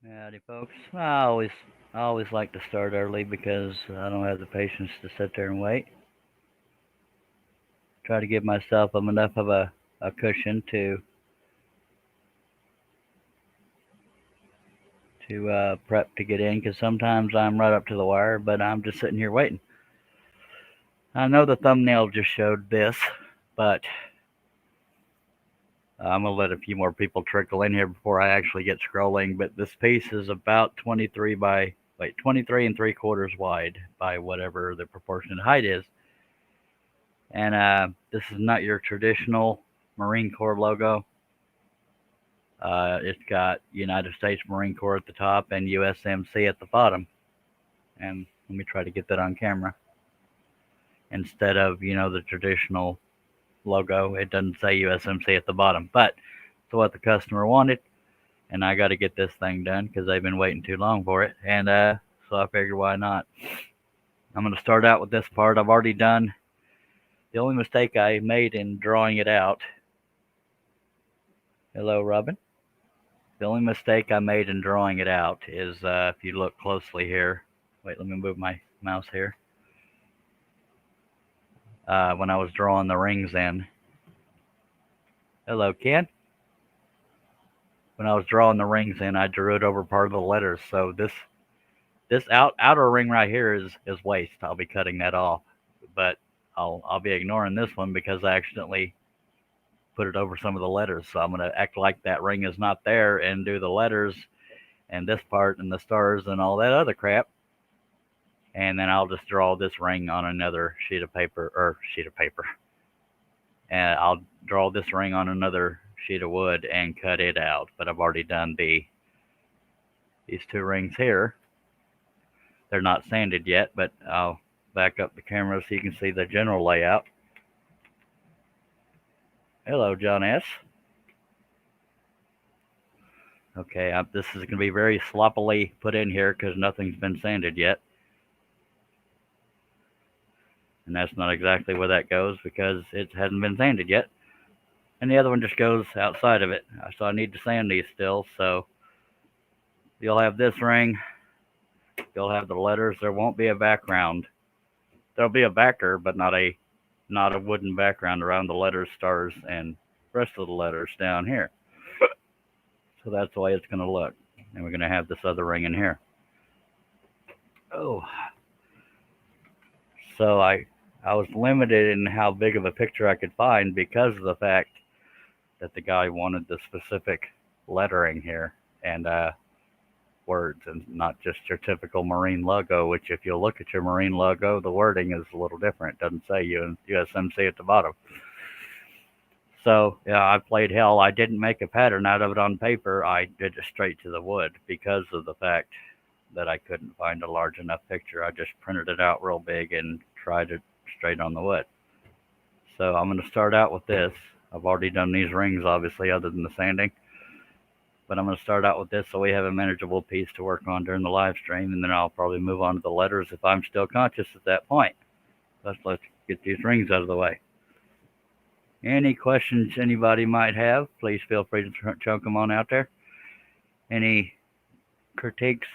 Howdy, folks. I always like to start early because I don't have the patience to sit there and wait. Try to give myself enough of a cushion to prep to get in because sometimes I'm right up to the wire, but I'm just sitting here waiting. I know the thumbnail just showed this, but I'm gonna let a few more people trickle in here before I actually get scrolling. But this piece is about 23 and 3/4 wide by whatever the proportionate height is. And this is not your traditional Marine Corps logo. It's got United States Marine Corps at the top and USMC at the bottom. And let me try to get that on camera. Instead of, the traditional logo, it doesn't say USMC at the bottom. But it's what the customer wanted. And I got to get this thing done because they've been waiting too long for it. And so I figured, why not? I'm going to start out with this part. I've already done. The only mistake I made in drawing it out. Hello, Robin. The only mistake I made in drawing it out is if you look closely here. Wait, let me move my mouse here. When I was drawing the rings in. Hello, Ken. When I was drawing the rings in, I drew it over part of the letters. So this outer ring right here is waste. I'll be cutting that off, but I'll be ignoring this one because I accidentally put it over some of the letters. So I'm going to act like that ring is not there and do the letters and this part and the stars and all that other crap. And then I'll just draw this ring on another sheet of paper. And I'll draw this ring on another sheet of wood and cut it out. But I've already done these two rings here. They're not sanded yet, but I'll back up the camera so you can see the general layout. Hello, John S. Okay, this is going to be very sloppily put in here because nothing's been sanded yet. And that's not exactly where that goes because it hasn't been sanded yet. And the other one just goes outside of it. So I need to sand these still. So you'll have this ring. You'll have the letters. There won't be a background. There'll be a backer, but not a wooden background around the letters, stars, and rest of the letters down here. So that's the way it's going to look. And we're going to have this other ring in here. Oh. So I was limited in how big of a picture I could find because of the fact that the guy wanted the specific lettering here and words and not just your typical Marine logo, which if you look at your Marine logo, the wording is a little different. It doesn't say USMC at the bottom. So, yeah, I played hell. I didn't make a pattern out of it on paper. I did it straight to the wood because of the fact that I couldn't find a large enough picture. I just printed it out real big and tried it straight on the wood. So I'm going to start out with this. I've already done these rings, obviously, other than the sanding. But I'm going to start out with this so we have a manageable piece to work on during the live stream, and then I'll probably move on to the letters if I'm still conscious at that point. Let's get these rings out of the way. Any questions anybody might have, please feel free to chunk them on out there. Any critiques,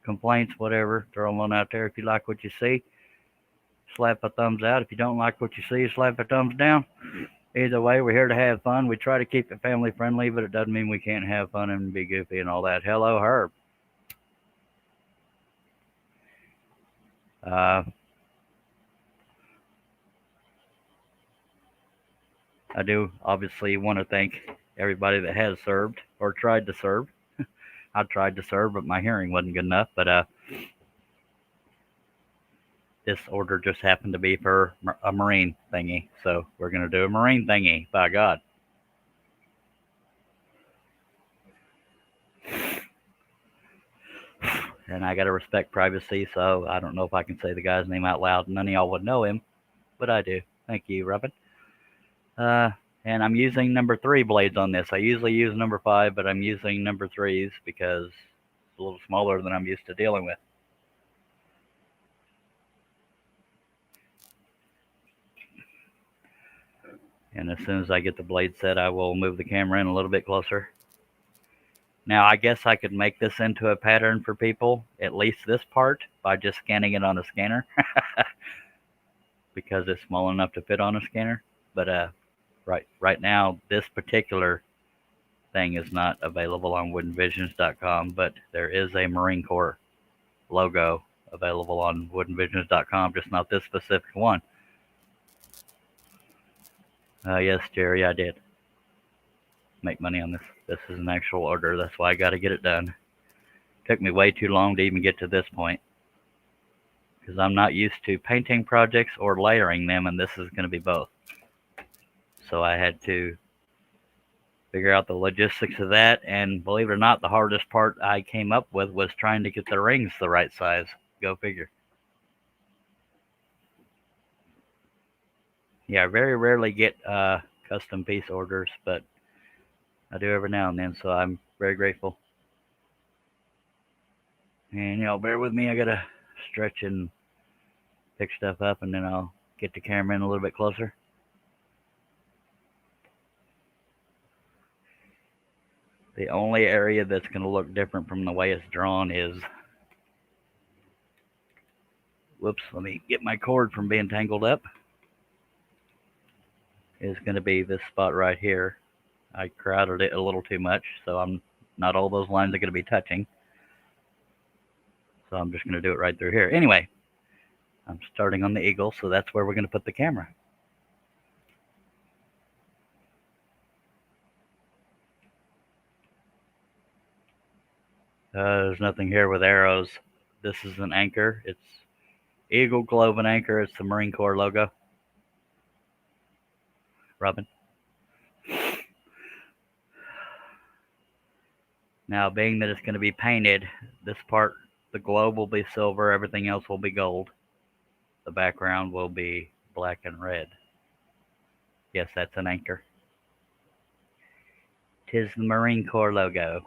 complaints, whatever, throw them on out there. If you like what you see, slap a thumbs out. If you don't like what you see, slap a thumbs down. Either way, we're here to have fun. We try to keep it family friendly, but it doesn't mean we can't have fun and be goofy and all that. Hello, Herb. I do obviously want to thank everybody that has served or tried to serve. I tried to serve, but my hearing wasn't good enough. But this order just happened to be for a Marine thingy. So we're going to do a Marine thingy, by God. And I got to respect privacy, so I don't know if I can say the guy's name out loud. None of y'all would know him, but I do. Thank you, Robin. And I'm using number 3 blades on this. I usually use number 5, but I'm using number 3s because it's a little smaller than I'm used to dealing with. And as soon as I get the blade set, I will move the camera in a little bit closer. Now, I guess I could make this into a pattern for people, at least this part, by just scanning it on a scanner. Because it's small enough to fit on a scanner. But right now, this particular thing is not available on woodenvisions.com, but there is a Marine Corps logo available on woodenvisions.com, just not this specific one. Yes, Jerry, I did make money on this. This is an actual order. That's why I got to get it done. Took me way too long to even get to this point, because I'm not used to painting projects or layering them, and this is going to be both. So I had to figure out the logistics of that, and believe it or not, the hardest part I came up with was trying to get the rings the right size. Go figure. Yeah, I very rarely get custom piece orders, but I do every now and then, so I'm very grateful. And y'all bear with me, I gotta stretch and pick stuff up, and then I'll get the camera in a little bit closer. The only area that's going to look different from the way it's drawn is, whoops, let me get my cord from being tangled up, is going to be this spot right here. I crowded it a little too much, so not all those lines are going to be touching. So I'm just going to do it right through here. Anyway, I'm starting on the eagle, so that's where we're going to put the camera. There's nothing here with arrows. This is an anchor. It's Eagle, Globe, and Anchor. It's the Marine Corps logo. Robin. Now, being that it's going to be painted, this part, the globe will be silver, everything else will be gold. The background will be black and red. Yes, that's an anchor. 'Tis the Marine Corps logo.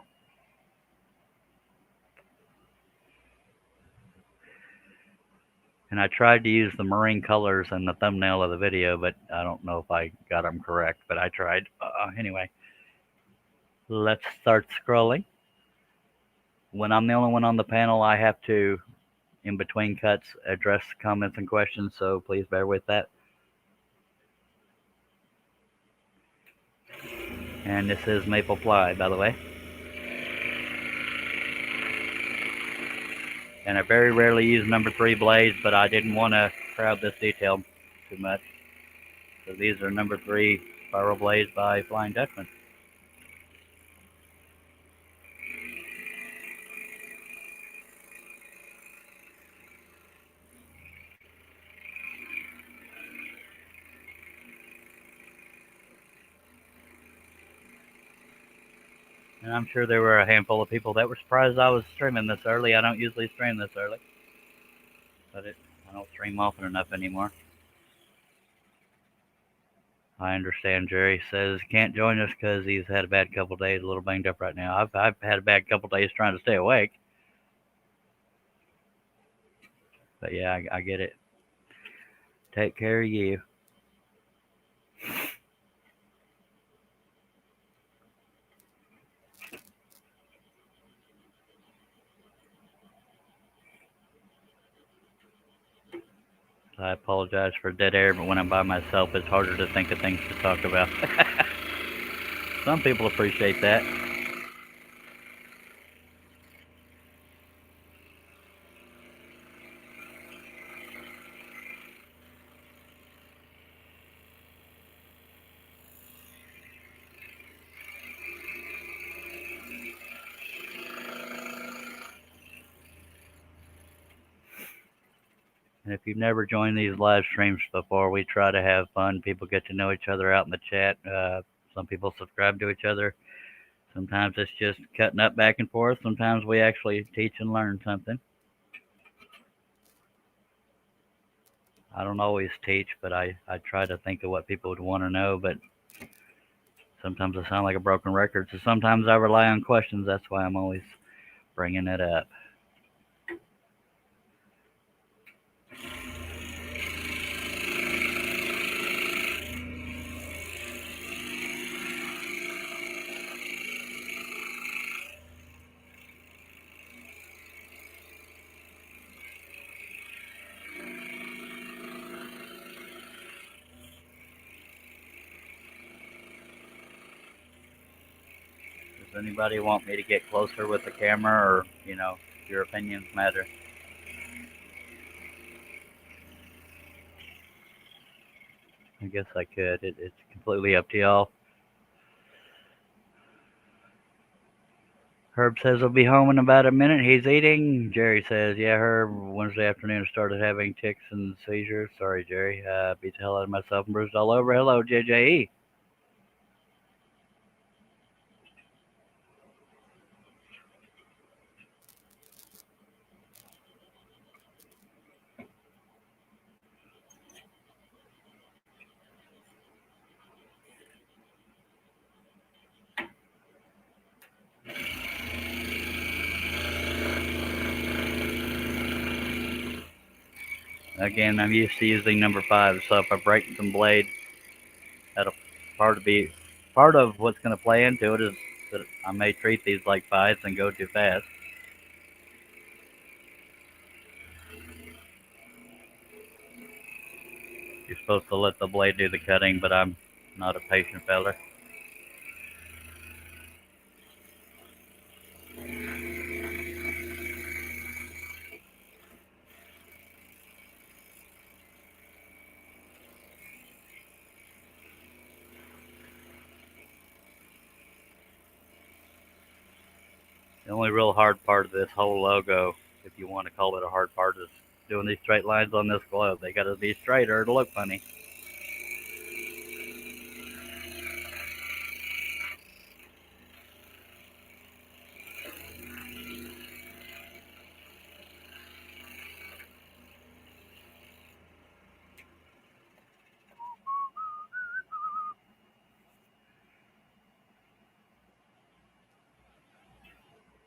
And I tried to use the marine colors in the thumbnail of the video, but I don't know if I got them correct, but I tried. Anyway, let's start scrolling. When I'm the only one on the panel, I have to, in between cuts, address comments and questions, so please bear with that. And this is maple ply, by the way. And I very rarely use number 3 blades, but I didn't want to crowd this detail too much. So these are number 3 spiral blades by Flying Dutchman. And I'm sure there were a handful of people that were surprised I was streaming this early. I don't usually stream this early, but I don't stream often enough anymore. I understand. Jerry says can't join us because he's had a bad couple of days, a little banged up right now. I've had a bad couple of days trying to stay awake. But yeah, I get it. Take care of you. I apologize for dead air, but when I'm by myself, it's harder to think of things to talk about. Some people appreciate that. And if you've never joined these live streams before, we try to have fun. People get to know each other out in the chat. Some people subscribe to each other. Sometimes it's just cutting up back and forth. Sometimes we actually teach and learn something. I don't always teach, but I try to think of what people would want to know. But sometimes I sound like a broken record. So sometimes I rely on questions. That's why I'm always bringing it up. Does anybody want me to get closer with the camera, or your opinions matter? I guess I could. It's completely up to y'all. Herb says he'll be home in about a minute. He's eating. Jerry says, yeah, Herb, Wednesday afternoon started having tics and seizures. Sorry, Jerry. Beat the hell out of myself and bruised all over. Hello, JJE. Again, I'm used to using number 5, so if I break some blade, that'll part of what's going to play into it is that I may treat these like 5s and go too fast. You're supposed to let the blade do the cutting, but I'm not a patient feller. The only real hard part of this whole logo, if you want to call it a hard part, is doing these straight lines on this globe. They got to be straight or it'll look funny.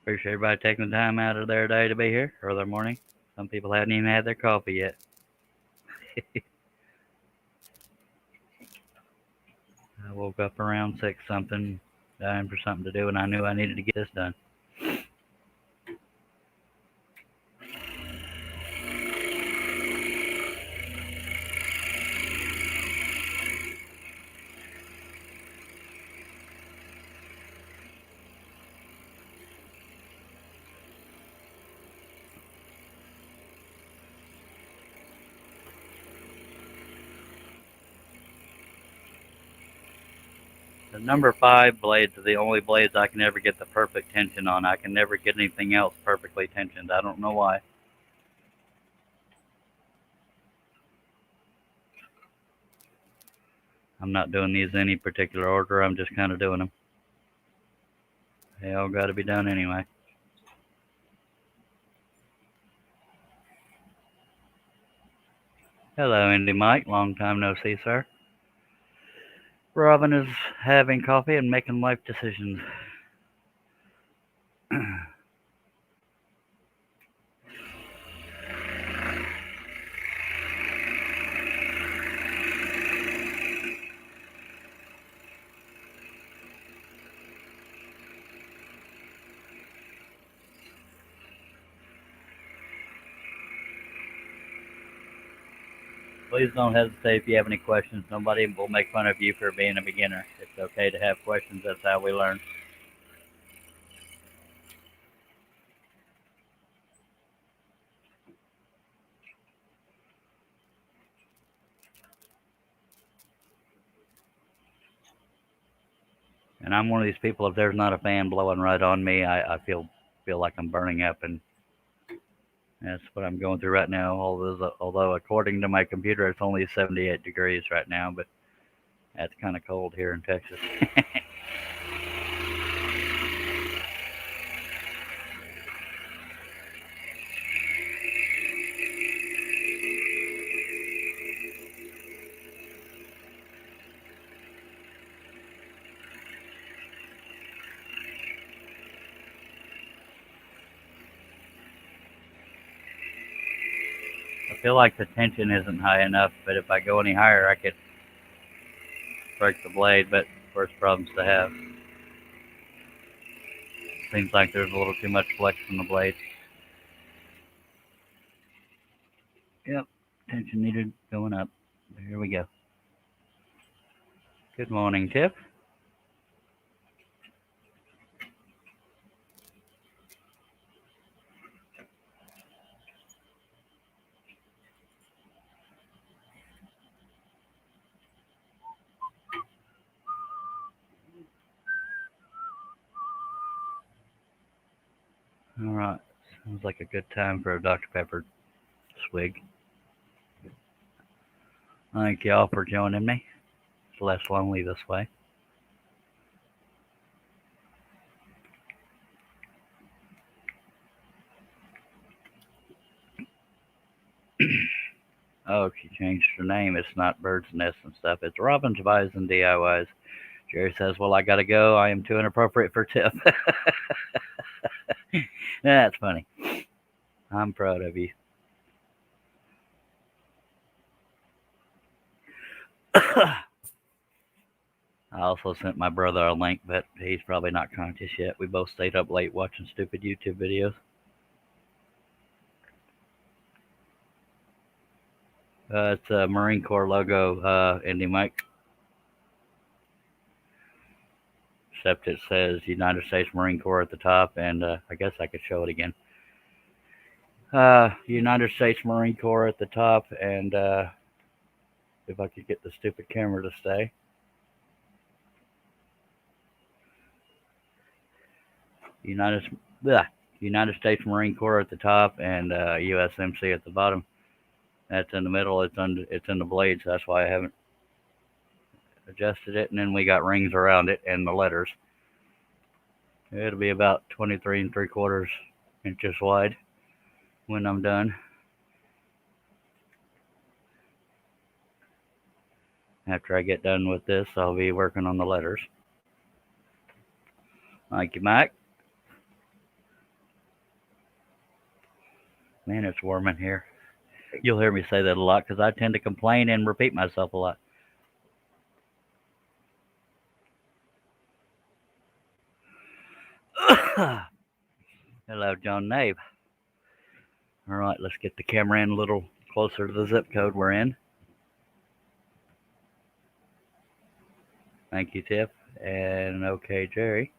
Appreciate everybody taking the time out of their day to be here, or their morning. Some people haven't even had their coffee yet. I woke up around 6 something, dying for something to do, and I knew I needed to get this done. The number 5 blades are the only blades I can ever get the perfect tension on. I can never get anything else perfectly tensioned. I don't know why. I'm not doing these in any particular order. I'm just kind of doing them. They all got to be done anyway. Hello, Indy Mike. Long time no see, sir. Robin is having coffee and making life decisions. Please don't hesitate if you have any questions. Nobody will make fun of you for being a beginner. It's okay to have questions. That's how we learn. And I'm one of these people, if there's not a fan blowing right on me, I feel like I'm burning up, and that's what I'm going through right now. Although according to my computer, it's only 78 degrees right now, but that's kind of cold here in Texas. I feel like the tension isn't high enough, but if I go any higher, I could break the blade, but worse problems to have. Seems like there's a little too much flex from the blade. Yep, tension needed going up. Here we go. Good morning, Tip. All right. Sounds like a good time for a Dr. Pepper swig. Thank y'all for joining me. It's less lonely this way. Oh, she changed her name. It's not Bird's Nest and stuff. It's Robin's Buys and DIYs. Jerry says, well, I got to go. I am too inappropriate for Tiff. That's funny. I'm proud of you. I also sent my brother a link, but he's probably not conscious yet. We both stayed up late watching stupid YouTube videos. It's a Marine Corps logo, Indy Mike. Except it says United States Marine Corps at the top, and I guess I could show it again. United States Marine Corps at the top, and if I could get the stupid camera to stay. United States Marine Corps at the top, and USMC at the bottom. That's in the middle. It's in the blades. That's why I haven't adjusted it. And then we got rings around it and the letters. It'll be about 23 3/4 inches wide when I'm done. After I get done with this, I'll be working on the letters. Thank you, Mike. Man, it's warm in here. You'll hear me say that a lot because I tend to complain and repeat myself a lot. Hello, John Nave. All right, let's get the camera in a little closer to the zip code we're in. Thank you, Tiff. And okay, Jerry.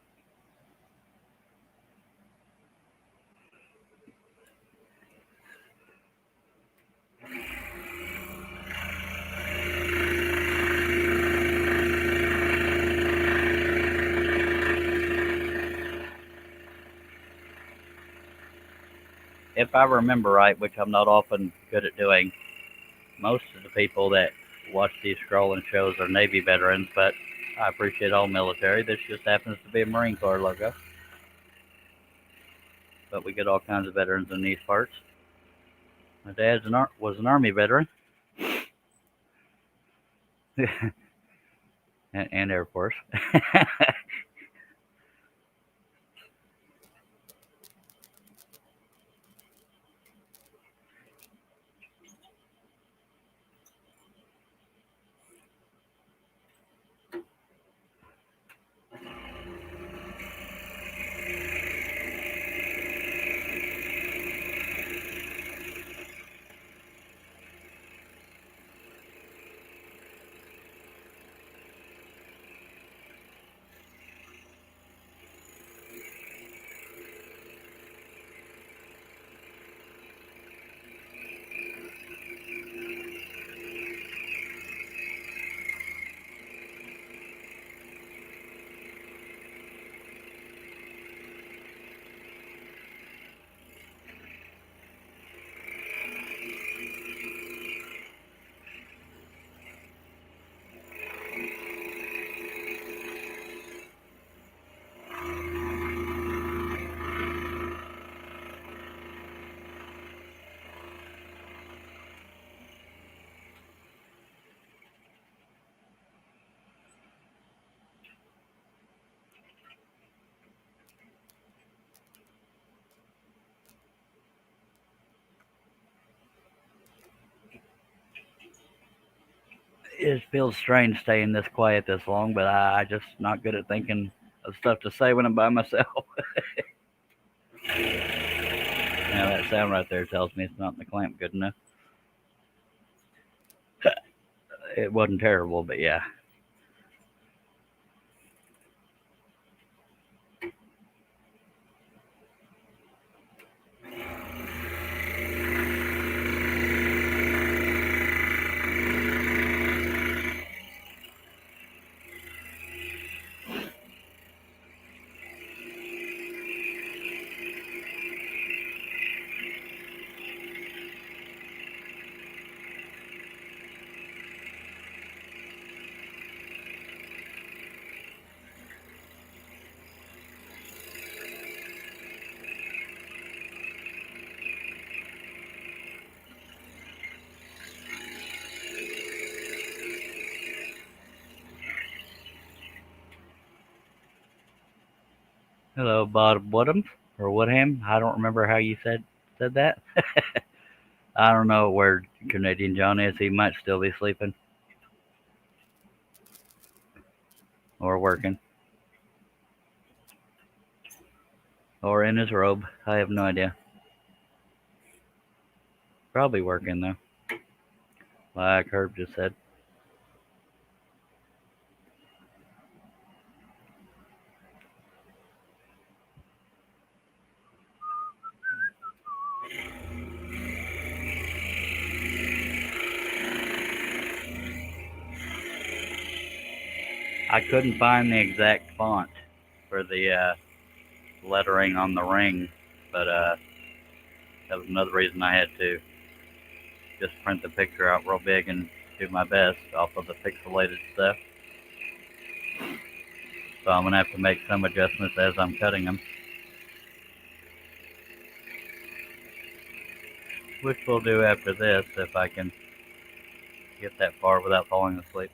If I remember right, which I'm not often good at doing, most of the people that watch these scrolling shows are Navy veterans, but I appreciate all military. This just happens to be a Marine Corps logo. But we get all kinds of veterans in these parts. My dad was an Army veteran and Air Force. It feels strange staying this quiet this long, but I just not good at thinking of stuff to say when I'm by myself. Now that sound right there tells me it's not in the clamp good enough. It wasn't terrible, but yeah. Hello, Bob Woodham or Woodham. I don't remember how you said that. I don't know where Canadian John is. He might still be sleeping or working or in his robe. I have no idea. Probably working though, like Herb just said. I couldn't find the exact font for the lettering on the ring, but that was another reason I had to just print the picture out real big and do my best off of the pixelated stuff. So I'm gonna have to make some adjustments as I'm cutting them, which we'll do after this if I can get that far without falling asleep.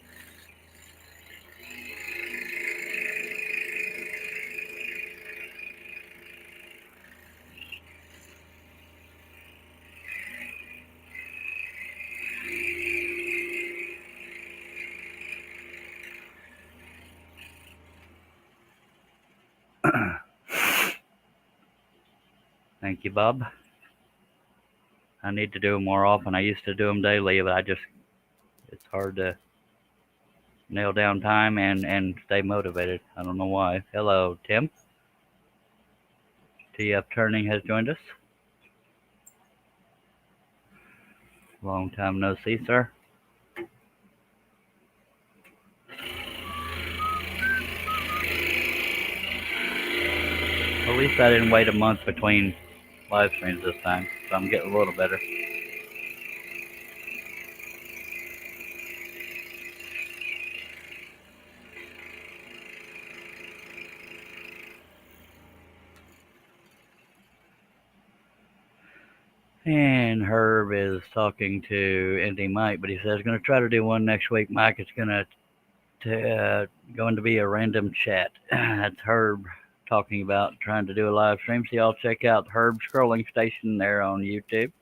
Thank you, Bob. I need to do them more often. I used to do them daily, but it's hard to nail down time and stay motivated. I don't know why. Hello, Tim. TF Turning has joined us. Long time no see, sir. At least I didn't wait a month between live streams this time, so I'm getting a little better. And Herb is talking to Indy Mike, but he says going to try to do one next week. Mike, it's going to be a random chat. That's Herb talking about trying to do a live stream. So y'all check out Herb's scrolling station there on YouTube.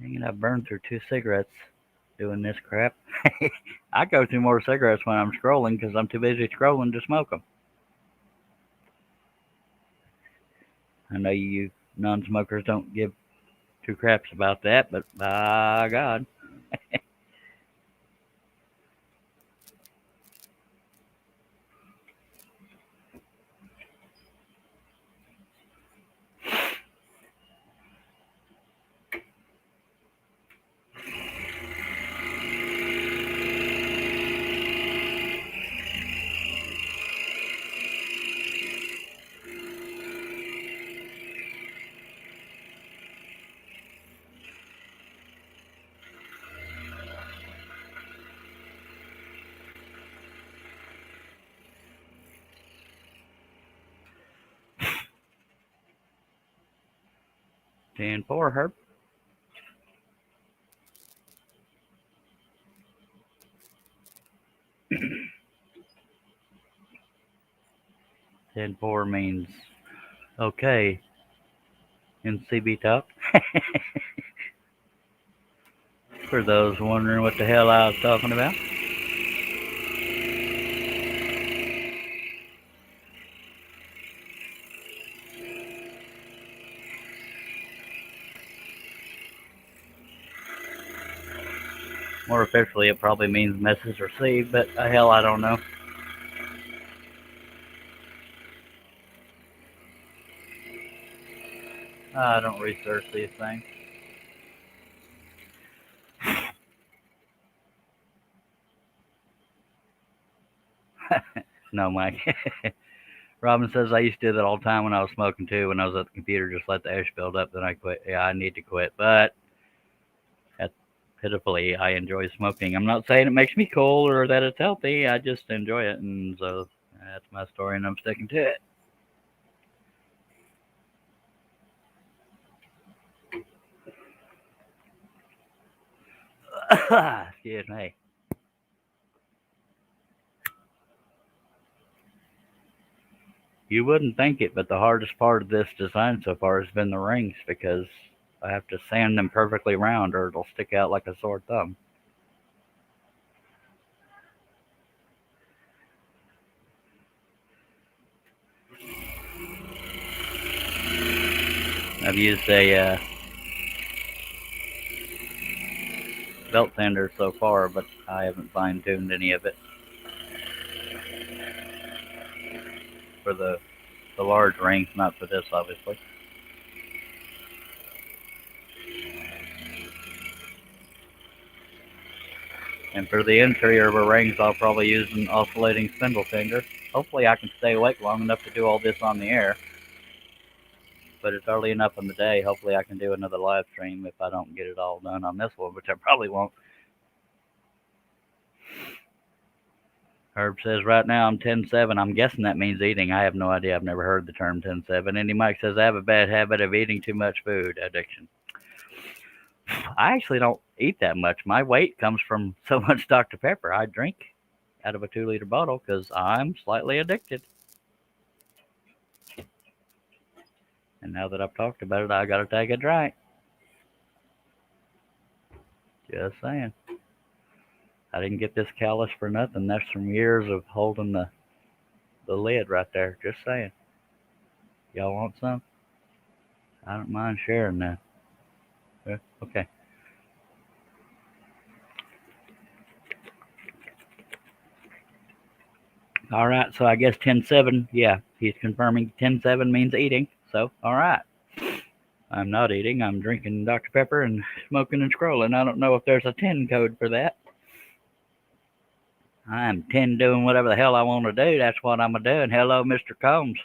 Dang, I burned through 2 cigarettes doing this crap. I go through more cigarettes when I'm scrolling because I'm too busy scrolling to smoke them. I know you non-smokers don't give two craps about that, but by God. 10-4, Herb. 10-4 means okay in CB Talk. For those wondering what the hell I was talking about. More officially, it probably means message received, but hell, I don't know. I don't research these things. No, Mike. Robin says I used to do that all the time when I was smoking too. When I was at the computer, just let the ash build up, then I quit. Yeah, I need to quit, but at, pitifully, I enjoy smoking. I'm not saying it makes me cool or that it's healthy. I just enjoy it, and so that's my story, and I'm sticking to it. Excuse me. You wouldn't think it, but the hardest part of this design so far has been the rings because I have to sand them perfectly round or it'll stick out like a sore thumb. I've used a belt sander so far, but I haven't fine tuned any of it for the large rings, not for this, obviously. And for the interior of the rings, I'll probably use an oscillating spindle sander. Hopefully, I can stay awake long enough to do all this on the air. But it's early enough in the day. Hopefully, I can do another live stream if I don't get it all done on this one, which I probably won't. Herb says right now I'm 10-7. I'm guessing that means eating. I have no idea. I've never heard the term 10-7. Andy Mike says I have a bad habit of eating too much food addiction. I actually don't eat that much. My weight comes from so much Dr. Pepper. I drink out of a 2-liter bottle because I'm slightly addicted. And now that I've talked about it, I got to take a drink. Just saying. I didn't get this callus for nothing. That's from years of holding the lid right there. Just saying. Y'all want some? I don't mind sharing that. Yeah, okay. All right. So I guess 10-7. Yeah, he's confirming 10-7 means eating. So, all right. I'm not eating. I'm drinking Dr. Pepper and smoking and scrolling. I don't know if there's a 10 code for that. I'm 10 doing whatever the hell I want to do. That's what I'm doing. Hello, Mr. Combs.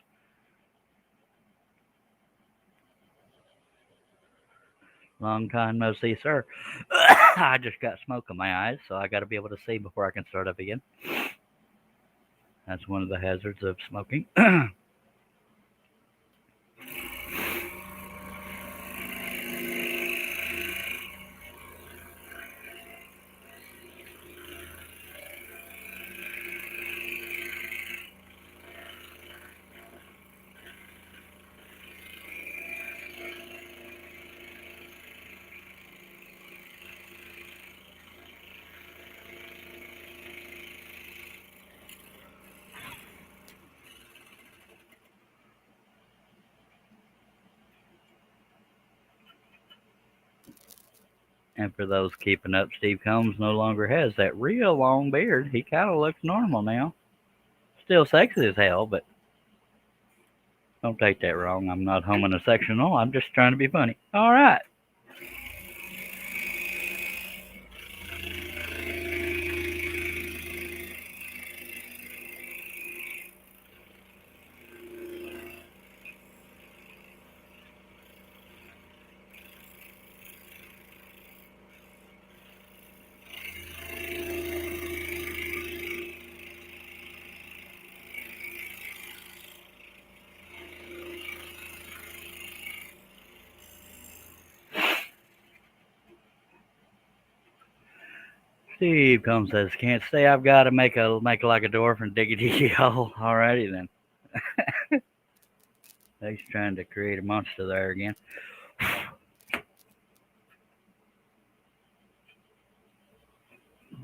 Long time no see, sir. I just got smoke in my eyes, so I got to be able to see before I can start up again. That's one of the hazards of smoking. And for those keeping up, Steve Combs no longer has that real long beard. He kind of looks normal now. Still sexy as hell, but don't take that wrong. I'm not homosexual. I'm just trying to be funny. All right. Steve Combs says, "Can't stay. I've got to make like a dwarf and dig a diggy hole." Alrighty then. He's trying to create a monster there again.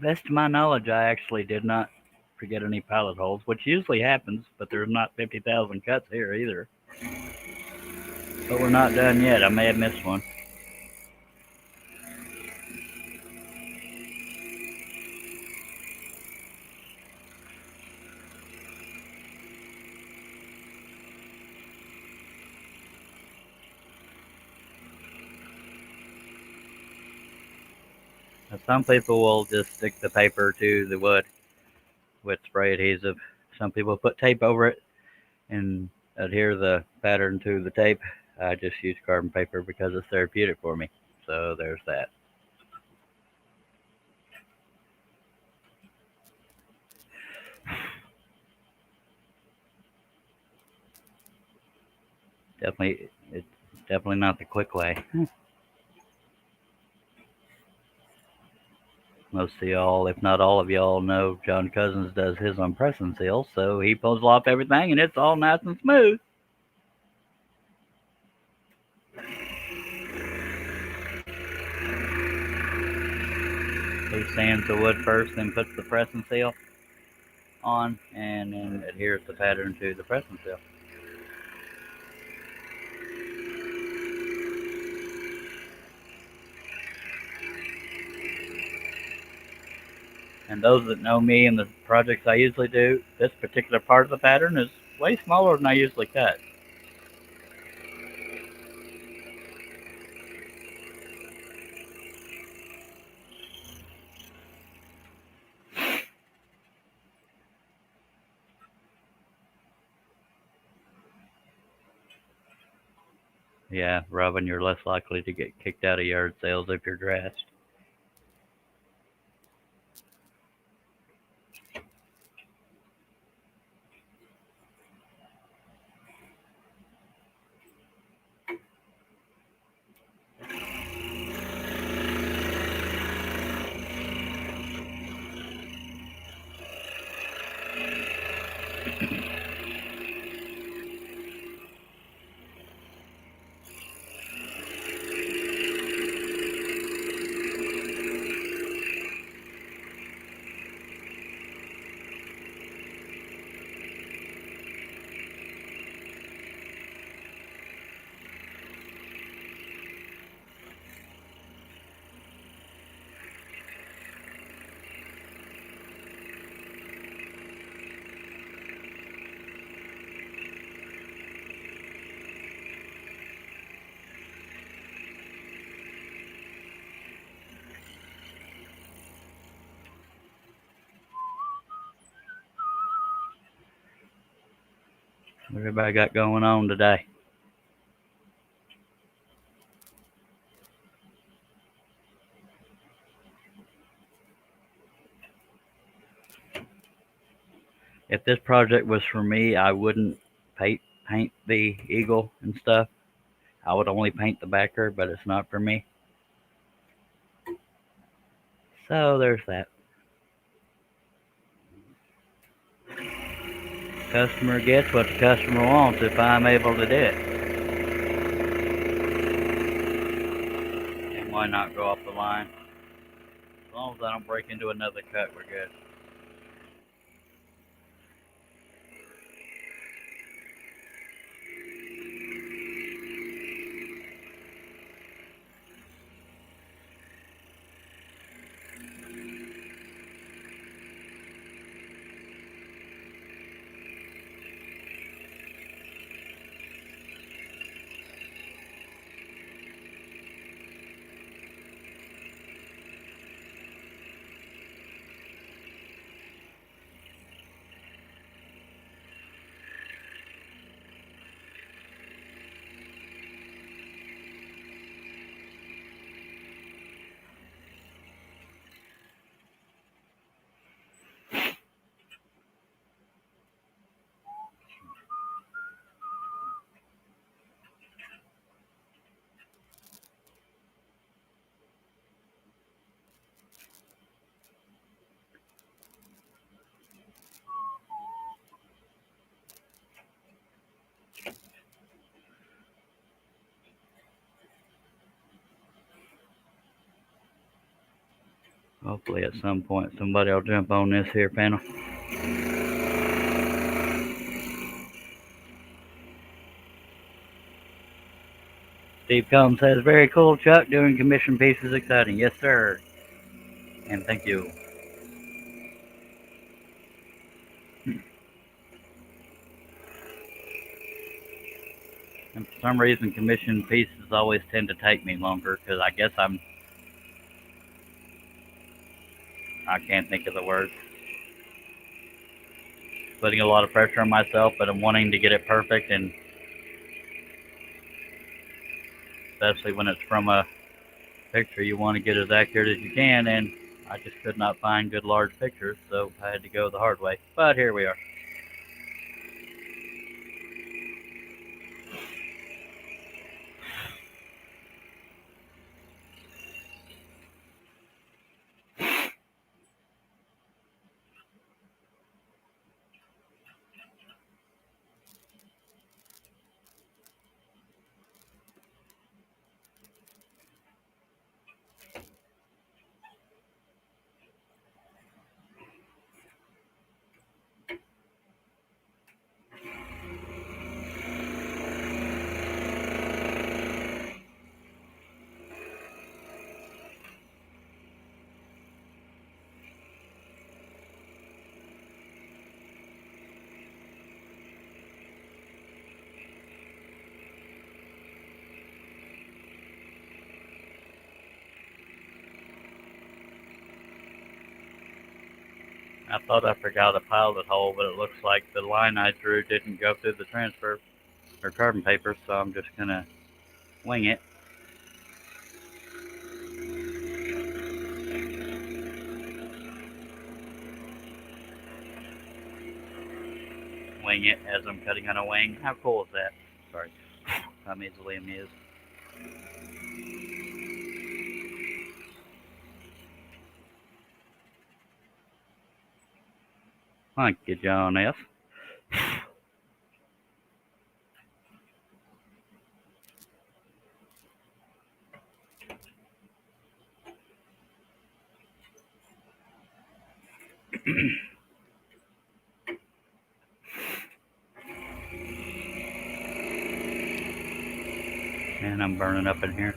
Best of my knowledge, I actually did not forget any pilot holes, which usually happens, but there's not 50,000 cuts here either. But we're not done yet. I may have missed one. Some people will just stick the paper to the wood with spray adhesive. Some people put tape over it and adhere the pattern to the tape. I just use carbon paper because it's therapeutic for me. So there's that. It's definitely not the quick way. Most of y'all, if not all of y'all, know John Cousins does his on press and seal, so he pulls off everything and it's all nice and smooth. He sands the wood first, then puts the press and seal on, and then adheres the pattern to the press and seal. And those that know me and the projects I usually do, this particular part of the pattern is way smaller than I usually cut. Yeah, Robin, you're less likely to get kicked out of yard sales if you're dressed. What everybody got going on today? If this project was for me, I wouldn't paint the eagle and stuff. I would only paint the backer, but it's not for me. So there's that. Customer gets what the customer wants if I'm able to do it. And why not go off the line? As long as I don't break into another cut, we're good. Hopefully at some point somebody will jump on this here panel. Steve Combs says, very cool, Chuck. Doing commission pieces exciting. Yes, sir. And thank you. And for some reason, commission pieces always tend to take me longer because I guess I'm I can't think of the word. Putting a lot of pressure on myself, but I'm wanting to get it perfect, and especially when it's from a picture, you want to get as accurate as you can, and I just could not find good large pictures, so I had to go the hard way. But here we are. I thought I forgot a pilot hole, but it looks like the line I drew didn't go through the transfer or carbon paper, so I'm just gonna wing it. Wing it as I'm cutting on a wing. How cool is that? Sorry, I'm easily amused. Thank you, John S. And I'm burning up in here.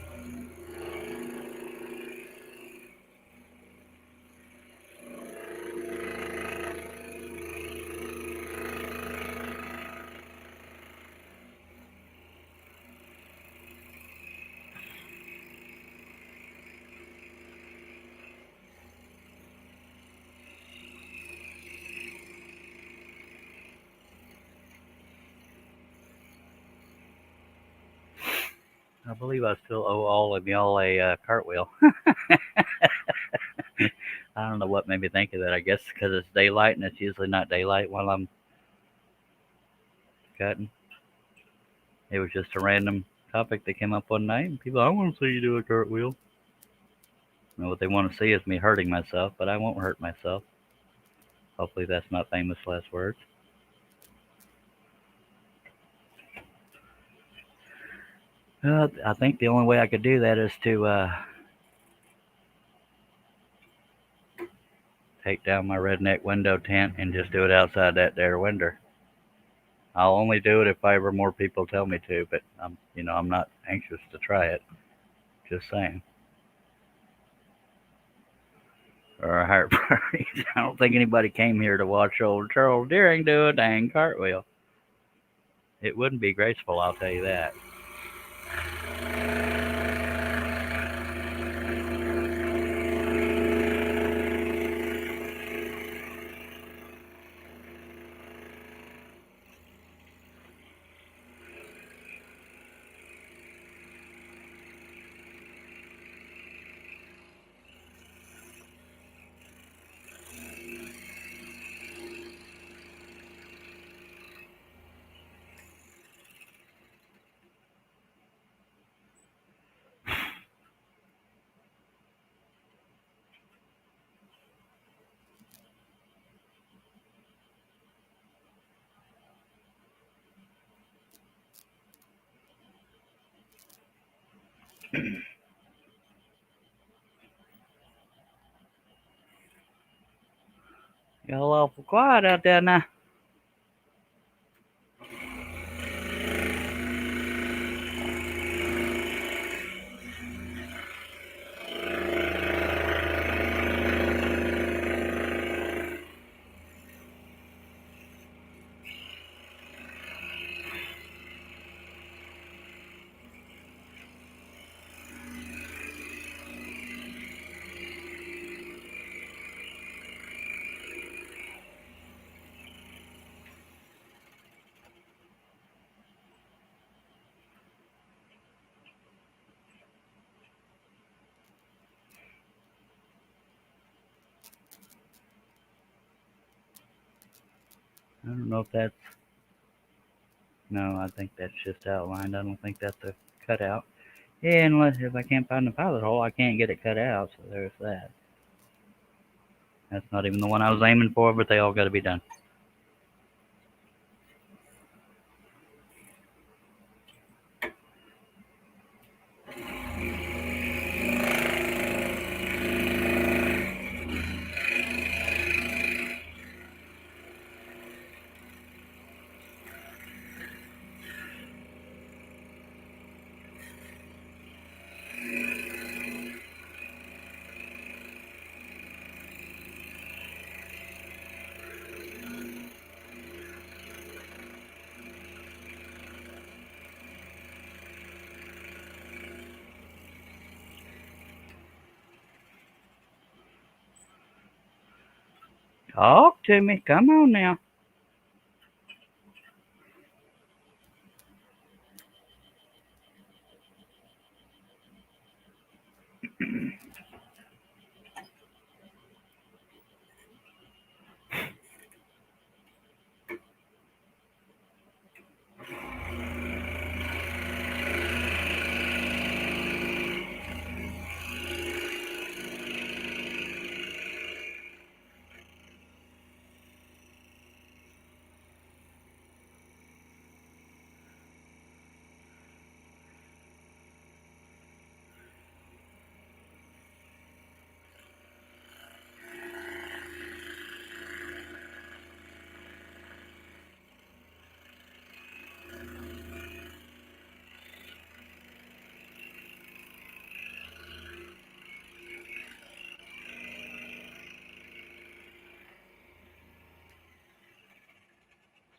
I believe I still owe all of y'all a cartwheel. I don't know what made me think of that. I guess because it's daylight and it's usually not daylight while I'm cutting. It was just a random topic that came up one night. And people, I want to see you do a cartwheel. And what they want to see is me hurting myself, but I won't hurt myself. Hopefully that's not famous last words. I think the only way I could do that is to take down my redneck window tent and just do it outside that there window. I'll only do it if ever more people tell me to, but I'm not anxious to try it. Just saying. Or a heart party. I don't think anybody came here to watch old Charles Deering do a dang cartwheel. It wouldn't be graceful, I'll tell you that. Y'all awful quiet out there now. I don't know if that's, no, I think that's just outlined. I don't think that's a cutout. Yeah, unless if I can't find the pilot hole, I can't get it cut out, so there's that. That's not even the one I was aiming for, but they all got to be done. Talk to me. Come on now.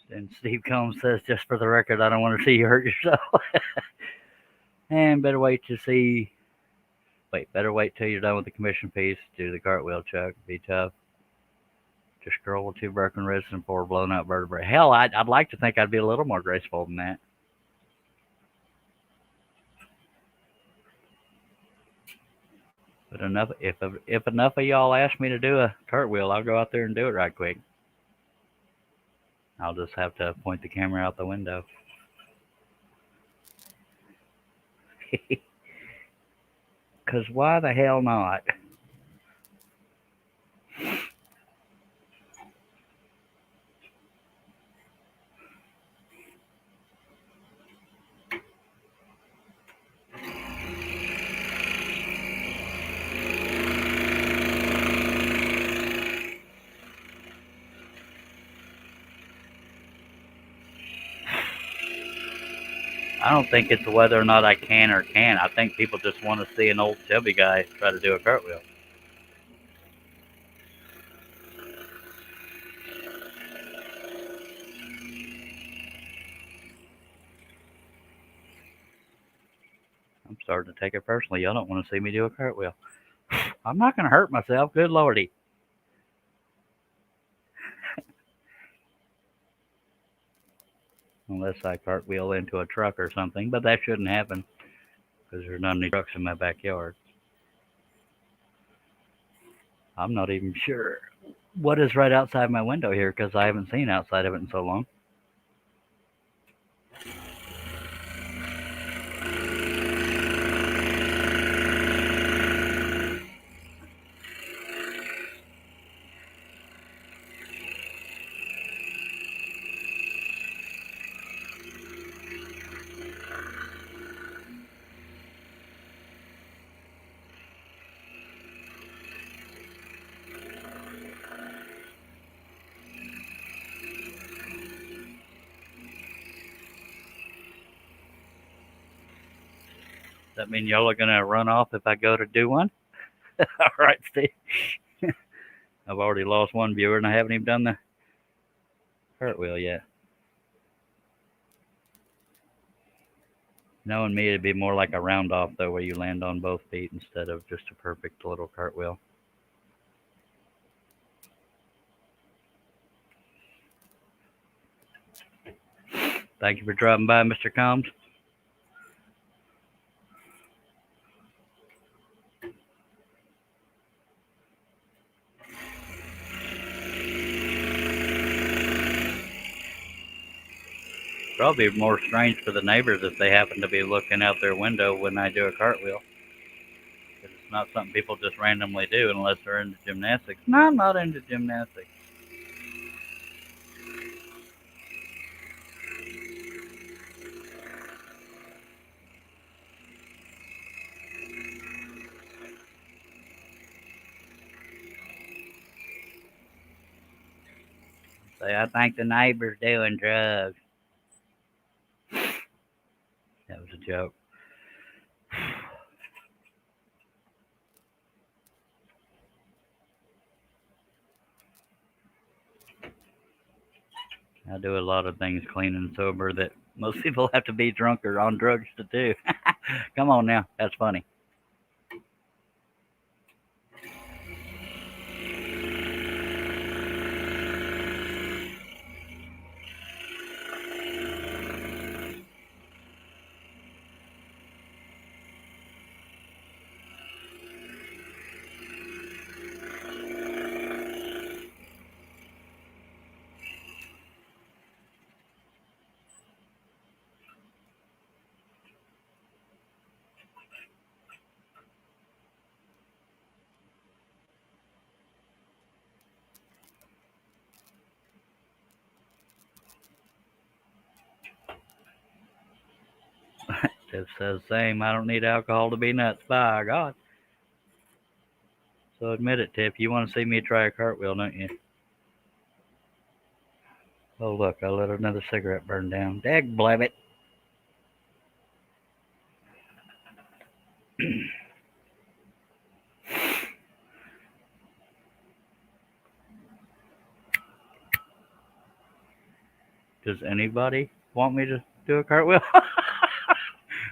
And Steve Combs says, just for the record, I don't want to see you hurt yourself. And better wait till you're done with the commission piece. Do the cartwheel, Chuck. Be tough. Just girl with 2 broken wrists and 4 blown out vertebrae. Hell, I'd like to think I'd be a little more graceful than that. But if enough of y'all ask me to do a cartwheel, I'll go out there and do it right quick. I'll just have to point the camera out the window. Because why the hell not? I don't think it's whether or not I can or can't. I think people just want to see an old chubby guy try to do a cartwheel. I'm starting to take it personally. Y'all don't want to see me do a cartwheel. I'm not going to hurt myself. Good lordy. Unless I cartwheel into a truck or something, but that shouldn't happen because there's not any trucks in my backyard. I'm not even sure what is right outside my window here because I haven't seen outside of it in so long. That mean y'all are gonna run off if I go to do one? All right, Steve. I've already lost one viewer and I haven't even done the cartwheel yet. Knowing me, it'd be more like a round off though, where you land on both feet instead of just a perfect little cartwheel. Thank you for dropping by, Mr. Combs. Probably more strange for the neighbors if they happen to be looking out their window when I do a cartwheel. Because it's not something people just randomly do unless they're into gymnastics. No, I'm not into gymnastics. Say, I think the neighbor's doing drugs. That was a joke. I do a lot of things clean and sober that most people have to be drunk or on drugs to do. Come on now, that's funny. Just says same. I don't need alcohol to be nuts. By God. So admit it, Tiff. You want to see me try a cartwheel, don't you? Oh look, I let another cigarette burn down. Dag blabbit. Does anybody want me to do a cartwheel?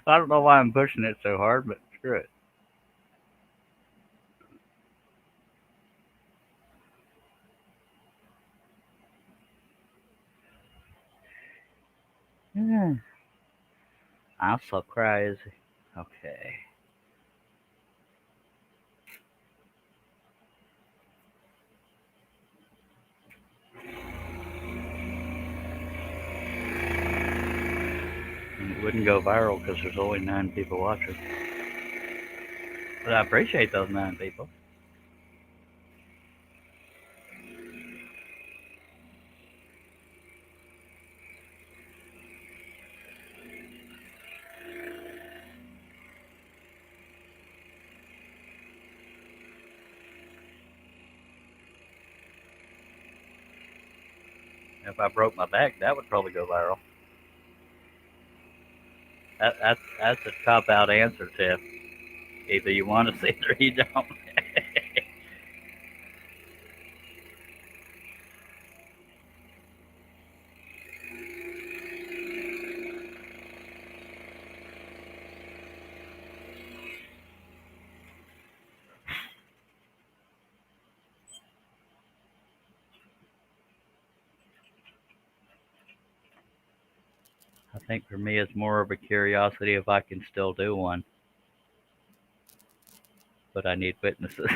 I don't know why I'm pushing it so hard, but screw it. Yeah. I'm so crazy. Okay. And it wouldn't go viral because there's only 9 people watching. But I appreciate those 9 people. If I broke my back, that would probably go viral. That's a cop out answer, Tiff. Either you want to see it or you don't. I think for me, it's more of a curiosity if I can still do one, but I need witnesses.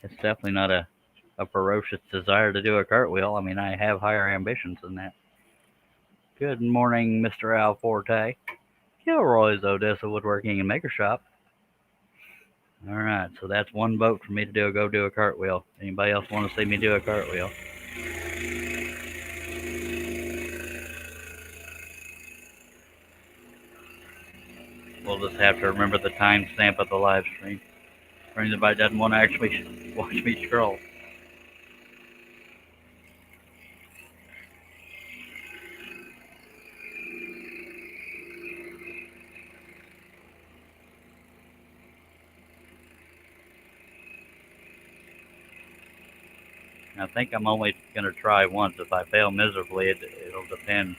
It's definitely not a ferocious desire to do a cartwheel. I mean, I have higher ambitions than that. Good morning, Mr. Al Forte. Kilroy's Odessa Woodworking and Maker Shop. All right, so that's one vote for me to go do a cartwheel. Anybody else want to see me do a cartwheel? We'll just have to remember the timestamp of the live stream. For anybody that doesn't want to actually watch me scroll. I think I'm only going to try once. If I fail miserably, it'll depend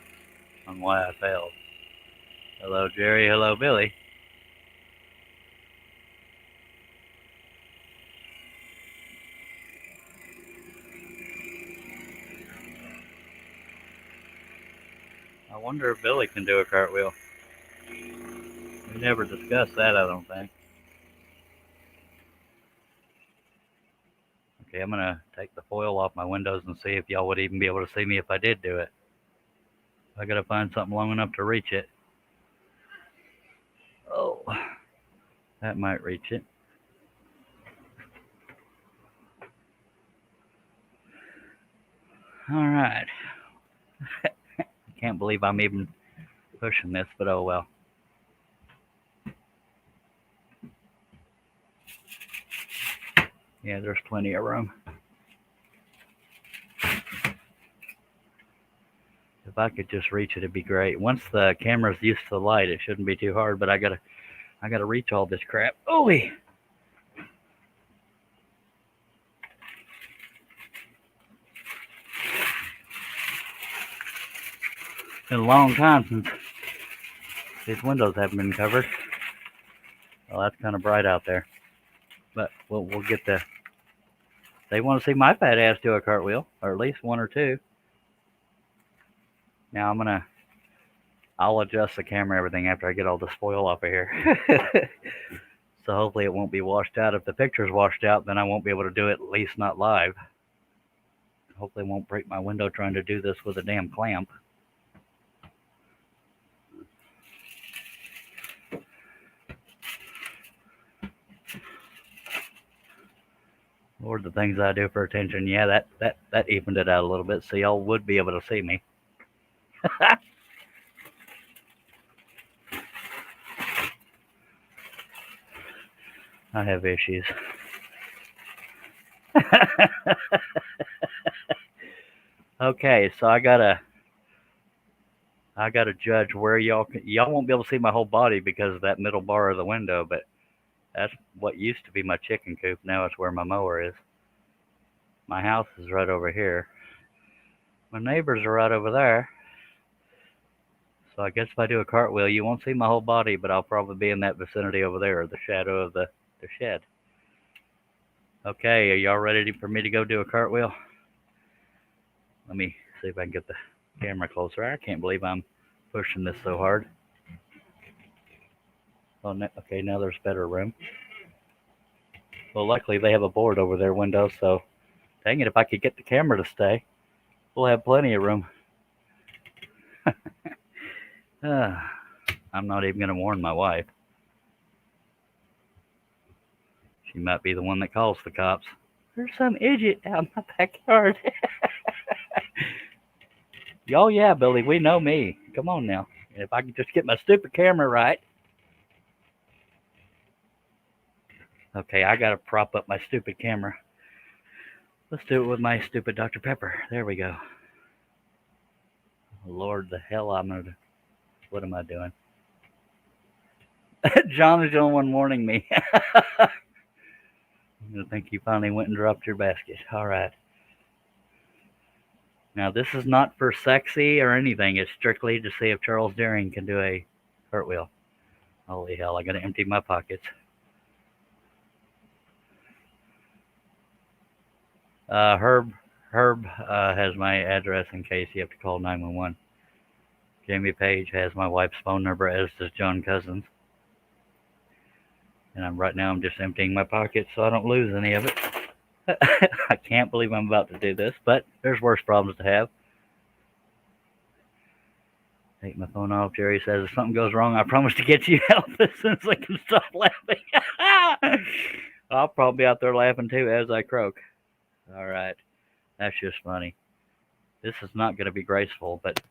on why I failed. Hello, Jerry. Hello, Billy. I wonder if Billy can do a cartwheel. We never discussed that, I don't think. Okay, I'm gonna take the foil off my windows and see if y'all would even be able to see me if I did do it. I gotta find something long enough to reach it. Oh, that might reach it. All right. Can't believe I'm even pushing this, but oh well. Yeah, there's plenty of room. If I could just reach it, it'd be great. Once the camera's used to the light, it shouldn't be too hard, but I gotta reach all this crap. Ooh! Been a long time since these windows haven't been covered. Well, that's kind of bright out there. But we'll get the... They want to see my fat ass do a cartwheel, or at least one or two. Now I'll adjust the camera and everything after I get all the spoil off of here. So hopefully it won't be washed out. If the picture's washed out, then I won't be able to do it, at least not live. Hopefully it won't break my window trying to do this with a damn clamp. Lord, the things I do for attention. Yeah, that evened it out a little bit, so y'all would be able to see me. I have issues. Okay, so I gotta judge where y'all won't be able to see my whole body because of that middle bar of the window, but that's what used to be my chicken coop. Now it's where my mower is. My house is right over here. My neighbors are right over there. So I guess if I do a cartwheel, you won't see my whole body, but I'll probably be in that vicinity over there, the shadow of the shed. Okay, are y'all ready for me to go do a cartwheel? Let me see if I can get the camera closer. I can't believe I'm pushing this so hard. Oh, okay, now there's better room. Well, luckily they have a board over their window, so dang it, if I could get the camera to stay, we'll have plenty of room. I'm not even going to warn my wife. She might be the one that calls the cops. There's some idiot out in my backyard. Oh, yeah, Billy, we know me. Come on now. If I could just get my stupid camera right. Okay, I got to prop up my stupid camera. Let's do it with my stupid Dr. Pepper. There we go. Lord, the hell what am I doing? John is the only one warning me. I'm going to think you finally went and dropped your basket. All right. Now, this is not for sexy or anything. It's strictly to see if Charles Deering can do a cartwheel. Holy hell, I got to empty my pockets. Herb has my address in case you have to call 911. Jamie Page has my wife's phone number, as does John Cousins. And right now I'm just emptying my pockets so I don't lose any of it. I can't believe I'm about to do this, but there's worse problems to have. Take my phone off. Jerry says, if something goes wrong, I promise to get you help as soon as I can stop laughing. I'll probably be out there laughing too as I croak. All right. That's just funny. This is not going to be graceful, but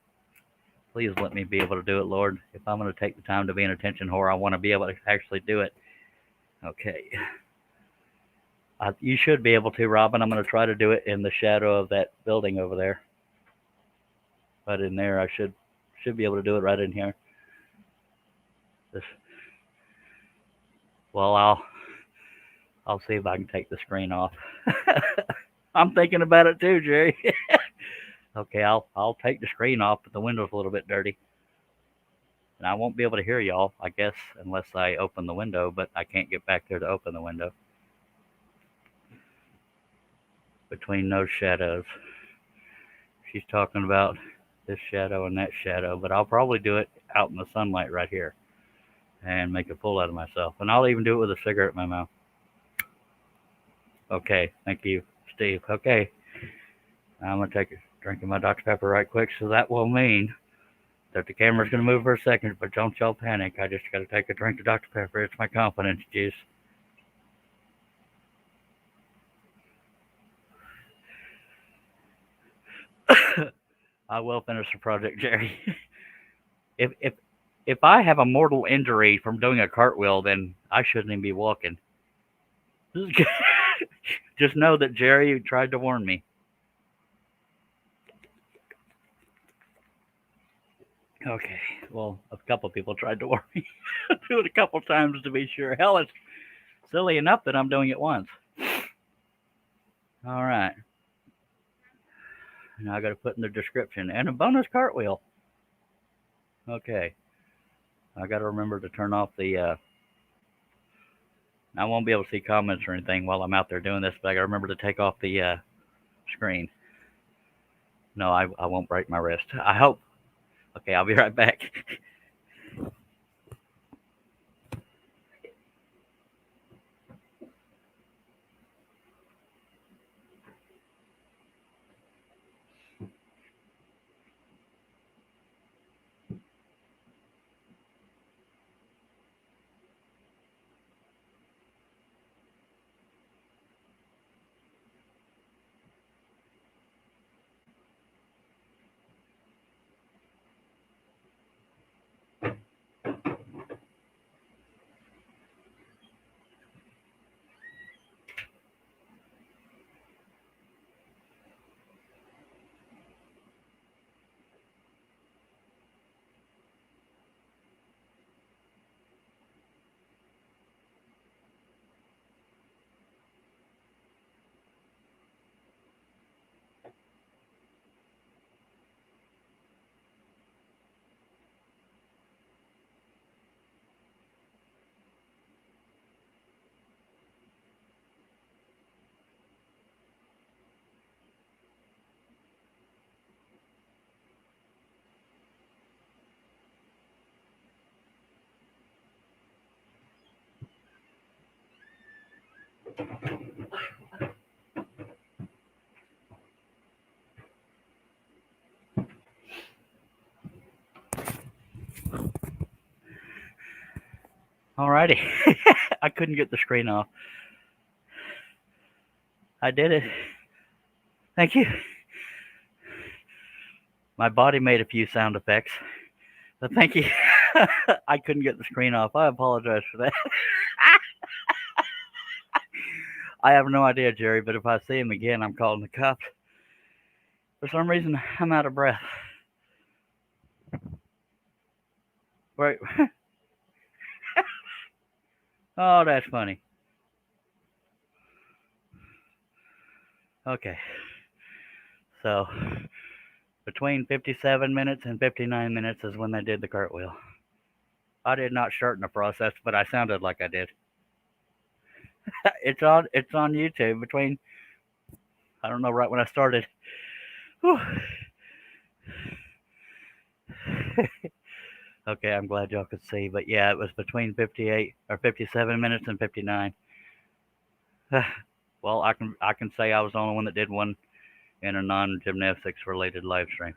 please let me be able to do it, Lord. If I'm going to take the time to be an attention whore, I want to be able to actually do it. Okay. You should be able to, Robin. I'm going to try to do it in the shadow of that building over there. But in there, I should be able to do it right in here. Well, I'll see if I can take the screen off. I'm thinking about it too, Jerry. Okay, I'll take the screen off, but the window's a little bit dirty. And I won't be able to hear y'all, I guess, unless I open the window, but I can't get back there to open the window. Between those shadows. She's talking about this shadow and that shadow, but I'll probably do it out in the sunlight right here and make a fool out of myself. And I'll even do it with a cigarette in my mouth. Okay, thank you. Steve. Okay. I'm going to take a drink of my Dr. Pepper right quick, so that will mean that the camera's going to move for a second, but don't y'all panic. I just got to take a drink of Dr. Pepper. It's my confidence juice. I will finish the project, Jerry. if I have a mortal injury from doing a cartwheel, then I shouldn't even be walking. Just know that Jerry tried to warn me. Okay, well, a couple people tried to warn me. Do it a couple times to be sure. Hell, it's silly enough that I'm doing it once. All right. Now I got to put in the description and a bonus cartwheel. Okay. I got to remember to turn off the. I won't be able to see comments or anything while I'm out there doing this, but I got to remember to take off the screen. No, I won't break my wrist. I hope. Okay, I'll be right back. Alrighty. I couldn't get the screen off. I did it. Thank you. My body made a few sound effects, but thank you. I couldn't get the screen off. I apologize for that. I have no idea, Jerry, but if I see him again, I'm calling the cops. For some reason, I'm out of breath. Wait. Oh, that's funny. Okay. So, between 57 minutes and 59 minutes is when they did the cartwheel. I did not shorten the process, but I sounded like I did. It's on YouTube between, I don't know, right when I started. Okay, I'm glad y'all could see, but yeah, it was between 58 or 57 minutes and 59. Well, I can say I was the only one that did one in a non-gymnastics related live stream.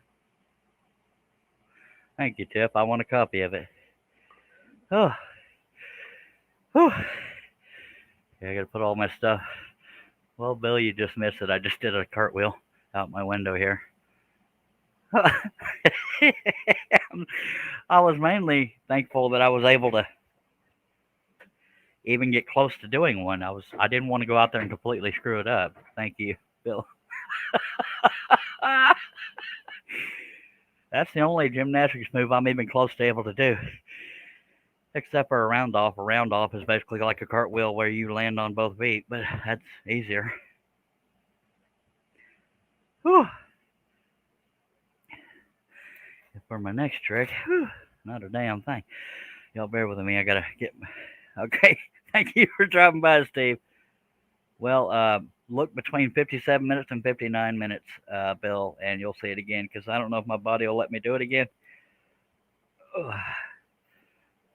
Thank you, Tiff. I want a copy of it. Oh. Whew. Yeah, I gotta put all my stuff. Well, Bill, you just missed it. I just did a cartwheel out my window here. I was mainly thankful that I was able to even get close to doing one. I didn't want to go out there and completely screw it up. Thank you, Bill. That's the only gymnastics move I'm even close to able to do. Except for a round off. A round off is basically like a cartwheel where you land on both feet, but that's easier. Whew. For my next trick, not a damn thing. Y'all bear with me. I gotta get. Okay. Thank you for dropping by, Steve. Well, look between 57 minutes and 59 minutes, Bill, and you'll see it again because I don't know if my body will let me do it again. Ugh.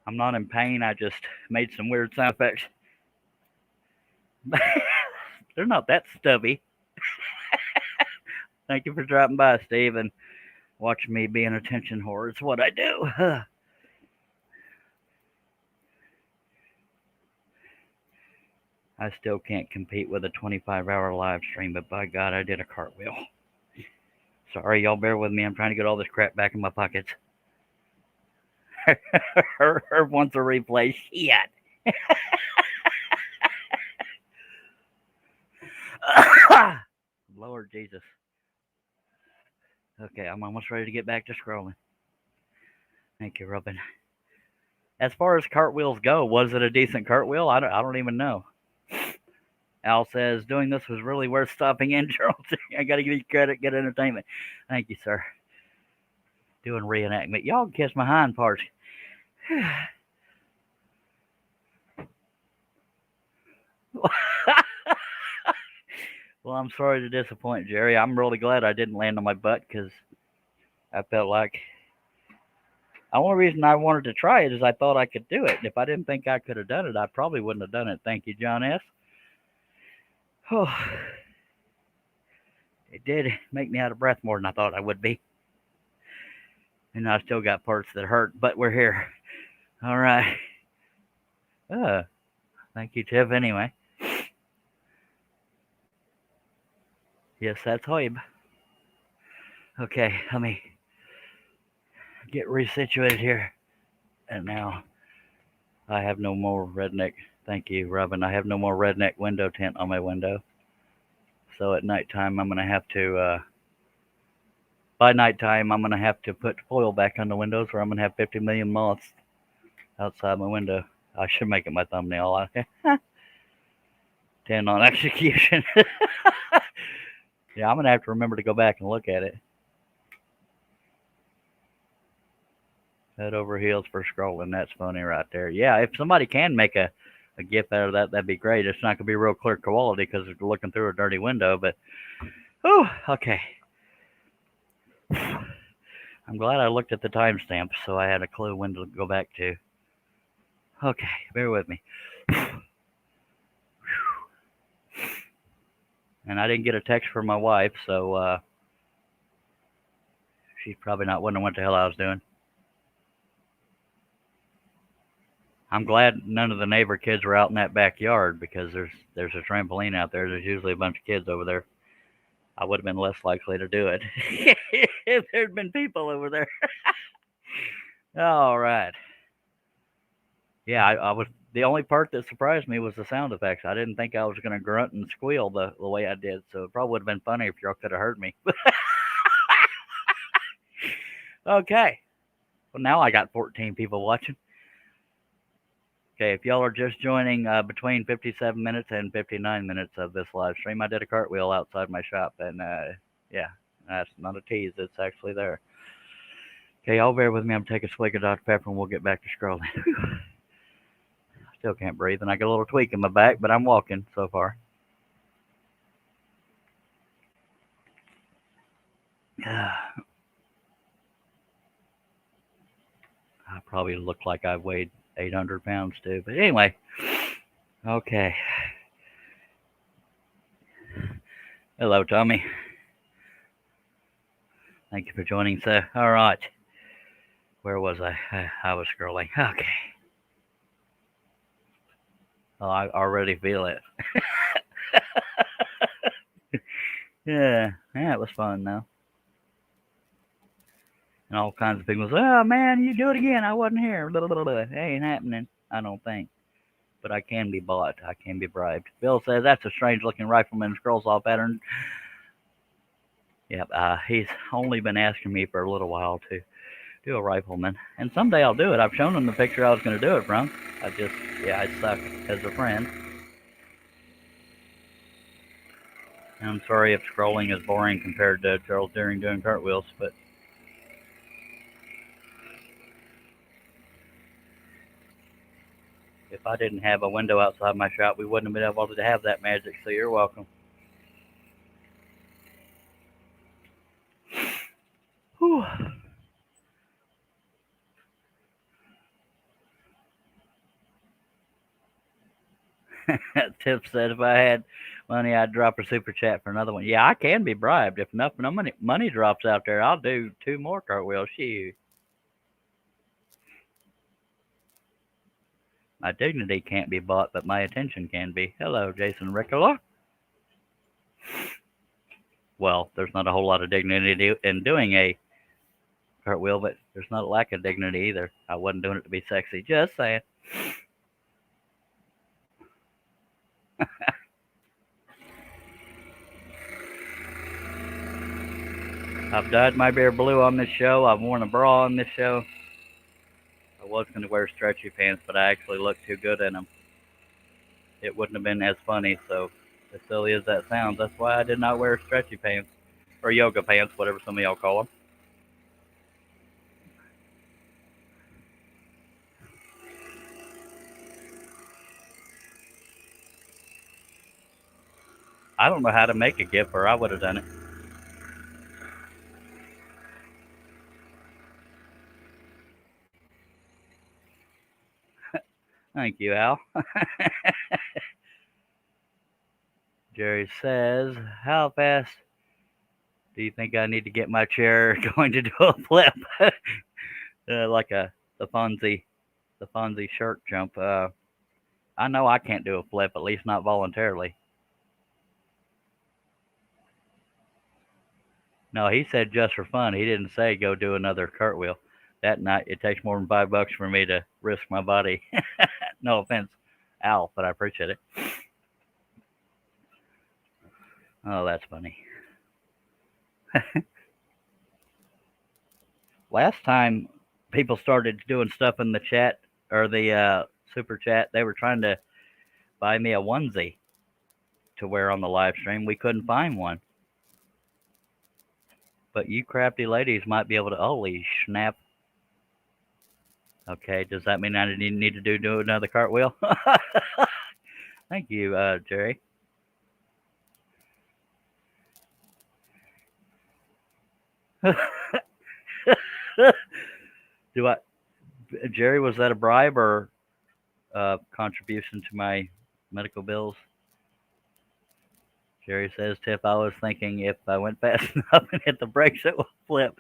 I'm not in pain. I just made some weird sound effects. They're not that stubby. Thank you for dropping by, Steve, and watching me be an attention whore. It's what I do. I still can't compete with a 25-hour live stream, but by God, I did a cartwheel. Sorry, y'all bear with me. I'm trying to get all this crap back in my pockets. Herb wants a replay. Shit. Lord Jesus. Okay, I'm almost ready to get back to scrolling. Thank you, Robin. As far as cartwheels go, was it a decent cartwheel? I don't even know. Al says, doing this was really worth stopping in, Charles. I got to give you credit, good entertainment. Thank you, sir. Doing reenactment. Y'all can kiss my hind parts. Well, I'm sorry to disappoint, Jerry. I'm really glad I didn't land on my butt because I felt like the only reason I wanted to try it is I thought I could do it. If I didn't think I could have done it, I probably wouldn't have done it. Thank you, John S. Oh, it did make me out of breath more than I thought I would be. And I still got parts that hurt, but we're here. All right. Thank you, Tiff, anyway. Yes, that's Hoib. Okay, let me get resituated here. And now I have no more redneck. Thank you, Robin. I have no more redneck window tint on my window. So at nighttime, I'm going to have to, by nighttime, I'm going to have to put foil back on the windows or I'm going to have 50 million moths outside my window. I should make it my thumbnail. 10 on execution. Yeah, I'm going to have to remember to go back and look at it. Head over heels for scrolling. That's funny right there. Yeah, if somebody can make a GIF out of that, that'd be great. It's not going to be real clear quality because it's looking through a dirty window, but, oh, okay. I'm glad I looked at the timestamp so I had a clue when to go back to. Okay, bear with me. And I didn't get a text from my wife, so she's probably not wondering what the hell I was doing. I'm glad none of the neighbor kids were out in that backyard because there's a trampoline out there. There's usually a bunch of kids over there. I would have been less likely to do it if there'd been people over there. All right. Yeah, I was the only part that surprised me was the sound effects. I didn't think I was going to grunt and squeal the way I did, so it probably would have been funny if y'all could have heard me. Okay. Well, now I got 14 people watching. Okay, if y'all are just joining between 57 minutes and 59 minutes of this live stream, I did a cartwheel outside my shop, and yeah, that's not a tease. It's actually there. Okay, y'all bear with me. I'm taking a swig of Dr. Pepper, and we'll get back to scrolling. Still can't breathe, and I got a little tweak in my back, but I'm walking so far. I probably look like I weighed 800 pounds too, but anyway. Okay. Hello, Tommy. Thank you for joining, sir. All right. Where was I? I was scrolling. Okay. Oh, I already feel it. Yeah, it was fun though. And all kinds of people say, "Oh man, you do it again. I wasn't here." Blah, blah, blah. It ain't happening, I don't think. But I can be bought. I can be bribed. Bill says that's a strange-looking rifleman scrolls off pattern. Yep, he's only been asking me for a little while to do a rifleman, and someday I'll do it. I've shown him the picture I was going to do it from. I suck as a friend. And I'm sorry if scrolling is boring compared to Charles Deering doing cartwheels, but if I didn't have a window outside my shop, we wouldn't have been able to have that magic, so you're welcome. Whew. Tip said if I had Money, I'd drop a super chat for another one. Yeah, I can be bribed. If enough money drops out there, I'll do 2 more cartwheels. Shoot. My dignity can't be bought, but my attention can be. Hello, Jason Ricola. Well, there's not a whole lot of dignity in doing a cartwheel, but there's not a lack of dignity either. I wasn't doing it to be sexy. Just saying. I've dyed my beard blue on this show. I've worn a bra on this show. I was going to wear stretchy pants, but I actually looked too good in them. It wouldn't have been as funny, so as silly as that sounds, that's why I did not wear stretchy pants. Or yoga pants, whatever some of y'all call them. I don't know how to make a GIF, or I would have done it. Thank you, Al. Jerry says, how fast do you think I need to get my chair going to do a flip? Like the Fonzie shirt jump. I know I can't do a flip, at least not voluntarily. No, he said just for fun. He didn't say go do another cartwheel. That night, it takes more than $5 for me to risk my body. No offense, Al, but I appreciate it. Oh, that's funny. Last time people started doing stuff in the chat or the super chat, they were trying to buy me a onesie to wear on the live stream. We couldn't find one. But you crafty ladies might be able to. Holy snap. Okay, does that mean I need to do another cartwheel? Thank you, Jerry. Jerry, was that a bribe or contribution to my medical bills? Jerry says, Tiff, I was thinking if I went fast enough and hit the brakes, it will flip.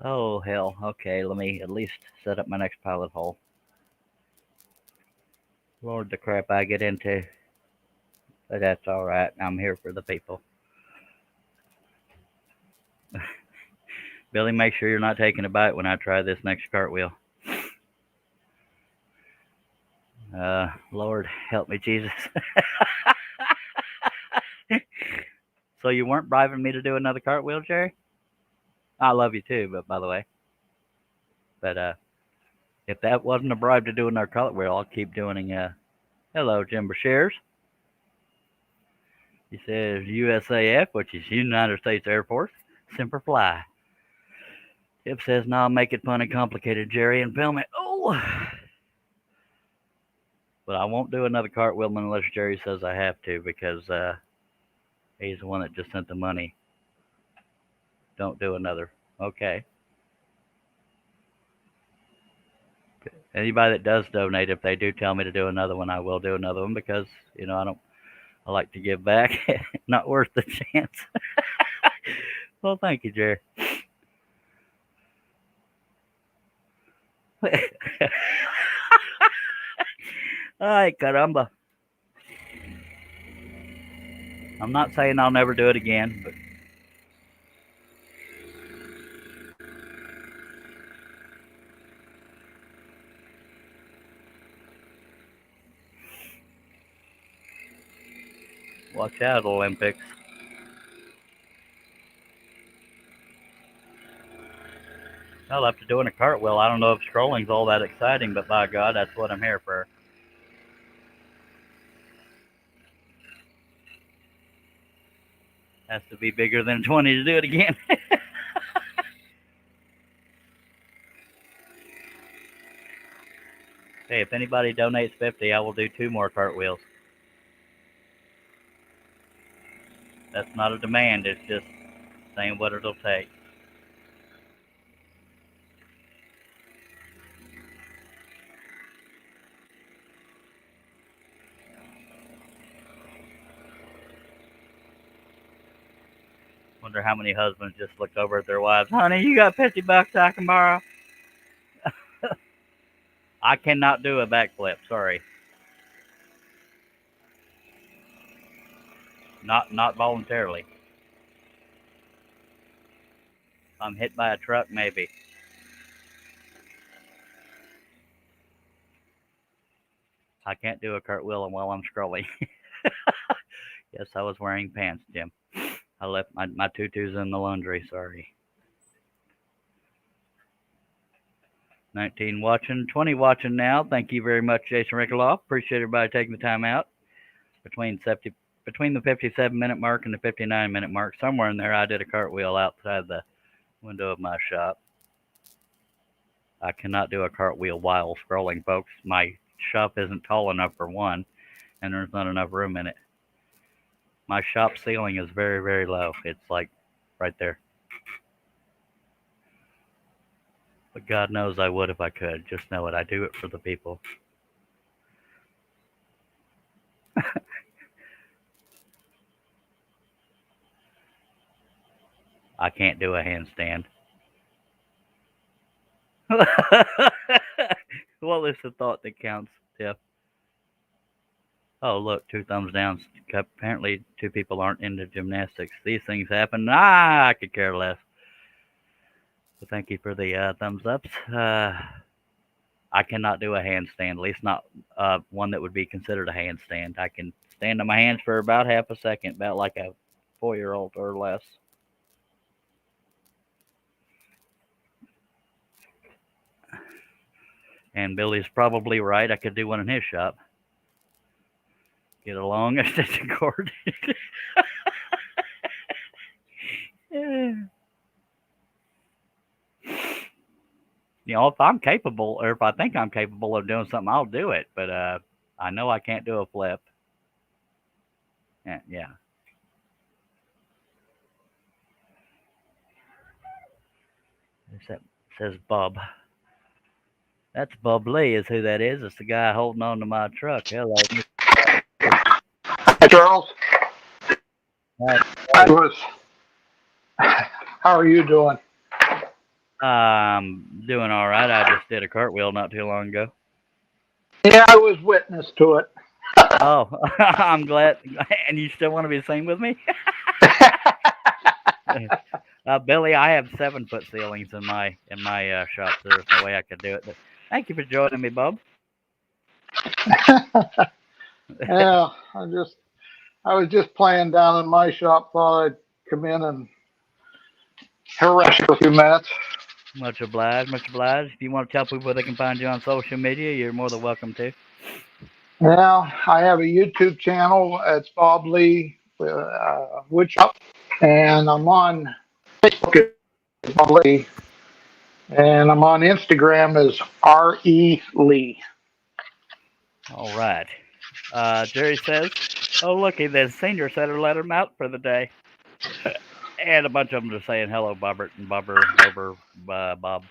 Oh, hell. Okay, let me at least set up my next pilot hole. Lord, the crap I get into. But that's all right. I'm here for the people. Billy, make sure you're not taking a bite when I try this next cartwheel. Lord, help me, Jesus. So you weren't bribing me to do another cartwheel, Jerry? I love you too, but by the way. But if that wasn't a bribe to do another cartwheel, I'll keep doing. Hello, Jim Brashears. He says USAF, which is United States Air Force. Semper Fi. Tip says, "No, make it fun and complicated, Jerry, and film it." Oh, but I won't do another cartwheel unless Jerry says I have to, because he's the one that just sent the money. Don't do another. Okay. Anybody that does donate, if they do tell me to do another one, I will do another one, because I like to give back. Not worth the chance. Well, thank you, Jerry. Ay, caramba. I'm not saying I'll never do it again, but watch out, Olympics. Well, after doing a cartwheel, I don't know if scrolling's all that exciting, but by God, that's what I'm here for. Has to be bigger than 20 to do it again. Hey, if anybody donates 50, I will do 2 more cartwheels. That's not a demand, it's just saying what it'll take. Wonder how many husbands just look over at their wives. Honey, you got $50 I can borrow? I cannot do a backflip. Sorry, not voluntarily. If I'm hit by a truck, maybe. I can't do a cartwheel while I'm scrolling. Yes, I was wearing pants, Jim. I left my tutus in the laundry. Sorry. 19 watching, 20 watching now. Thank you very much, Jason Rickaloff. Appreciate everybody taking the time out between the 57-minute mark and the 59-minute mark. Somewhere in there, I did a cartwheel outside the window of my shop. I cannot do a cartwheel while scrolling, folks. My shop isn't tall enough for one, and there's not enough room in it. My shop ceiling is very, very low. It's like right there. But God knows I would if I could. Just know it. I do it for the people. I can't do a handstand. Well, it's the thought that counts, Tiff. Oh, look, 2 thumbs down. Apparently, 2 people aren't into gymnastics. These things happen. I could care less. So thank you for the thumbs ups. I cannot do a handstand, at least not one that would be considered a handstand. I can stand on my hands for about half a second, about like a 4-year-old or less. And Billy's probably right. I could do one in his shop. Get a long extension cord. You know, if I'm capable, or if I think I'm capable of doing something, I'll do it. But I know I can't do a flip. Yeah. It says Bob. That's Bob Lee, is who that is. It's the guy holding on to my truck. Hello. Hi, Charles. How are you doing? I'm doing all right. I just did a cartwheel not too long ago. Yeah, I was witness to it. Oh, I'm glad. And you still want to be seen with me? Billy, I have 7-foot ceilings in my shop, so there's no way I could do it. But thank you for joining me, Bob. Yeah, I was just playing down in my shop. Thought I'd come in and harass you for a few minutes. Much obliged, much obliged. If you want to tell people where they can find you on social media, you're more than welcome to. Well, I have a YouTube channel. It's Bob Lee Woodshop, and I'm on Facebook as Bob Lee, and I'm on Instagram as R.E. Lee. All right. Jerry says, "Oh, looky, the senior center let him out for the day." And a bunch of them are saying hello, Bobbert and Bob.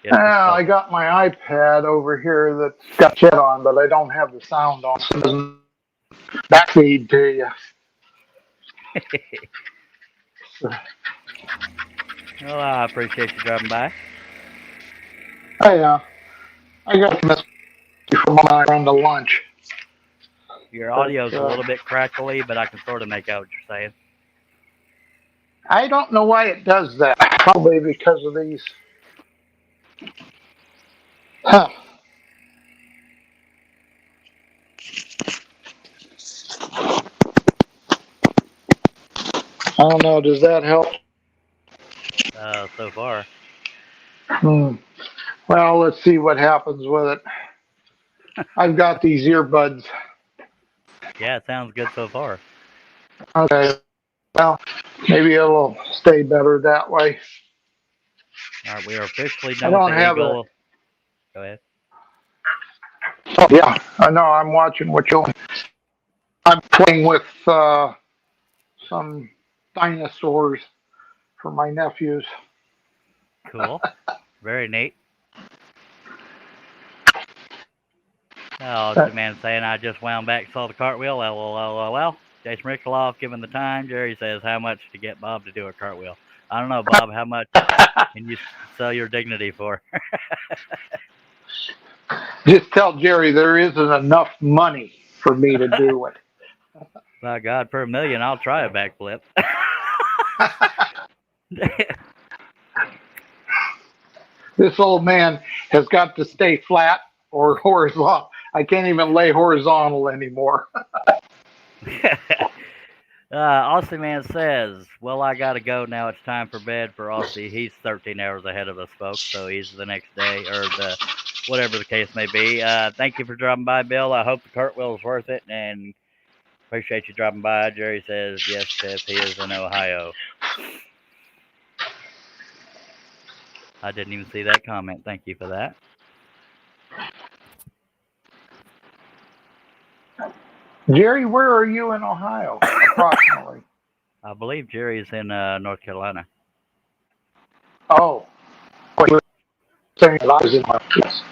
Yeah, I got my iPad over here that's got chat on, but I don't have the sound on, so it doesn't backfeed to you. Well, I appreciate you dropping by. Hey, I got to miss you from when I run to lunch. Your audio's a little bit crackly, but I can sort of make out what you're saying. I don't know why it does that. Probably because of these. Huh. I don't know. Does that help? So far. Well, let's see what happens with it. I've got these earbuds. Yeah, it sounds good so far. Okay. Well, maybe it'll stay better that way. All right, we are officially done with the Eagle. Go ahead. Oh, yeah, I know. I'm watching what you're. I'm playing with some dinosaurs for my nephews. Cool. Very neat. Oh, it's the man saying I just wound back, saw the cartwheel. LOL. Jason Rickloff, given the time, Jerry says, how much to get Bob to do a cartwheel? I don't know, Bob. How much can you sell your dignity for? Just tell Jerry there isn't enough money for me to do it. By God, per million, I'll try a backflip. This old man has got to stay flat or horizontal. I can't even lay horizontal anymore. Aussie Man says, well, I got to go now. It's time for bed for Aussie. He's 13 hours ahead of us, folks, so he's the next day, or whatever the case may be. Thank you for dropping by, Bill. I hope the cartwheel is worth it, and appreciate you dropping by. Jerry says, yes, Tiff, he is in Ohio. I didn't even see that comment. Thank you for that. Jerry, where are you in Ohio, approximately? I believe Jerry is in North Carolina. Oh, you're saying I was in my place.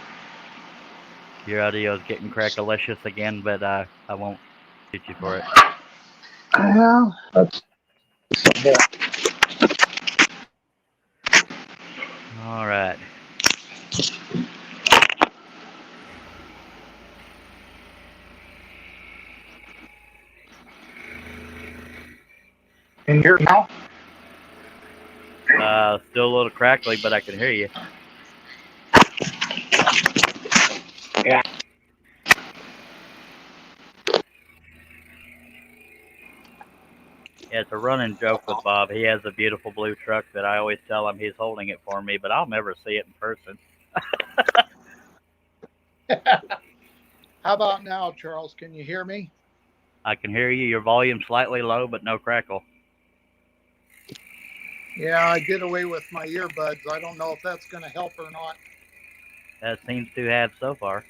Your audio is getting crackalicious again, but I won't shoot you for it. Well, that's something. All right. Can you hear me now? Still a little crackly, but I can hear you. Yeah. Yeah, it's a running joke with Bob. He has a beautiful blue truck that I always tell him he's holding it for me, but I'll never see it in person. How about now, Charles? Can you hear me? I can hear you. Your volume's slightly low, but no crackle. Yeah, I did away with my earbuds. I don't know if that's going to help or not. That seems to have so far.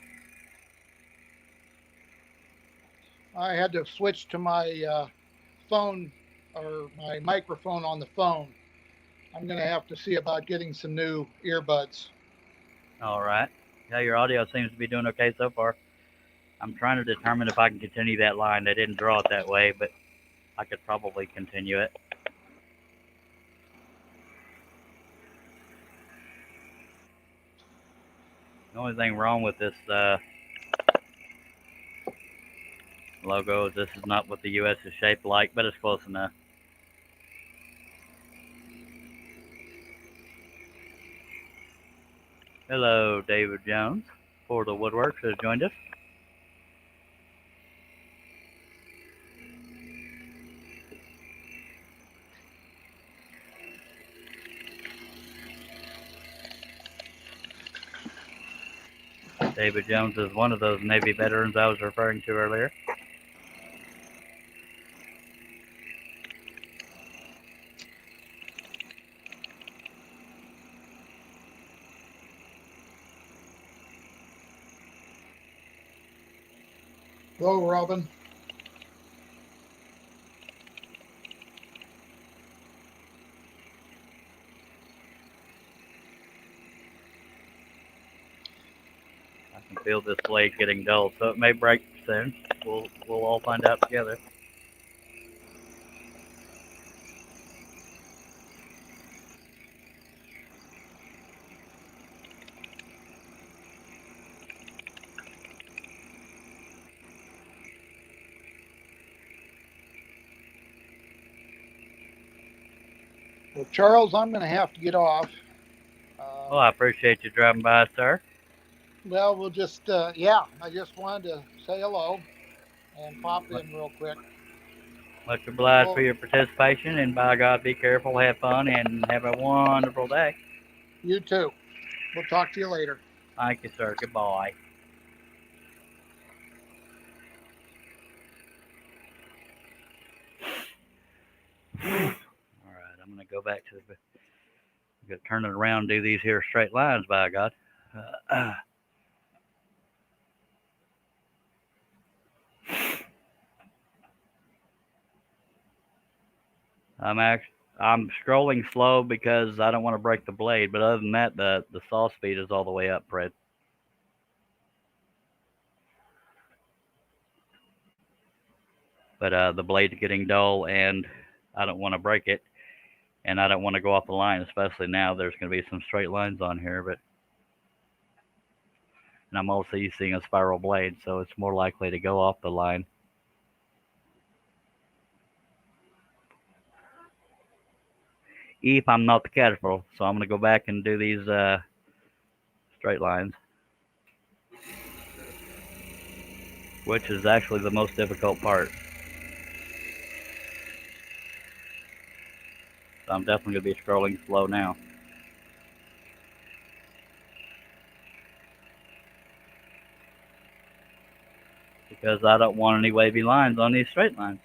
I had to switch to my phone or my microphone on the phone. I'm going to have to see about getting some new earbuds. All right. Yeah, your audio seems to be doing okay so far. I'm trying to determine if I can continue that line. They didn't draw it that way, but I could probably continue it. The only thing wrong with this logo is this is not what the U.S. is shaped like, but it's close enough. Hello, David Jones for the Woodworks has joined us. David Jones is one of those Navy veterans I was referring to earlier. Hello, Robin. I can feel this blade getting dull, so it may break soon. We'll all find out together. Well, Charles, I'm going to have to get off. Well, I appreciate you driving by, sir. Well, we'll just, I just wanted to say hello and pop in real quick. Much obliged for your participation, and by God, be careful, have fun, and have a wonderful day. You too. We'll talk to you later. Thank you, sir. Goodbye. All right, I'm going to go back to the... I'm going to turn it around and do these here straight lines, by God. I'm scrolling slow because I don't want to break the blade, but other than that, the saw speed is all the way up, Fred. but the blade's getting dull, and I don't want to break it, and I don't want to go off the line, especially now. There's going to be some straight lines on here, and I'm also using a spiral blade, so it's more likely to go off the line. If I'm not careful. So I'm going to go back and do these straight lines, which is actually the most difficult part. So I'm definitely going to be scrolling slow now, because I don't want any wavy lines on these straight lines.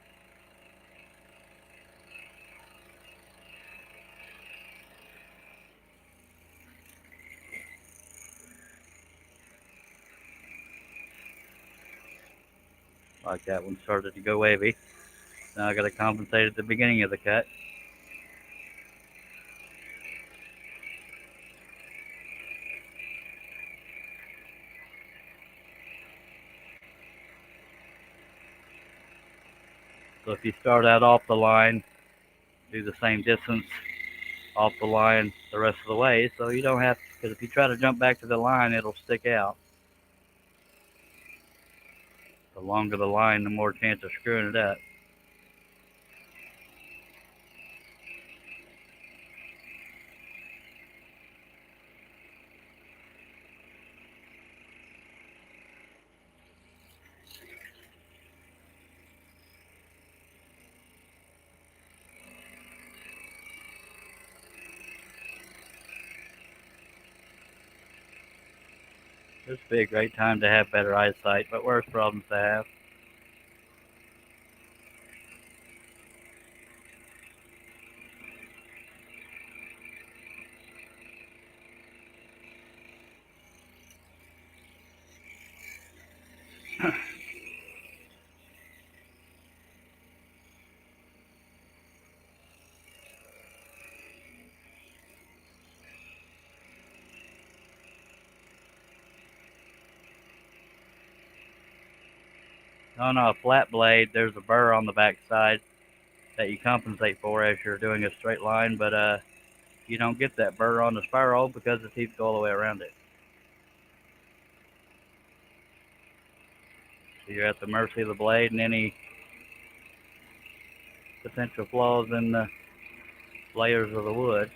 Like that one started to go wavy. Now I got to compensate at the beginning of the cut. So if you start out off the line, do the same distance off the line the rest of the way, so you don't have, because if you try to jump back to the line, it'll stick out. The longer the line, the more chance of screwing it up. This would be a great time to have better eyesight, but worse problems to have. On a flat blade, there's a burr on the back side that you compensate for as you're doing a straight line, but you don't get that burr on the spiral because the teeth go all the way around it. So you're at the mercy of the blade and any potential flaws in the layers of the wood,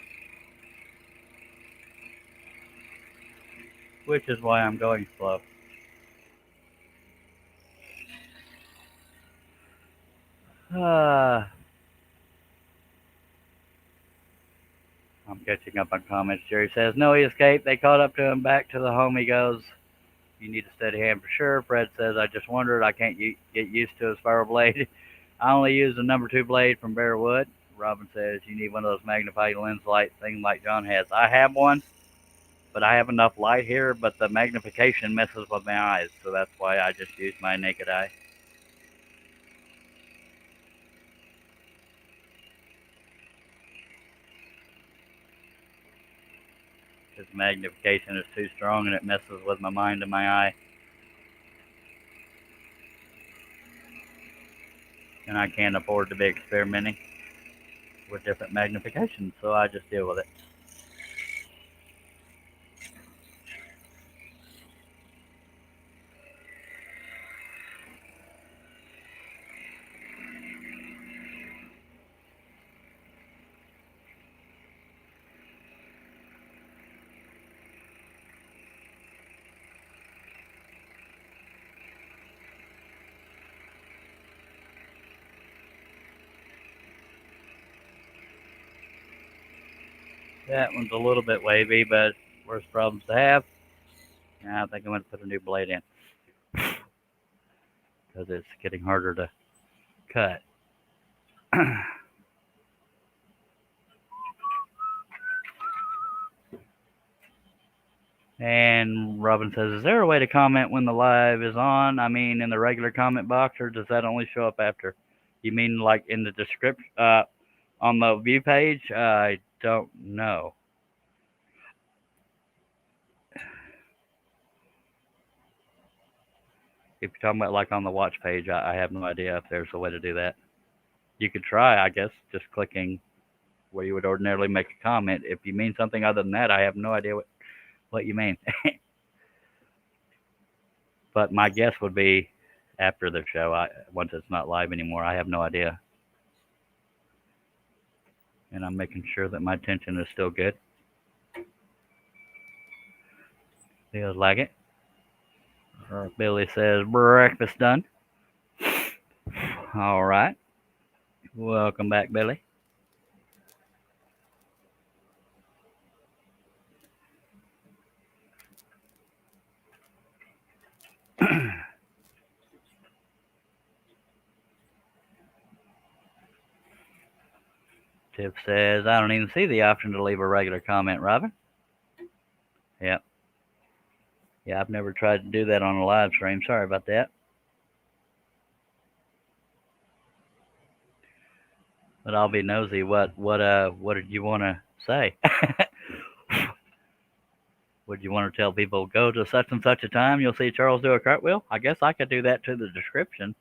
which is why I'm going slow. I'm catching up on comments. Jerry says, no, he escaped. They caught up to him. Back to the home he goes. You need a steady hand for sure. Fred says, I just wondered. I can't get used to a spiral blade. I only use the number 2 blade from bare wood. Robin says, you need one of those magnifying lens light things like John has. I have one, but I have enough light here, but the magnification messes with my eyes, so that's why I just use my naked eye. Because magnification is too strong and it messes with my mind and my eye. And I can't afford to be experimenting with different magnifications, so I just deal with it. That one's a little bit wavy, but worse problems to have. Now I think I'm going to put a new blade in because it's getting harder to cut. And Robin says, is there a way to comment when the live is on? I mean, in the regular comment box, or does that only show up after? You mean like in the description, on the view page? I don't know. If you're talking about like on the watch page, I have no idea if there's a way to do that. You could try, I guess, just clicking where you would ordinarily make a comment. If you mean something other than that, I have no idea what you mean. But my guess would be after the show, once it's not live anymore, I have no idea. And I'm making sure that my tension is still good. Feels like it. Billy says, breakfast done. All right. Welcome back, Billy. Tiff says, I don't even see the option to leave a regular comment, Robin. Yep. Yeah, I've never tried to do that on a live stream. Sorry about that. But I'll be nosy. What did you want to say? Would you want to tell people, go to such and such a time, you'll see Charles do a cartwheel? I guess I could do that to the description.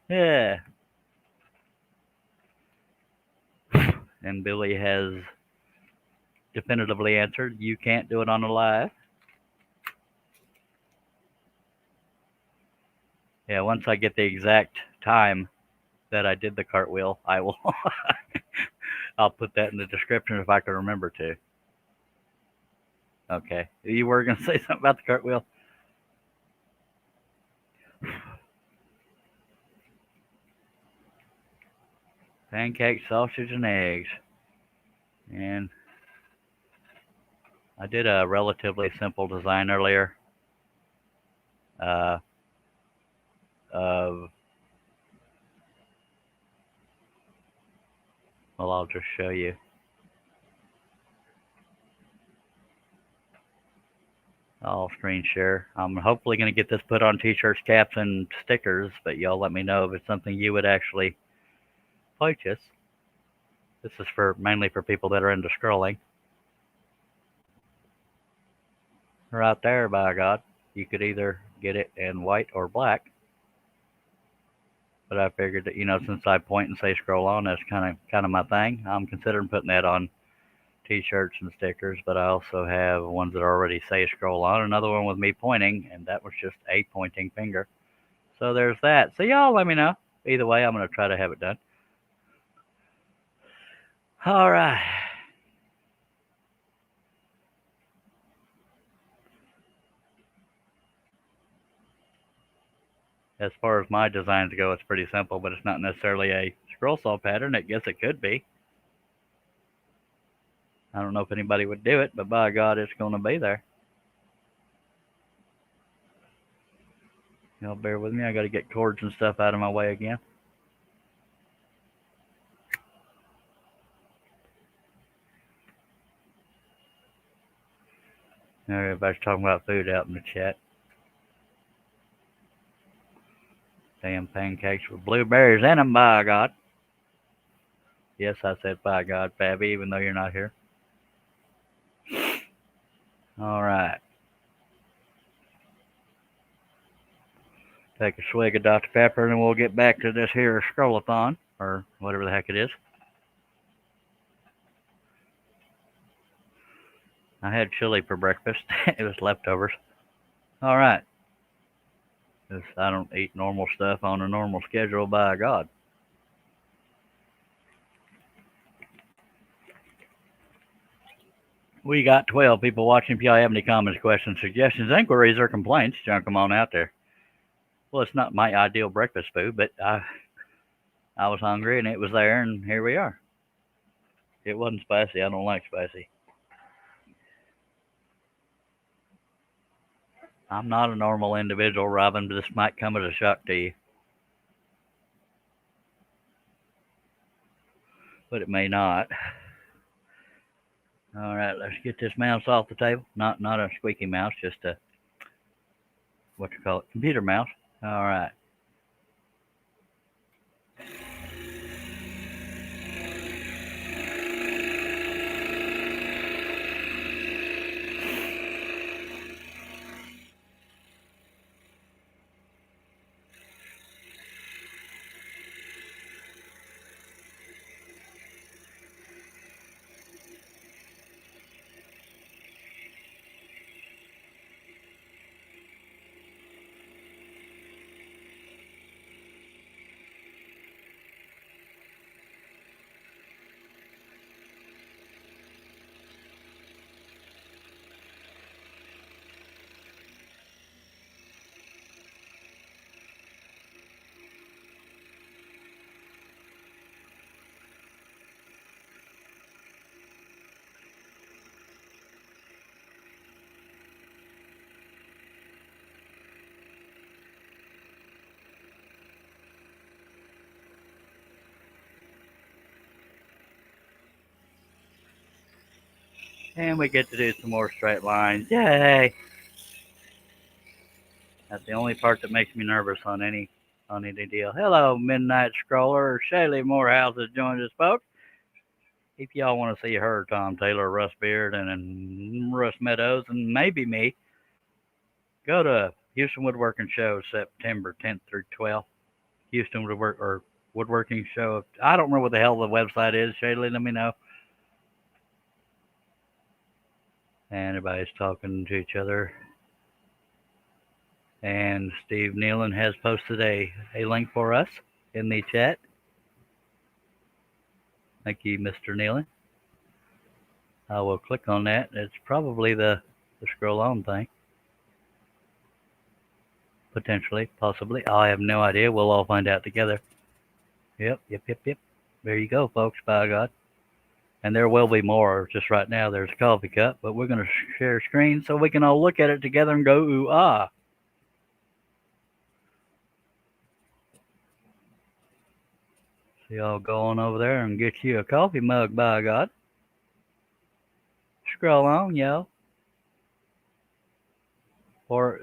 Yeah. And Billy has definitively answered, you can't do it on a live. Yeah, once I get the exact time that I did the cartwheel, I will. I'll put that in the description if I can remember to. Okay. You were going to say something about the cartwheel? Pancakes, sausage, and eggs. And I did a relatively simple design earlier. Well, I'll just show you. I'll screen share. I'm hopefully going to get this put on t-shirts, caps, and stickers, but y'all let me know if it's something you would actually purchase. This is mainly for people that are into scrolling. Right there, by God. You could either get it in white or black. But I figured that, since I point and say scroll on, that's kind of my thing. I'm considering putting that on t-shirts and stickers, but I also have ones that already say scroll on, another one with me pointing, and that was just a pointing finger. So there's that. So y'all let me know. Either way, I'm going to try to have it done. All right. As far as my designs go, it's pretty simple, but it's not necessarily a scroll saw pattern. I guess it could be. I don't know if anybody would do it, but by God, it's going to be there. Y'all bear with me. I got to get cords and stuff out of my way again. Everybody's talking about food out in the chat. Damn pancakes with blueberries in them, by God. Yes, I said by God, Fabby, even though you're not here. All right. Take a swig of Dr. Pepper, and then we'll get back to this here scroll-a-thon, or whatever the heck it is. I had chili for breakfast. It was leftovers. All right. I don't eat normal stuff on a normal schedule, by God. We got 12 people watching. If y'all have any comments, questions, suggestions, inquiries, or complaints, junk them on out there. Well, it's not my ideal breakfast food, but I was hungry, and it was there, and here we are. It wasn't spicy. I don't like spicy. I'm not a normal individual, Robin, but this might come as a shock to you. But it may not. All right, let's get this mouse off the table. Not a squeaky mouse, just a, computer mouse. All right. And we get to do some more straight lines. Yay! That's the only part that makes me nervous on any deal. Hello, Midnight Scroller. Shaylee Morehouse has joined us, folks. If y'all want to see her, Tom Taylor, Russ Beard, and Russ Meadows, and maybe me, go to Houston Woodworking Show September 10th through 12th. Houston Woodworking Show. I don't remember what the hell the website is. Shaylee, let me know. And everybody's talking to each other. And Steve Nealon has posted a link for us in the chat. Thank you, Mr. Nealon. I will click on that. It's probably the scroll on thing. Potentially, possibly. I have no idea. We'll all find out together. Yep. There you go, folks, by God. And there will be more. Just right now, there's a coffee cup, but we're going to share screen so we can all look at it together and go, ooh, ah. So y'all go on over there and get you a coffee mug, by God. Scroll on, yo. Or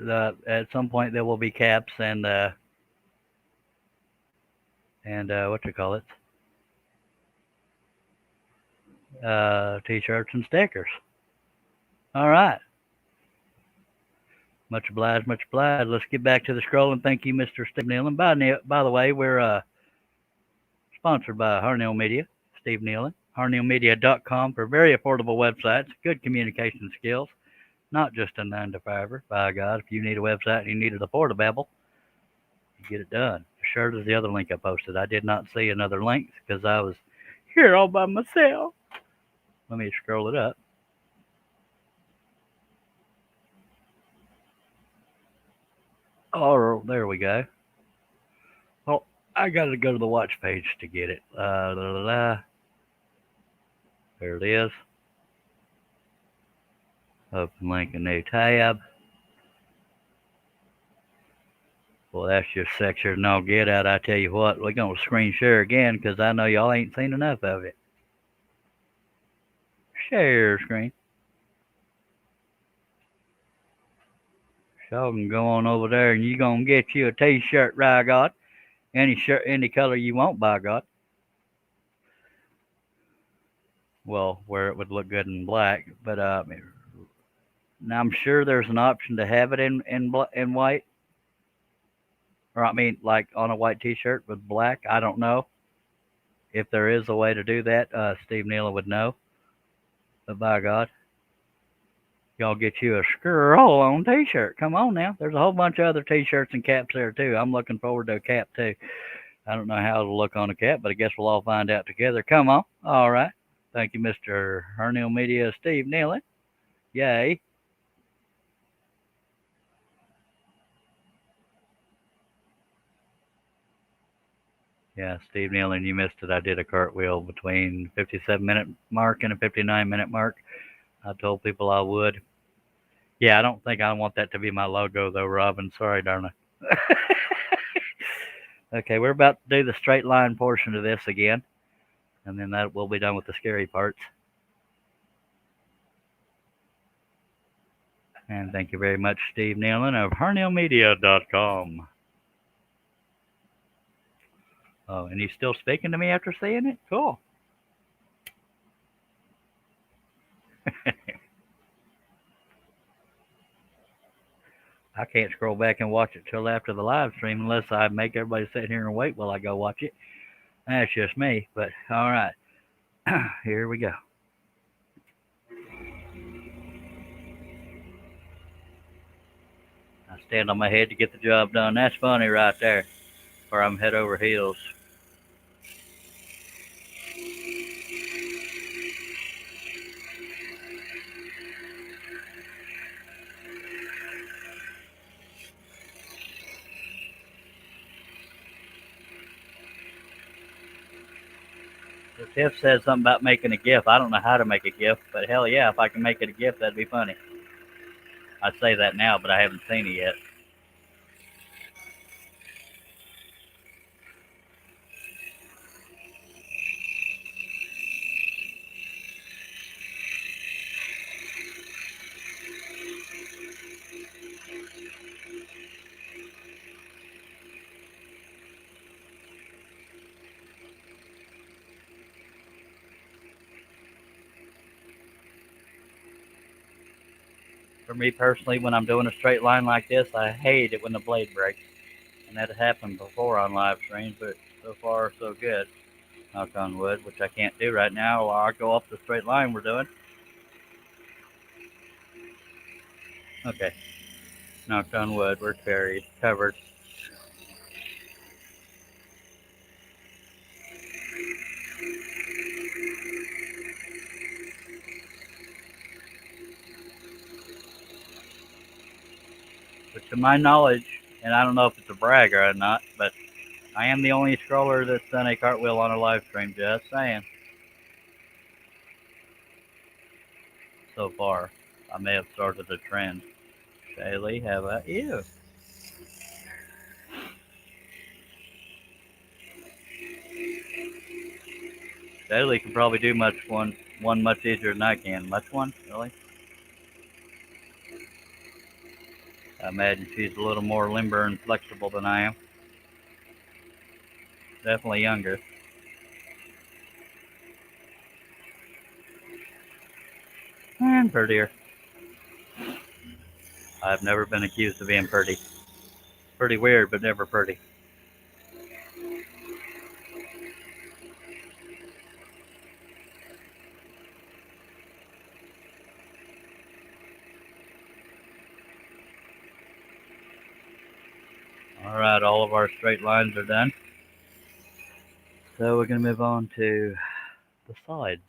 at some point there will be caps and what you call it? T-shirts and stickers. All right. Much obliged, much obliged. Let's get back to the scrolling. Thank you, Mr. Steve Nealon. By the way, we're sponsored by Harnell Media, Steve Nealon. HarnellMedia.com for very affordable websites, good communication skills, not just a 9-to-5er. By God, if you need a website and you need it affordable, you get it done. Sure as the other link I posted. I did not see another link because I was here all by myself. Let me scroll it up. Oh, there we go. Well, I got to go to the watch page to get it. There it is. Open link, a new tab. Well, that's just sexy no get out. I tell you what, we're going to screen share again because I know y'all ain't seen enough of it. Share screen. Y'all can go on over there and you're going to get you a t-shirt, by God. Any shirt, any color you want, by God. Well, where it would look good in black, but now I'm sure there's an option to have it in white. Or I mean, like on a white t-shirt with black. I don't know if there is a way to do that. Steve Nealon would know. But by God, y'all get you a scroll-on t-shirt. Come on now. There's a whole bunch of other t-shirts and caps there too. I'm looking forward to a cap too. I don't know how it'll look on a cap, but I guess we'll all find out together. Come on. All right. Thank you, Mr. Harnell Media, Steve Nealon. Yay. Yeah, Steve Nealon, you missed it. I did a cartwheel between 57-minute mark and a 59-minute mark. I told people I would. Yeah, I don't think I want that to be my logo, though, Robin. Sorry, darling. Okay, we're about to do the straight line portion of this again, and then that will be done with the scary parts. And thank you very much, Steve Nealon of HarnellMedia.com. Oh, and he's still speaking to me after seeing it? Cool. I can't scroll back and watch it till after the live stream unless I make everybody sit here and wait while I go watch it. That's just me, but all right. Here we go. I stand on my head to get the job done. That's funny right there, or I'm head over heels. The Tiff said something about making a GIF. I don't know how to make a GIF, but hell yeah, if I can make it a GIF, that'd be funny. I'd say that now, but I haven't seen it yet. For me personally, when I'm doing a straight line like this, I hate it when the blade breaks. And that happened before on live streams, but so far so good. Knock on wood, which I can't do right now while I go up the straight line we're doing. Okay, knocked on wood, we're covered. But to my knowledge, and I don't know if it's a brag or not, but I am the only scroller that's done a cartwheel on a live stream, just saying. So far, I may have started a trend. Shaylee, how about you? Shaylee can probably do one much easier than I can. Much one, really? I imagine she's a little more limber and flexible than I am. Definitely younger. And prettier. I've never been accused of being pretty. Pretty weird, but never pretty. Alright, all of our straight lines are done. So we're going to move on to the sides.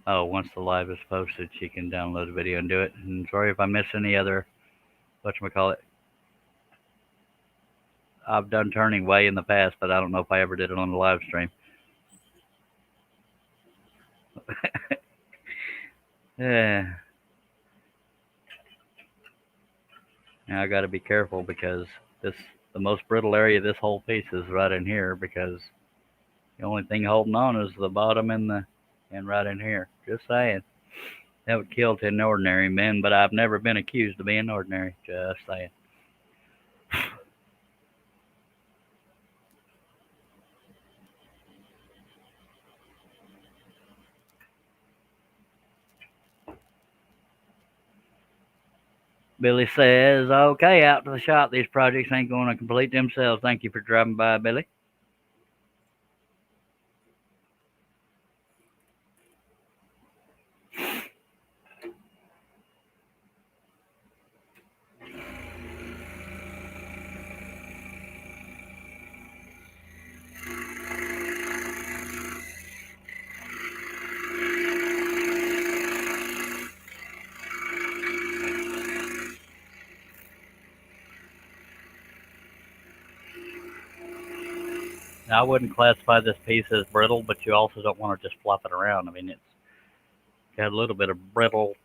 Oh, once the live is posted, she can download the video and do it. And sorry if I miss any other, whatchamacallit. I've done turning way in the past, but I don't know if I ever did it on the live stream. Yeah. Now I got to be careful because the most brittle area of this whole piece is right in here because the only thing holding on is the bottom and right in here. Just saying. That would kill 10 ordinary men, but I've never been accused of being ordinary. Just saying. Billy says, okay, out to the shop. These projects ain't going to complete themselves. Thank you for driving by, Billy. Now, I wouldn't classify this piece as brittle, but you also don't want to just flop it around. I mean, it's got a little bit of brittleness.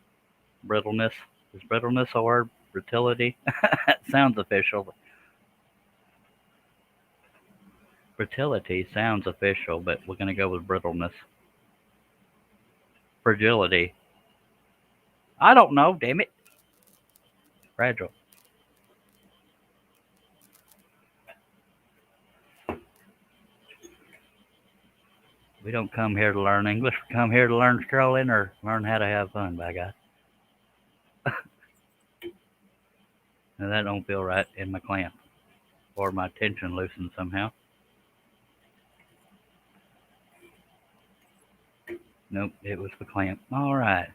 Is brittleness a word? Brittility? That sounds official. Brittility sounds official, but we're going to go with brittleness. Fragility. I don't know, damn it. Fragile. We don't come here to learn English. We come here to learn scrolling or learn how to have fun, by God. Now, that don't feel right in my clamp. Or my tension loosened somehow. Nope, it was the clamp. All right.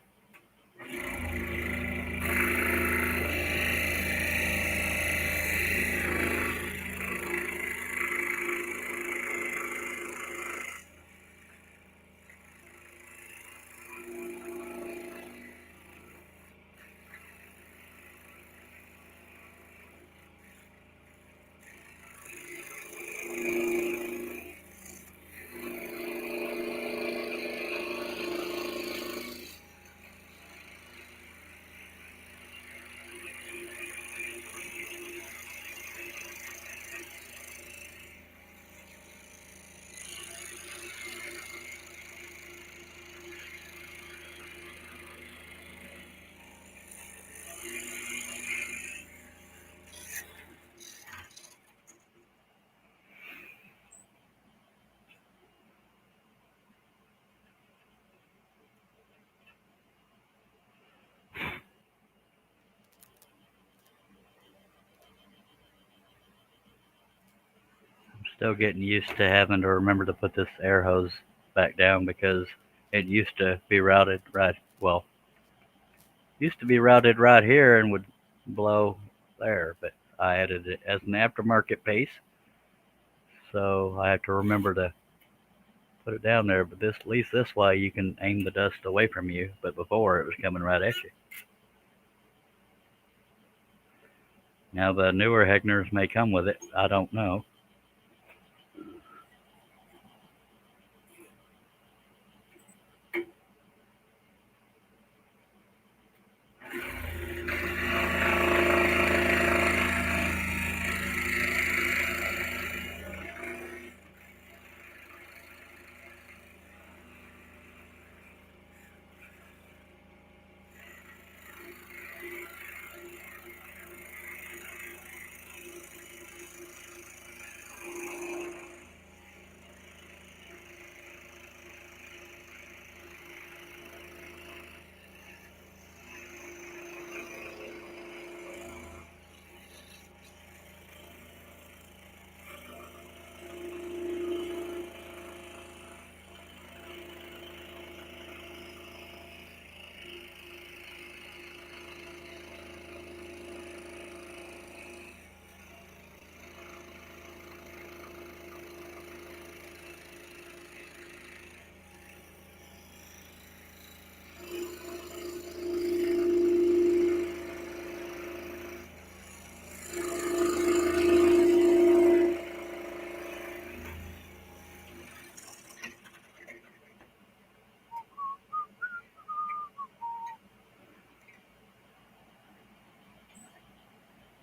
Still getting used to having to remember to put this air hose back down because it used to be routed right here and would blow there, but I added it as an aftermarket piece, so I have to remember to put it down there. But at least this way you can aim the dust away from you, but before it was coming right at you. Now the newer Hegners may come with it, I don't know.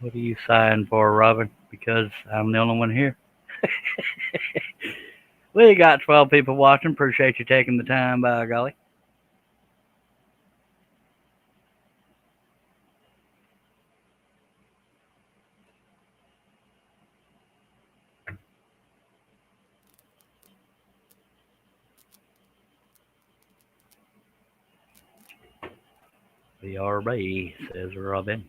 What are you sighing for, Robin? Because I'm the only one here. We got 12 people watching. Appreciate you taking the time, by golly. BRB, says Robin.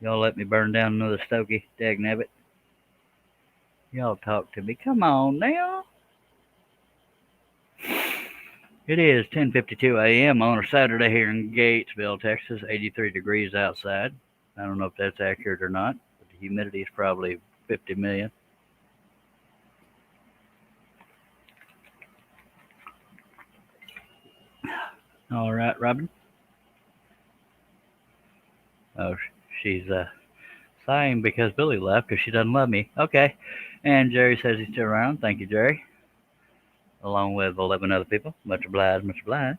Y'all let me burn down another stogie, dagnabbit. Y'all talk to me. Come on now. It is 10:52 a.m. on a Saturday here in Gatesville, Texas. 83 degrees outside. I don't know if that's accurate or not, but the humidity is probably 50 million. All right, Robin. Oh, she's sighing because Billy left because she doesn't love me. Okay. And Jerry says he's still around. Thank you, Jerry. Along with 11 other people. Much obliged, much obliged.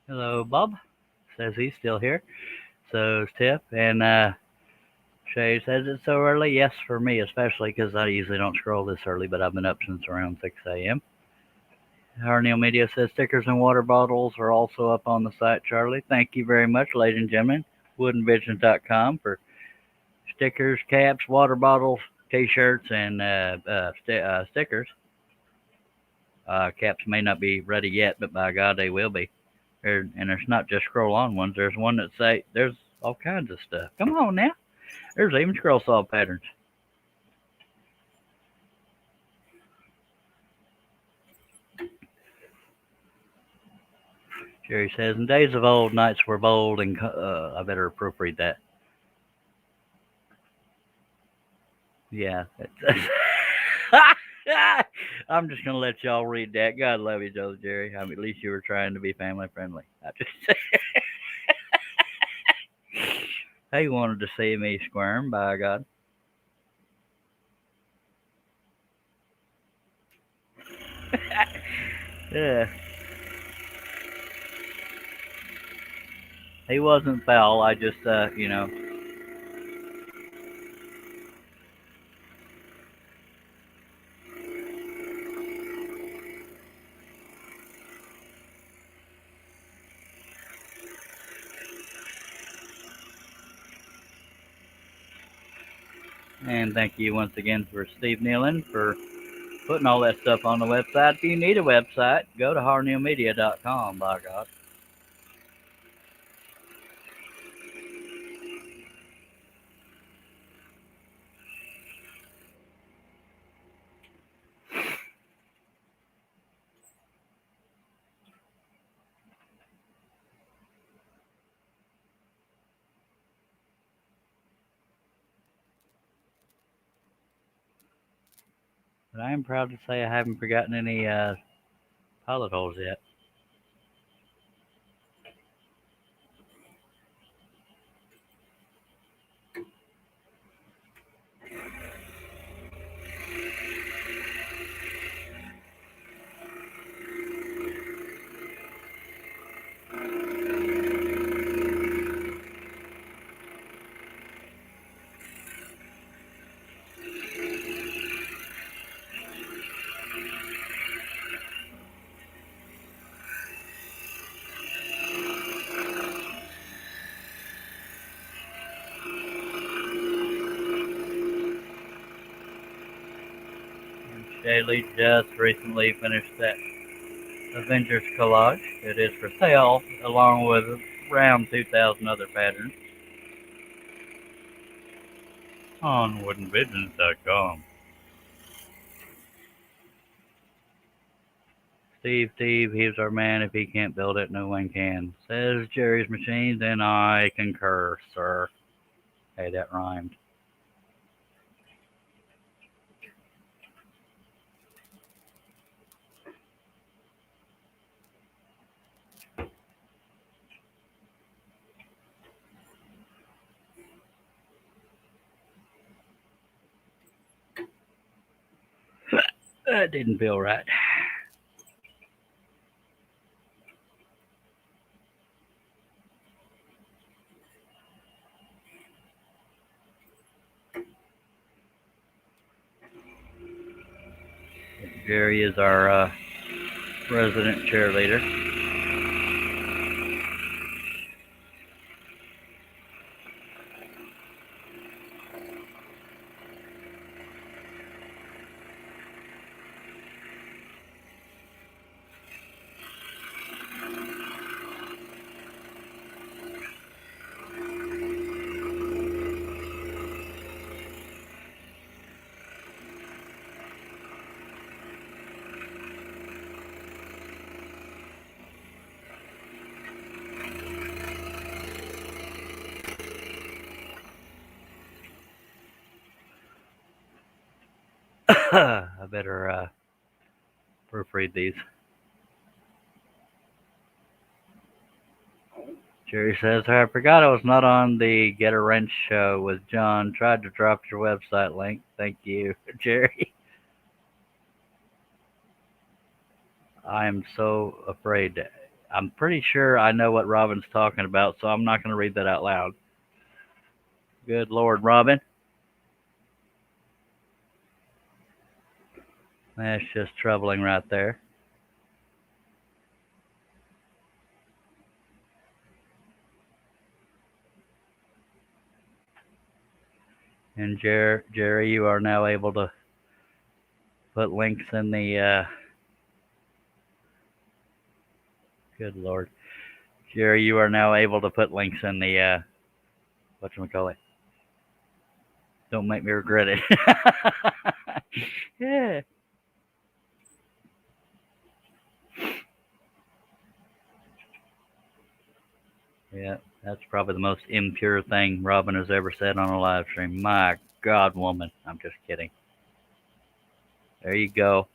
Hello, Bob. Says he's still here. So is Tiff. And Shay says it's so early. Yes, for me especially because I usually don't scroll this early, but I've been up since around 6 a.m. Harneal Media says stickers and water bottles are also up on the site, Charlie. Thank you very much, ladies and gentlemen. Woodenvisions.com for stickers, caps, water bottles, T-shirts, and stickers. Caps may not be ready yet, but by God, they will be. And there's not just scroll-on ones. There's one that say there's all kinds of stuff. Come on now. There's even scroll saw patterns. Jerry says, in days of old, nights were bold, and I better proofread that. Yeah. I'm just going to let y'all read that. God love you, Joe Jerry. At least you were trying to be family friendly. They wanted to see me squirm, by God. Yeah. He wasn't foul. I just, And thank you once again for Steve Nealon for putting all that stuff on the website. If you need a website, go to harneilmedia.com, by God. But I am proud to say I haven't forgotten any pilot holes yet. Shaylee just recently finished that Avengers collage. It is for sale along with around 2,000 other patterns on woodenvisions.com. Steve, he's our man. If he can't build it, no one can. Says Jerry's Machines, and I concur, sir. Hey, that rhymed. That didn't feel right. Jerry is our resident cheerleader. I better proofread these. Jerry says, I forgot I was not on the Get a Wrench show with John. Tried to drop your website link. Thank you, Jerry. I am so afraid. I'm pretty sure I know what Robin's talking about, so I'm not going to read that out loud. Good Lord, Robin. That's just troubling right there. And Jerry, you are now able to put links in the. Good Lord, Jerry, you are now able to put links in the. Whatchamacallit? Don't make me regret it. Yeah. Yeah, that's probably the most impure thing Robin has ever said on a live stream. My God, woman. I'm just kidding. There you go.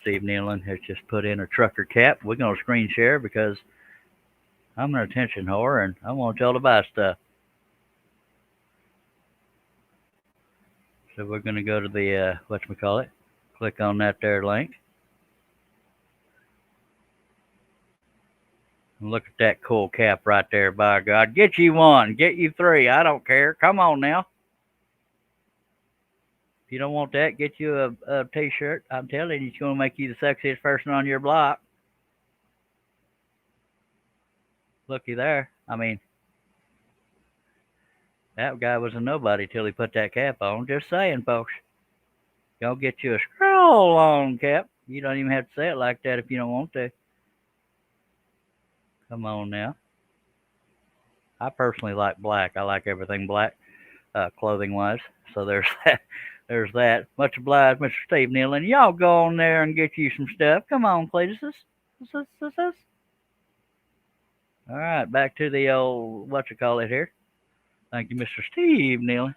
Steve Nealon has just put in a trucker cap. We're going to screen share because I'm an attention whore and I want y'all to buy stuff. So we're going to go to the, whatchamacallit, click on that there link. Look at that cool cap right there, by God. Get you one. Get you three. I don't care. Come on now. If you don't want that, get you a t-shirt. I'm telling you, it's going to make you the sexiest person on your block. Looky there. I mean, that guy was a nobody till he put that cap on. Just saying, folks. Go get you a scroll-on cap. You don't even have to say it like that if you don't want to. Come on now. I personally like black. I like everything black, clothing-wise. So there's that. There's that. Much obliged, Mr. Steve Nealon. Y'all go on there and get you some stuff. Come on, please. All right, back to the old whatchamacallit here. Thank you, Mr. Steve Nealon.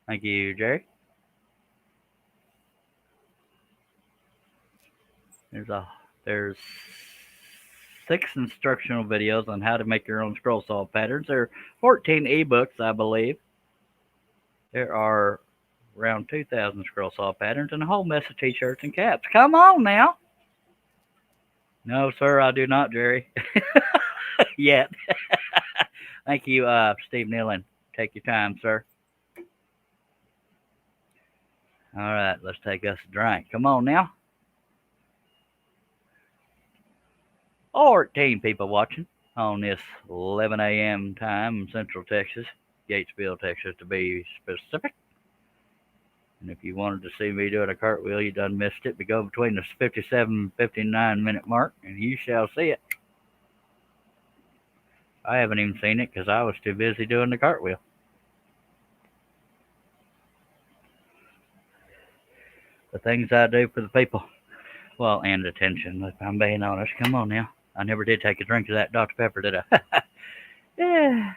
Thank you, Jerry. There's 6 instructional videos on how to make your own scroll saw patterns. There are 14 ebooks, I believe. There are around 2,000 scroll saw patterns and a whole mess of t-shirts and caps. Come on now. No, sir, I do not, Jerry. Yet. Thank you, Steve Nealon. Take your time, sir. All right, let's take us a drink. Come on now. 14 people watching on this 11 a.m. time, Central Texas, Gatesville, Texas, to be specific. And if you wanted to see me doing a cartwheel, you done missed it. But go between the 57 and 59-minute mark, and you shall see it. I haven't even seen it because I was too busy doing the cartwheel. The things I do for the people, well, and attention, if I'm being honest. Come on now. I never did take a drink of that Dr. Pepper, did I? Yeah.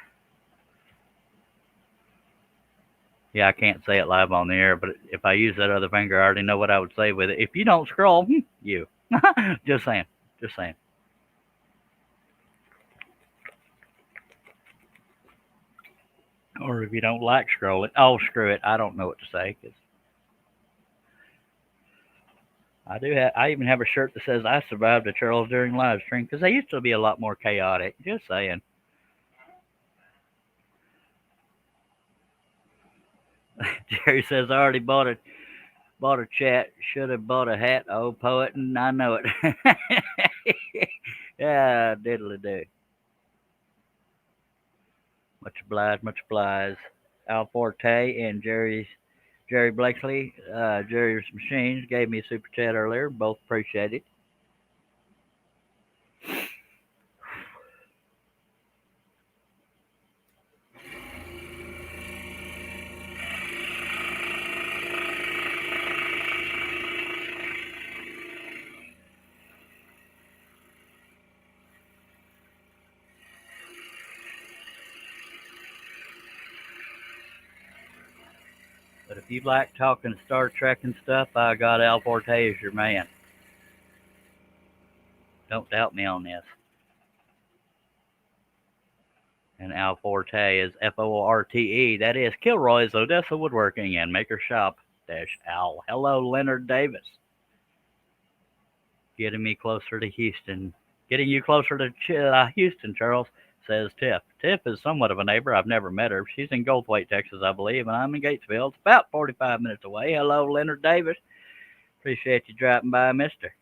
Yeah, I can't say it live on the air, but if I use that other finger, I already know what I would say with it. If you don't scroll, you. Just saying. Just saying. Or if you don't like scrolling, oh, screw it. I don't know what to say. Cause I even have a shirt that says I survived a Charles during live stream because they used to be a lot more chaotic. Just saying. Jerry says I already bought a chat. Should have bought a hat. Oh, poet, and I know it. Yeah, diddly do. Much obliged, much obliged. Al Forte and Jerry Blakely, Jerry's Machines gave me a super chat earlier. Both appreciate it. But if you like talking Star Trek and stuff, I got Al Forte as your man. Don't doubt me on this. And Al Forte is Forte. That is Kilroy's Odessa Woodworking and Maker Shop -Al. Hello, Leonard Davis. Getting me closer to Houston. Getting you closer to Houston, Charles, says Tiff. Tiff is somewhat of a neighbor. I've never met her. She's in Goldthwaite, Texas, I believe, and I'm in Gatesville. It's about 45 minutes away. Hello, Leonard Davis. Appreciate you dropping by, mister.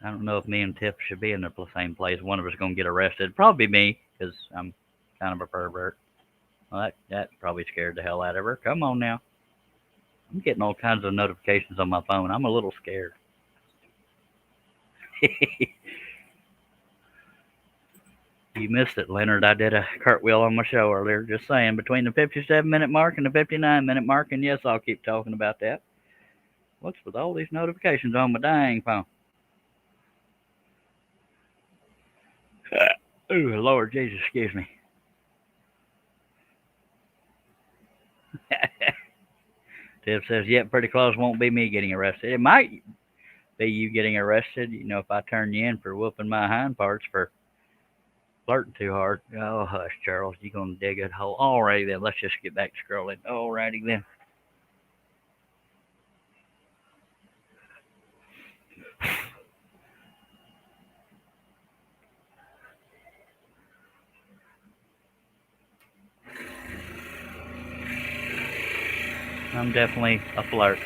I don't know if me and Tiff should be in the same place. One of us is going to get arrested. Probably me, because I'm kind of a pervert. Well, that probably scared the hell out of her. Come on now. I'm getting all kinds of notifications on my phone. I'm a little scared. You missed it, Leonard. I did a cartwheel on my show earlier. Just saying, between the 57-minute mark and the 59-minute mark, and yes, I'll keep talking about that. What's with all these notifications on my dang phone? Ooh, Lord Jesus, excuse me. Tiff says, yep, pretty close. Won't be me getting arrested. It might be you getting arrested, if I turn you in for whooping my hind parts for flirting too hard. Oh, hush, Charles. You're going to dig a hole. Alrighty then. Let's just get back to scrolling. Alrighty then. I'm definitely a flirt.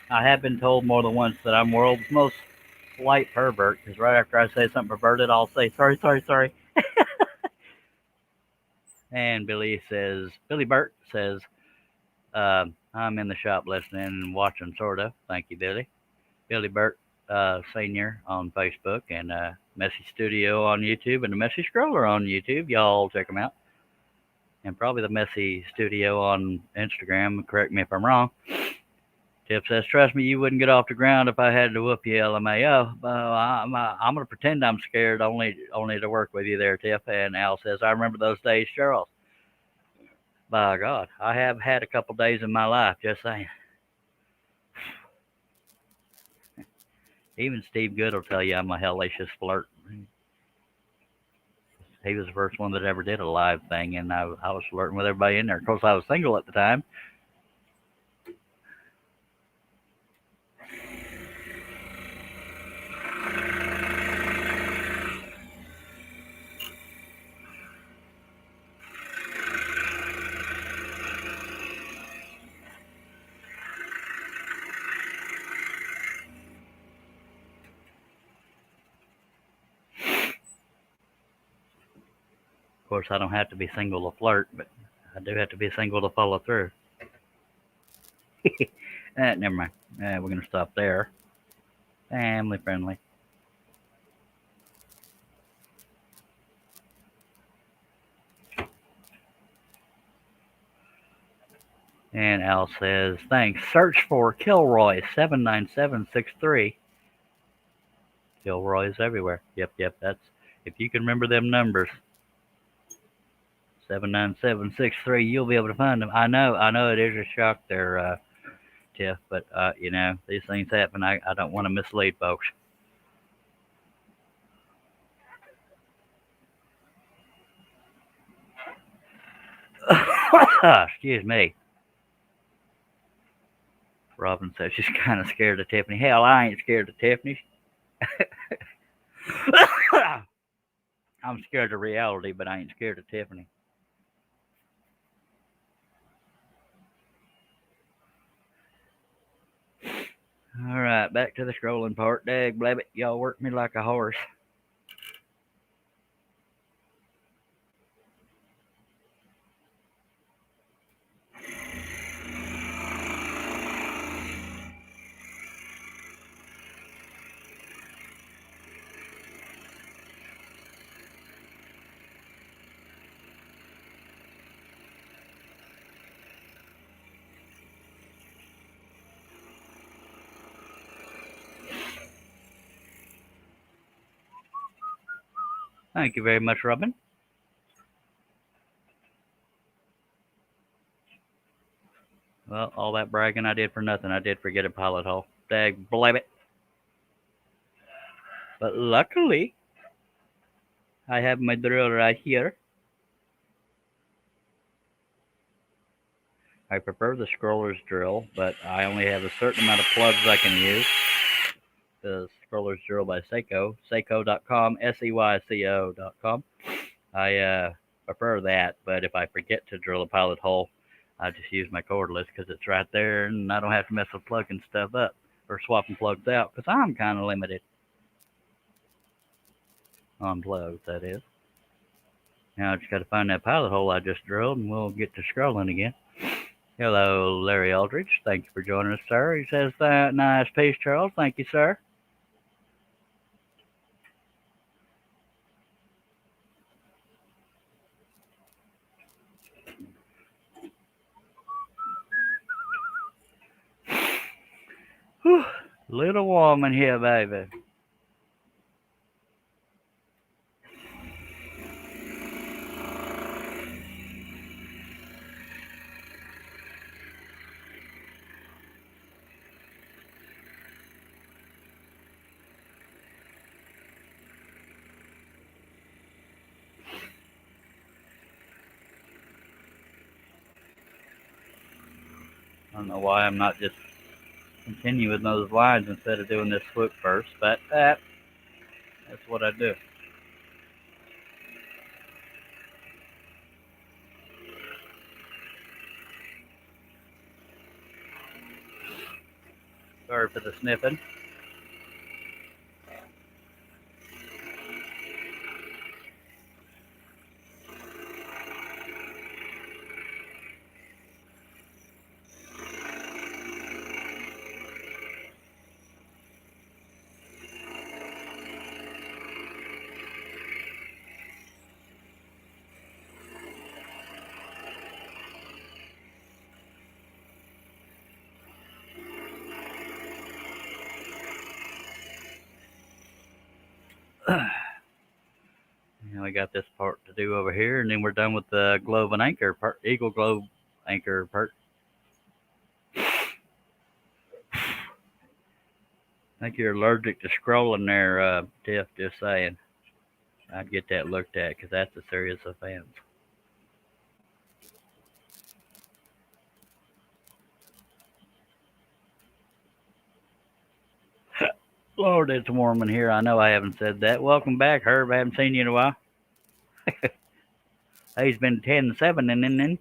I have been told more than once that I'm world's most polite pervert, because right after I say something perverted, I'll say, sorry, sorry, sorry. And Billy Burt says, I'm in the shop listening and watching, sort of. Thank you, Billy. Billy Burt Sr. on Facebook, and Messy Studio on YouTube, and the Messy Scroller on YouTube. Y'all check them out. And probably the Messy Studio on Instagram. Correct me if I'm wrong. Tip says, trust me, you wouldn't get off the ground if I had to whoop you, LMAO. I'm going to pretend I'm scared only to work with you there, Tiff. And Al says, I remember those days, Charles. By God, I have had a couple days in my life, just saying. Even Steve Good will tell you I'm a hellacious flirt. He was the first one that ever did a live thing, and I was flirting with everybody in there. Of course, I was single at the time. Of course, I don't have to be single to flirt, but I do have to be single to follow through. Never mind. We're going to stop there. Family friendly. And Al says, thanks. Search for Kilroy 79763. Kilroy is everywhere. Yep. That's if you can remember them numbers. 79763. You'll be able to find them. I know. It is a shock there, Tiff. But these things happen. I don't want to mislead folks. Excuse me. Robin says she's kind of scared of Tiffany. Hell, I ain't scared of Tiffany. I'm scared of reality, but I ain't scared of Tiffany. All right, back to the scrolling part. Dag blabbit, y'all work me like a horse. Thank you very much, Robin. Well, all that bragging I did for nothing. I did forget a pilot hole. Dag blabbit. But luckily, I have my drill right here. I prefer the scroller's drill, but I only have a certain amount of plugs I can use. The scroller's drill by Seiko, seiko.com, SEYCO.com. I prefer that, but if I forget to drill a pilot hole, I just use my cordless because it's right there and I don't have to mess with plugging stuff up or swapping plugs out because I'm kind of limited on plugs, that is. Now I just got to find that pilot hole I just drilled and we'll get to scrolling again. Hello, Larry Aldridge. Thank you for joining us, sir. He says, nice piece, Charles. Thank you, sir. Whew, little warm in here, baby. I don't know why I'm not just continuing those lines instead of doing this swoop first, but That's what I do. Sorry for the sniffing. And we got this part to do over here, and then we're done with the globe and anchor part, eagle globe anchor part. I think you're allergic to scrolling there, Tiff, just saying. I'd get that looked at because that's a serious offense. Lord, it's warm in here. I know I haven't said that. Welcome back, Herb. I haven't seen you in a while. He's been 10-7 and then.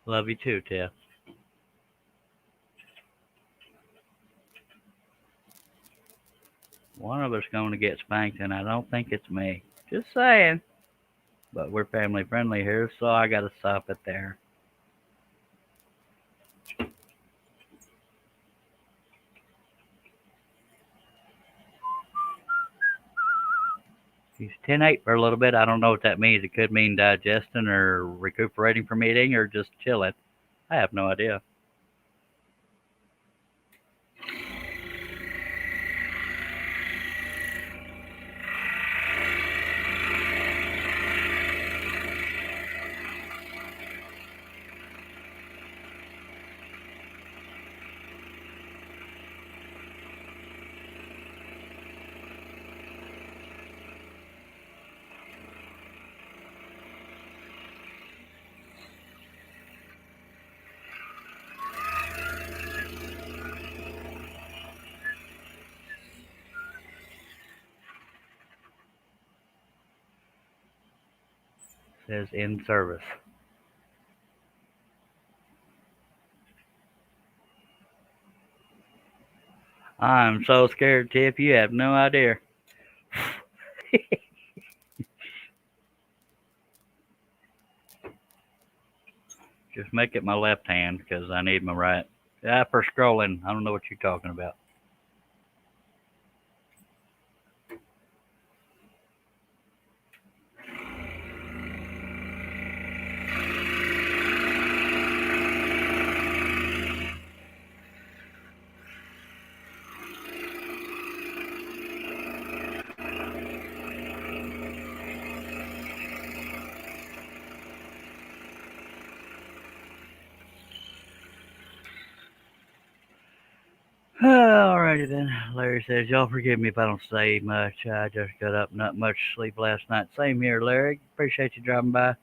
Love you too, Tiff. One of us going to get spanked, and I don't think it's me. Just saying. But we're family friendly here, so I got to stop it there. He's 10-8 for a little bit. I don't know what that means. It could mean digesting or recuperating from eating or just chilling. I have no idea. Says in service. I'm so scared, Tiff. You have no idea. Just make it my left hand because I need my right. Yeah, for scrolling. I don't know what you're talking about. Alrighty then. Larry says, y'all forgive me if I don't say much. I just got up, not much sleep last night. Same here, Larry. Appreciate you dropping by.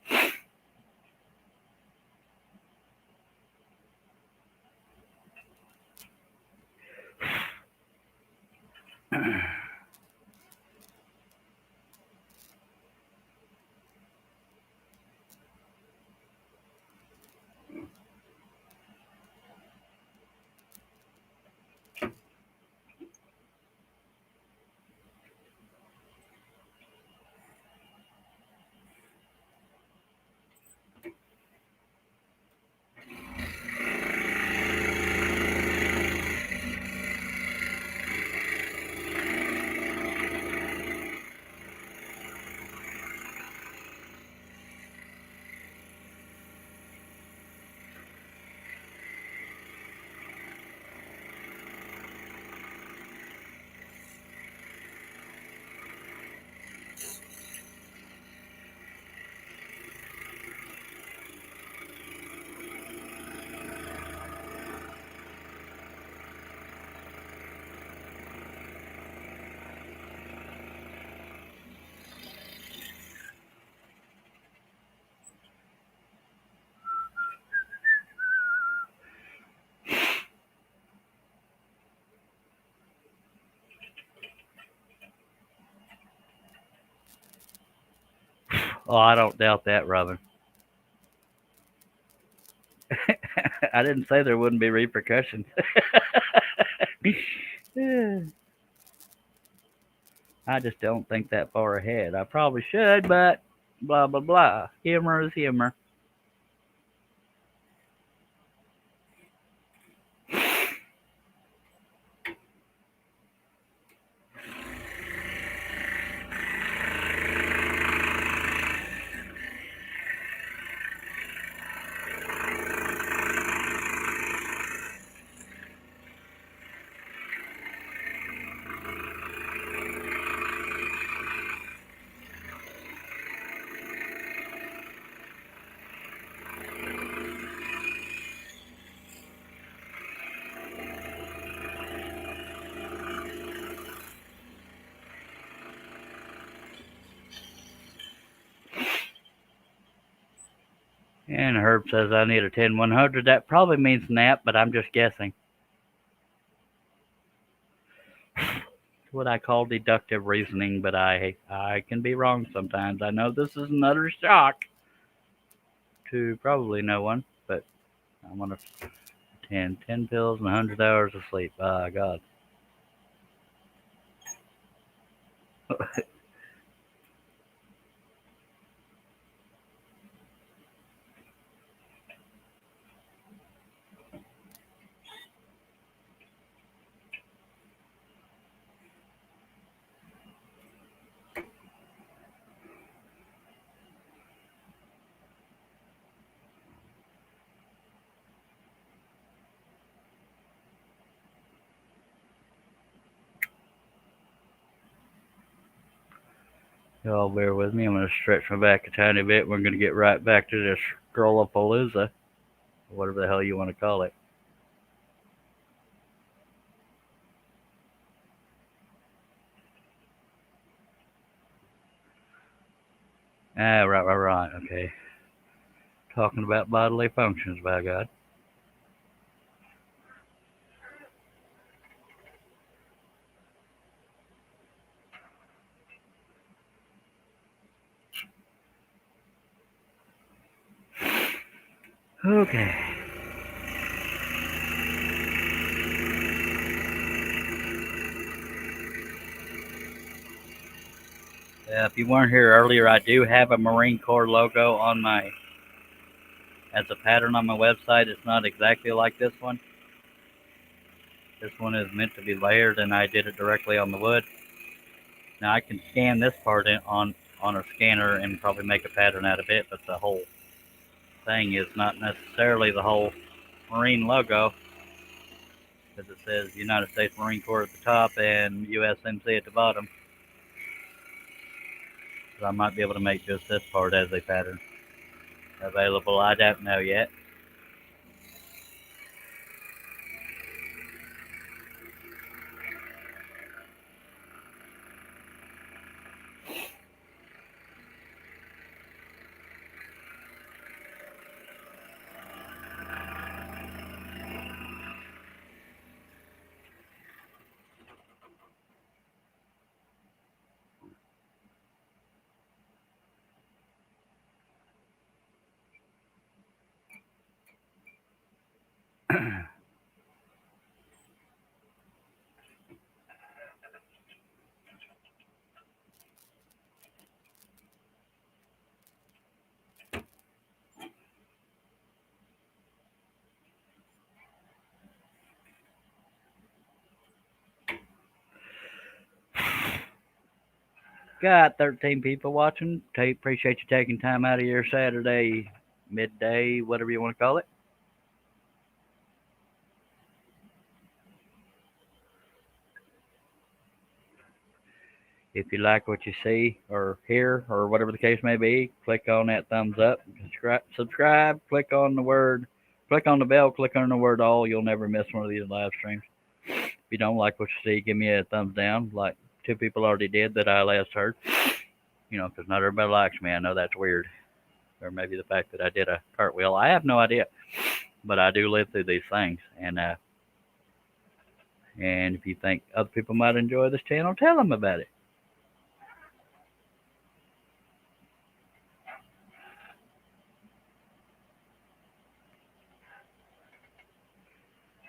Oh, I don't doubt that, Robin. I didn't say there wouldn't be repercussions. I just don't think that far ahead. I probably should, but blah, blah, blah. Humor is humor. And Herb says I need a 10-100. That probably means nap, but I'm just guessing. It's what I call deductive reasoning, but I can be wrong sometimes. I know this is another shock to probably no one, but I'm gonna 10 pills and 100 hours of sleep. Ah, God. Y'all bear with me. I'm gonna stretch my back a tiny bit. We're gonna get right back to this scrollapalooza, whatever the hell you want to call it. Ah, right. Okay. Talking about bodily functions, by God. Okay. If you weren't here earlier, I do have a Marine Corps logo on my as a pattern on my website. It's not exactly like this one. This one is meant to be layered, and I did it directly on the wood. Now I can scan this part on a scanner and probably make a pattern out of it, but the whole thing is not necessarily the whole Marine logo, because it says United States Marine Corps at the top and USMC at the bottom. So I might be able to make just this part as a pattern available. I don't know yet. Got 13 people watching. Appreciate you taking time out of your Saturday midday, whatever you want to call it. If you like what you see or hear or whatever the case may be, click on that thumbs up. Subscribe. Click on the bell. Click on the word all. You'll never miss one of these live streams. If you don't like what you see, give me a thumbs down, like 2 people already did that I last heard. Because not everybody likes me. I know that's weird. Or maybe the fact that I did a cartwheel. I have no idea. But I do live through these things. And if you think other people might enjoy this channel, tell them about it.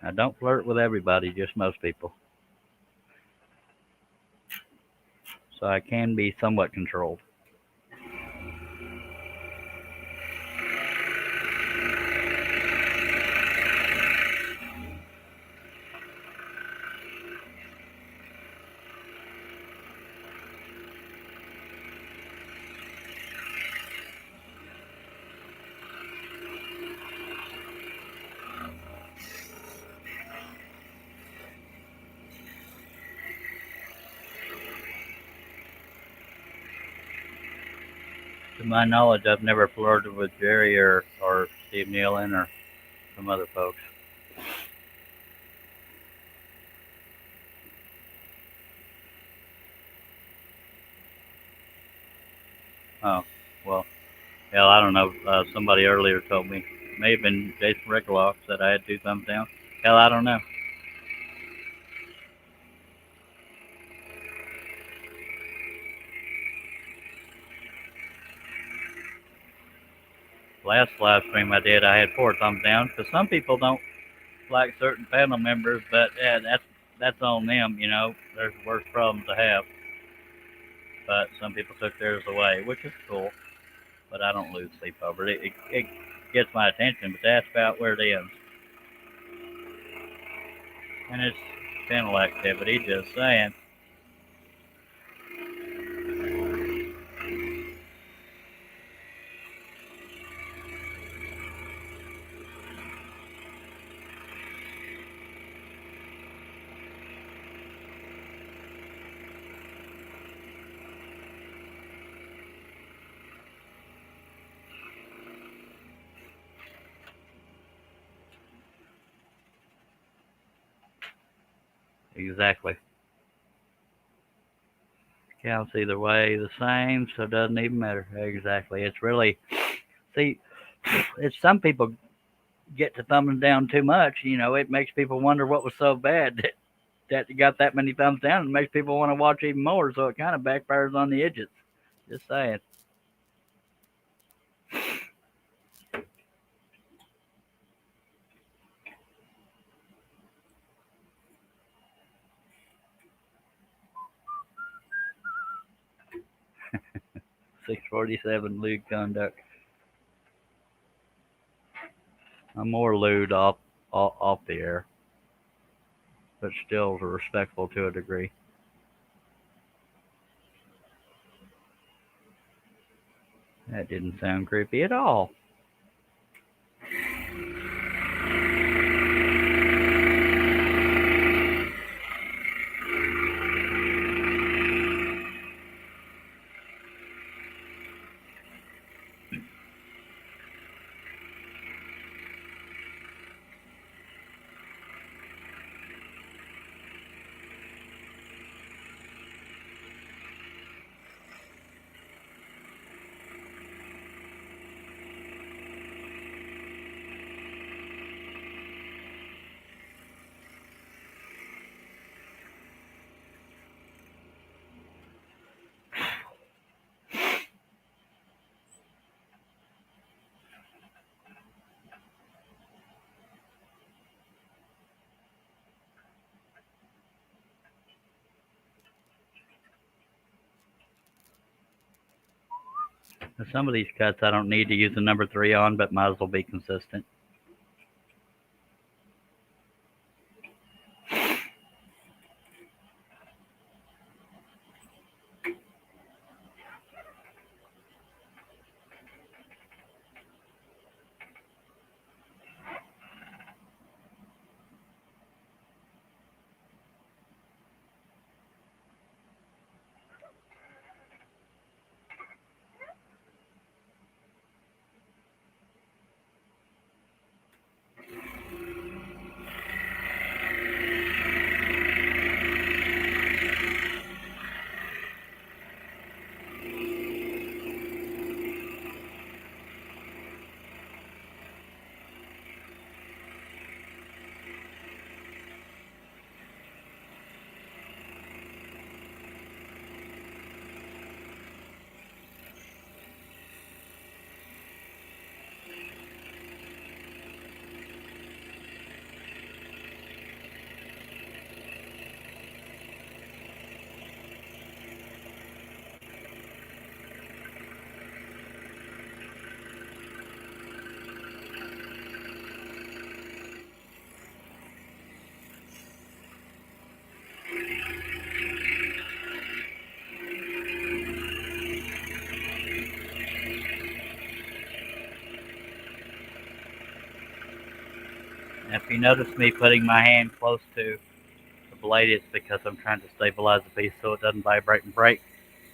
I don't flirt with everybody, just most people. So I can be somewhat controlled. To my knowledge, I've never flirted with Jerry or Steve Nealon or some other folks. Oh, well, hell, I don't know. Somebody earlier told me. May have been Jason Rickloff said I had two thumbs down. Hell, I don't know. Last live stream I did, I had four thumbs down because some people don't like certain panel members, but yeah, that's on them. You know, there's worse problems to have. But some people took theirs away, which is cool. But I don't lose sleep over it. It gets my attention, but that's about where it ends. And it's channel activity, just saying. Exactly. Counts either way the same, so it doesn't even matter. Exactly. It's really, see, it's some people get to thumbing down too much. You know, it makes people wonder what was so bad that you got that many thumbs down. It makes people want to watch even more, so it kind of backfires on the idiots. Just saying. 647 lewd conduct. I'm more lewd off the air, but still respectful to a degree. That didn't sound creepy at all. Some of these cuts I don't need to use the number 3 on, but might as well be consistent. If you notice me putting my hand close to the blade, it's because I'm trying to stabilize the piece so it doesn't vibrate and break.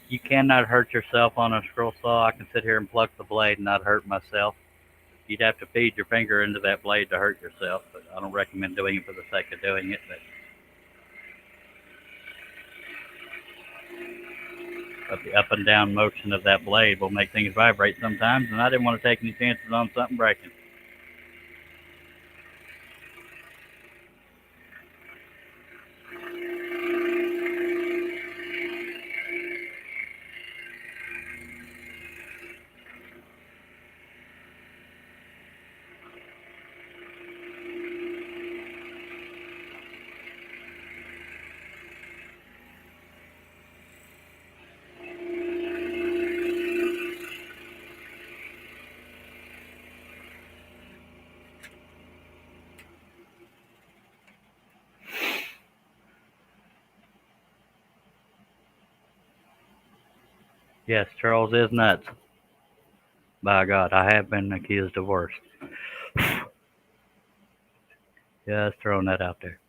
You cannot hurt yourself on a scroll saw. I can sit here and pluck the blade and not hurt myself. You'd have to feed your finger into that blade to hurt yourself, but I don't recommend doing it for the sake of doing it. But the up and down motion of that blade will make things vibrate sometimes, and I didn't want to take any chances on something breaking. Yes, Charles is nuts. By God, I have been accused of worse. Just throwing that out there.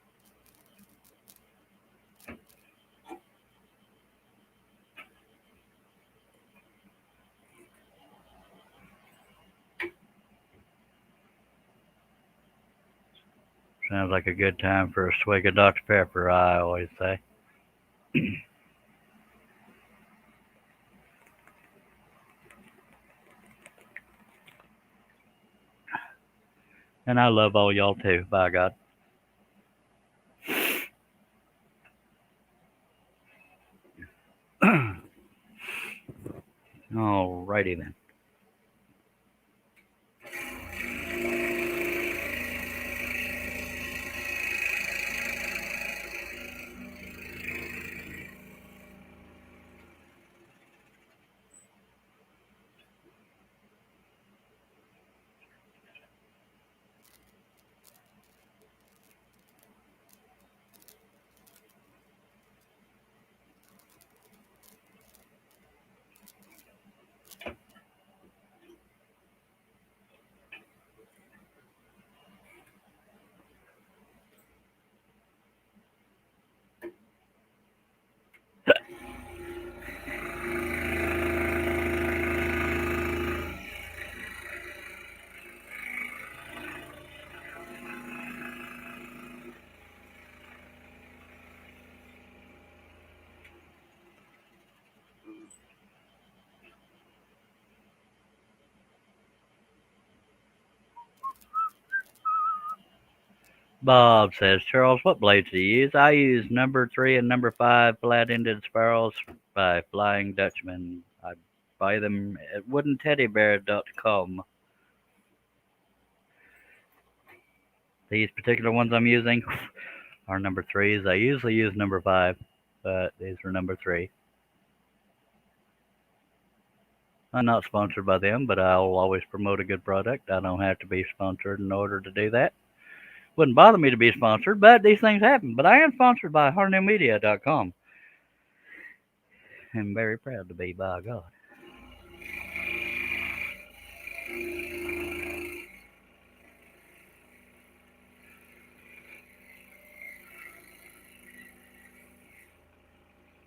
Sounds like a good time for a swig of Dr. Pepper, I always say. And I love all y'all too, by God. Alrighty then. Bob says, Charles, what blades do you use? I use number 3 and number 5 flat-ended sparrows by Flying Dutchman. I buy them at woodenteddybear.com. These particular ones I'm using are number 3s. I usually use number 5, but these are number 3. I'm not sponsored by them, but I'll always promote a good product. I don't have to be sponsored in order to do that. Wouldn't bother me to be sponsored, but these things happen. But I am sponsored by harnellmedia.com. I'm very proud to be, by God.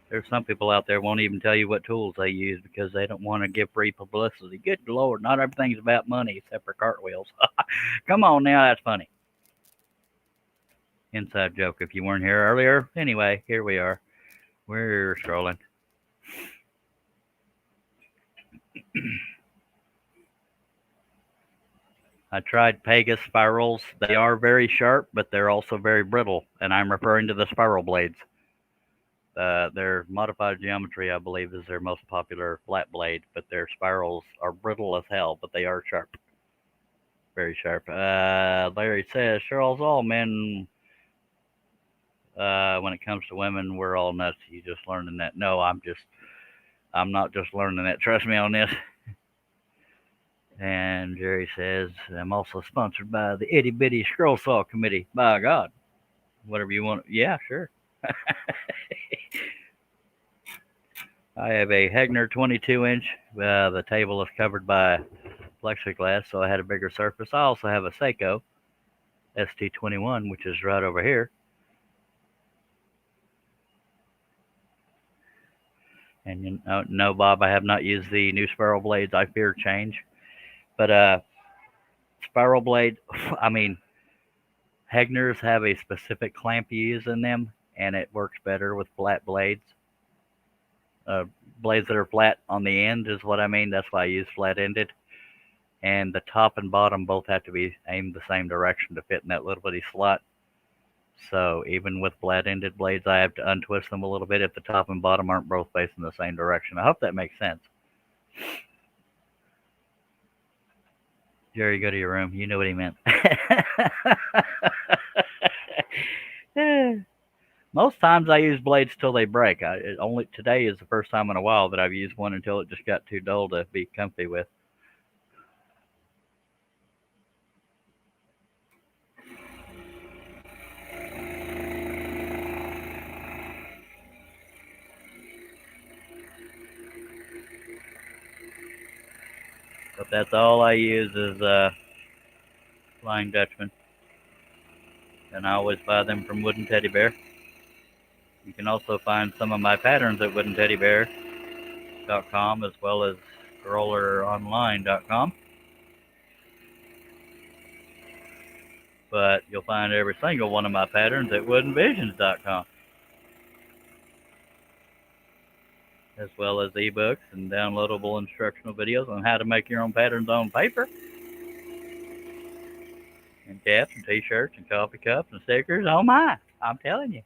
There's some people out there won't even tell you what tools they use because they don't want to give free publicity. Good Lord, not everything's about money except for cartwheels. Come on now, that's funny. Inside joke if you weren't here earlier. Anyway, here we are. We're scrolling. I tried Pegasus spirals. They are very sharp, but they're also very brittle, and I'm referring to the spiral blades. Their modified geometry, I believe, is their most popular flat blade, but their spirals are brittle as hell, but they are sharp. Very sharp. Larry says, Charles, all men, when it comes to women, we're all nuts. You just learning that. No, I'm not just learning that. Trust me on this. And Jerry says, I'm also sponsored by the Itty Bitty Scroll Saw Committee. By God. Whatever you want. Yeah, sure. I have a Hegner 22-inch. The table is covered by plexiglass, so I had a bigger surface. I also have a Seiko ST21, which is right over here. And no, Bob, I have not used the new spiral blades. I fear change. But spiral blade, I mean, Hegners have a specific clamp you use in them, and it works better with flat blades. Uh, Blades that are flat on the end is what I mean. That's why I use flat-ended. And the top and bottom both have to be aimed the same direction to fit in that little bitty slot. So even with flat-ended blades, I have to untwist them a little bit if the top and bottom aren't both facing the same direction. I hope that makes sense. Jerry, go to your room. You know what he meant. Most times I use blades till they break. Only today is the first time in a while that I've used one until it just got too dull to be comfy with. But that's all I use is Flying Dutchman. And I always buy them from Wooden Teddy Bear. You can also find some of my patterns at woodenteddybear.com as well as scrolleronline.com. But you'll find every single one of my patterns at woodenvisions.com, as well as ebooks and downloadable instructional videos on how to make your own patterns on paper, and caps and t-shirts and coffee cups and stickers. Oh my, I'm telling you.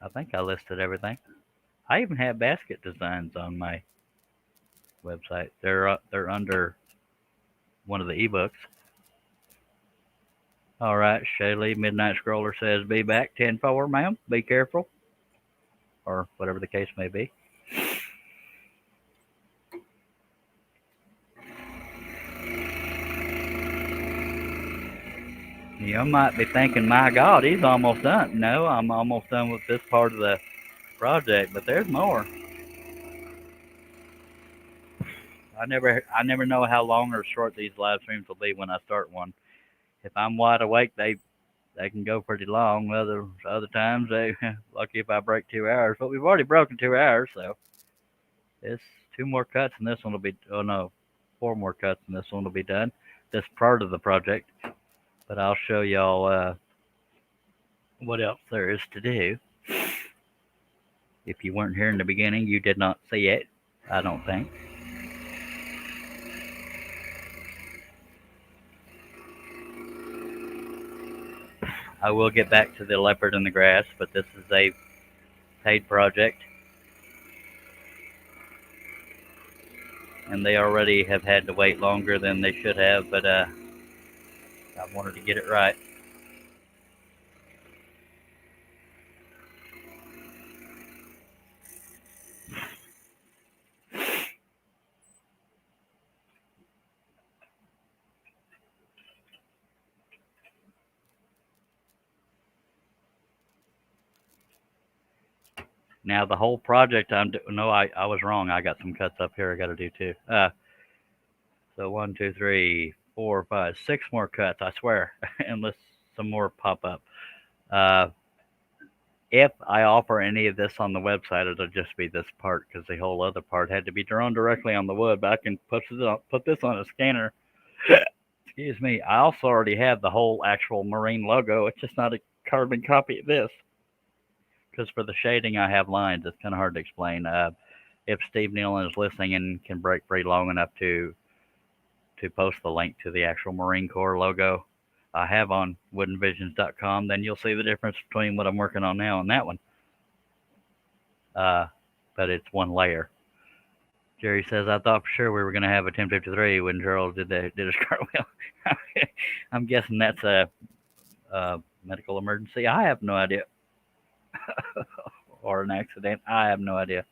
I think I listed everything. I even have basket designs on my website. They're under one of the ebooks. All right, Shaylee, Midnight Scroller says, be back 10-4, ma'am. Be careful. Or whatever the case may be. You might be thinking, my God, he's almost done. No, I'm almost done with this part of the project, but there's more. I never know how long or short these live streams will be when I start one. If I'm wide awake, they can go pretty long. Other times they lucky if I break 2 hours. But we've already broken 2 hours, so it's 2 more cuts and this one will be 4 more cuts and this one will be done. This part of the project. But I'll show y'all what else there is to do. If you weren't here in the beginning, you did not see it, I don't think. I will get back to the leopard in the grass, but this is a paid project. And they already have had to wait longer than they should have, but I wanted to get it right. Now the whole project I was wrong. I got some cuts up here I got to do too. So 1, 2, 3, 4, 5, 6 more cuts, I swear, unless some more pop up. If I offer any of this on the website, it'll just be this part because the whole other part had to be drawn directly on the wood. But I can put this on a scanner. Excuse me. I also already have the whole actual marine logo. It's just not a carbon copy of this. Because for the shading, I have lines. It's kind of hard to explain. If Steve Nealon is listening and can break free long enough to post the link to the actual Marine Corps logo I have on woodenvisions.com, then you'll see the difference between what I'm working on now and that one. But it's one layer. Jerry says, I thought for sure we were going to have a 1053 when Charles did a cartwheel. I'm guessing that's a medical emergency. I have no idea. Or an accident. I have no idea.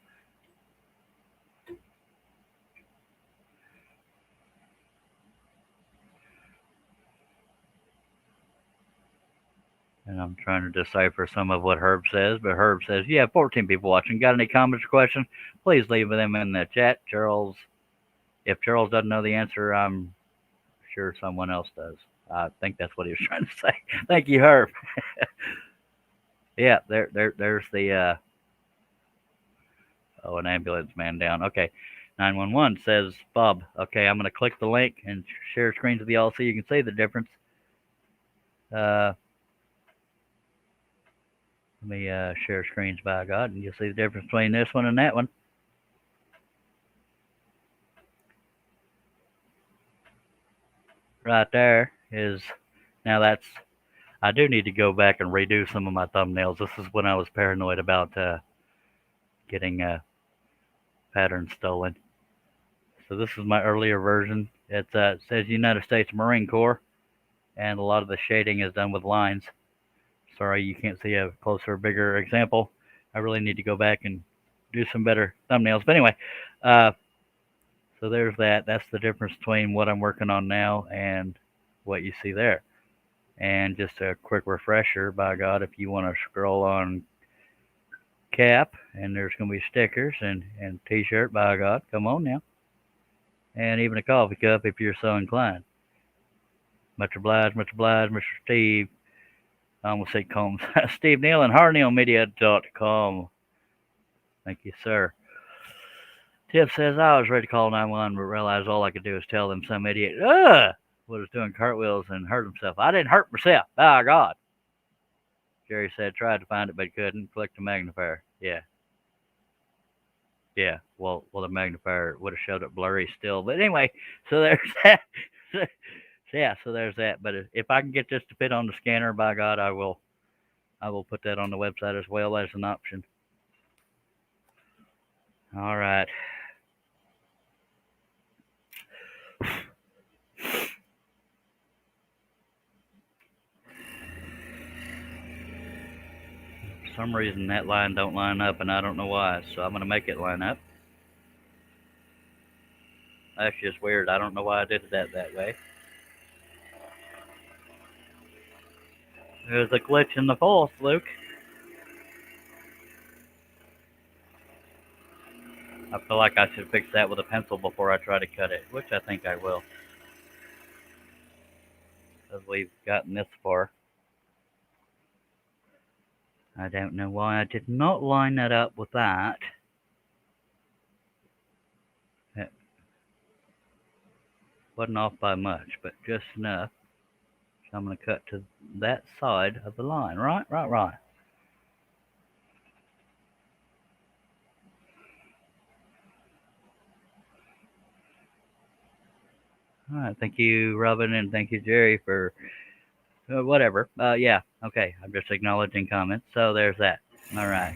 And I'm trying to decipher some of what Herb says, but Herb says, you have 14 people watching. Got any comments or questions? Please leave them in the chat. If Charles doesn't know the answer, I'm sure someone else does. I think that's what he was trying to say. Thank you, Herb. Yeah, there's the an ambulance man down. Okay, 911 says Bob. Okay, I'm gonna click the link and share screen to the all so you can see the difference. Let me share screens by God, and you'll see the difference between this one and that one. Right there is now that's. I do need to go back and redo some of my thumbnails. This is when I was paranoid about getting patterns stolen. So this is my earlier version. It says United States Marine Corps, and a lot of the shading is done with lines. Sorry, you can't see a closer, bigger example. I really need to go back and do some better thumbnails. But anyway, so there's that. That's the difference between what I'm working on now and what you see there. And just a quick refresher, by God, if you want to scroll on cap, and there's going to be stickers and t-shirt, by God, come on now. And even a coffee cup if you're so inclined. Much obliged, Mr. Steve. I almost said Combs. Steve Neal and HardNeilMedia.com. Thank you, sir. Tiff says, I was ready to call 911, but realized all I could do was tell them some idiot was doing cartwheels and hurt himself. I didn't hurt myself, by God. Jerry said, tried to find it, but couldn't. Click the magnifier. Yeah. Yeah, well, the magnifier would have showed it blurry still. But anyway, so there's that. Yeah, so there's that. But if I can get this to fit on the scanner, by God, I will put that on the website as well as an option. All right. For some reason, that line don't line up, and I don't know why. So I'm going to make it line up. That's just weird. I don't know why I did that way. There's a glitch in the false, Luke. I feel like I should fix that with a pencil before I try to cut it, which I think I will. Because we've gotten this far. I don't know why I did not line that up with that. It wasn't off by much, but just enough. So I'm going to cut to that side of the line. Right. All right. Thank you, Robin, and thank you, Jerry, for whatever. Yeah. Okay. I'm just acknowledging comments. So there's that. All right.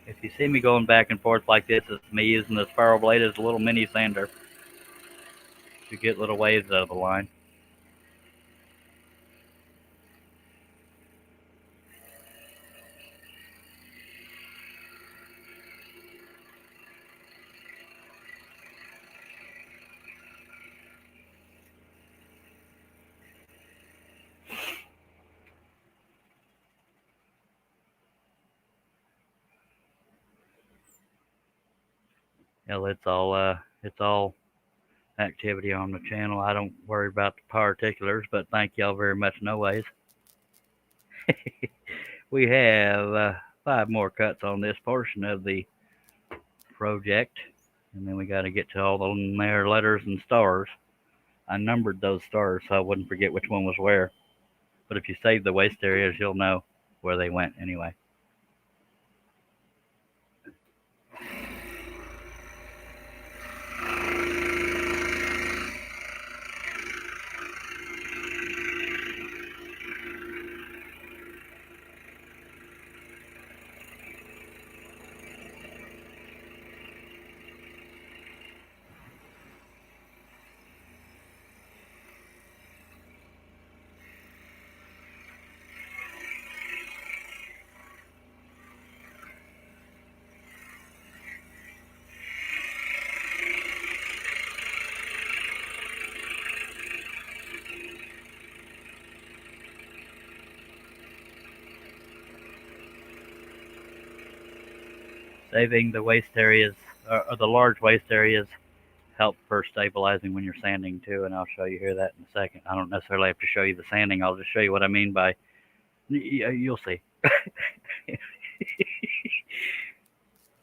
If you see me going back and forth like this, it's me using the spiral blade as a little mini sander to get little waves out of the line. Hell, it's all activity on the channel. I don't worry about the particulars, but thank y'all very much no ways. We have 5 more cuts on this portion of the project, and then we got to get to all the there letters and stars. I numbered those stars so I wouldn't forget which one was where. But if you save the waste areas, you'll know where they went anyway. Saving the waist areas, or the large waist areas, help for stabilizing when you're sanding too, and I'll show you here that in a second. I don't necessarily have to show you the sanding. I'll just show you what I mean by. You'll see.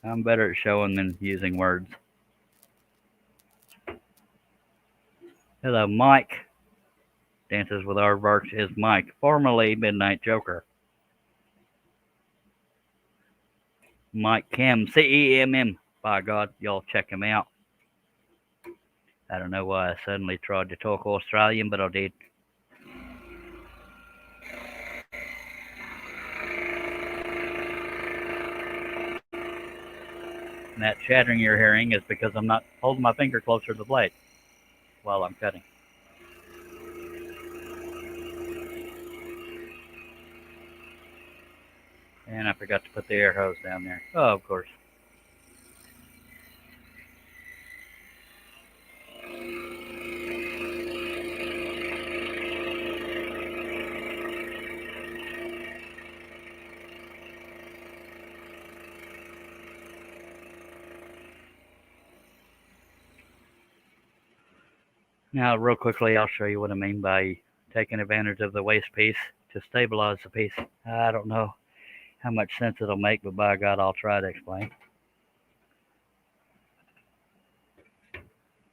I'm better at showing than using words. Hello, Mike. Dances with Aardvarks is Mike, formerly Midnight Joker. Mike Kim, CEMM. By God, y'all check him out. I don't know why I suddenly tried to talk Australian, but I did. And that chattering you're hearing is because I'm not holding my finger closer to the blade while I'm cutting. And I forgot to put the air hose down there. Oh, of course. Now, real quickly, I'll show you what I mean by taking advantage of the waist piece to stabilize the piece. I don't know how much sense it'll make, but by God, I'll try to explain.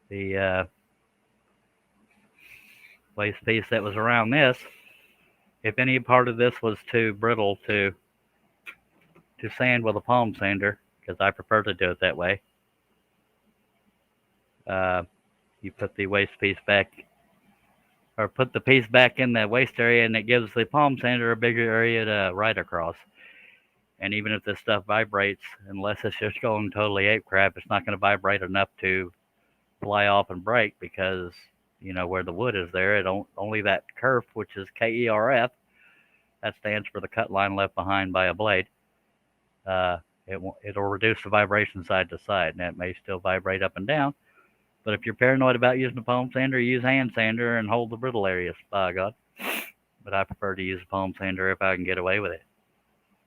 The waist piece that was around this, if any part of this was too brittle to sand with a palm sander, because I prefer to do it that way, you put the waist piece back, or put the piece back in the waist area, and it gives the palm sander a bigger area to ride across. And even if this stuff vibrates, unless it's just going totally ape crap, it's not going to vibrate enough to fly off and break, because you know where the wood is there, only that kerf, which is KERF, that stands for the cut line left behind by a blade. It'll reduce the vibration side to side, and it may still vibrate up and down. But if you're paranoid about using a palm sander, use hand sander and hold the brittle areas, by God. But I prefer to use a palm sander if I can get away with it.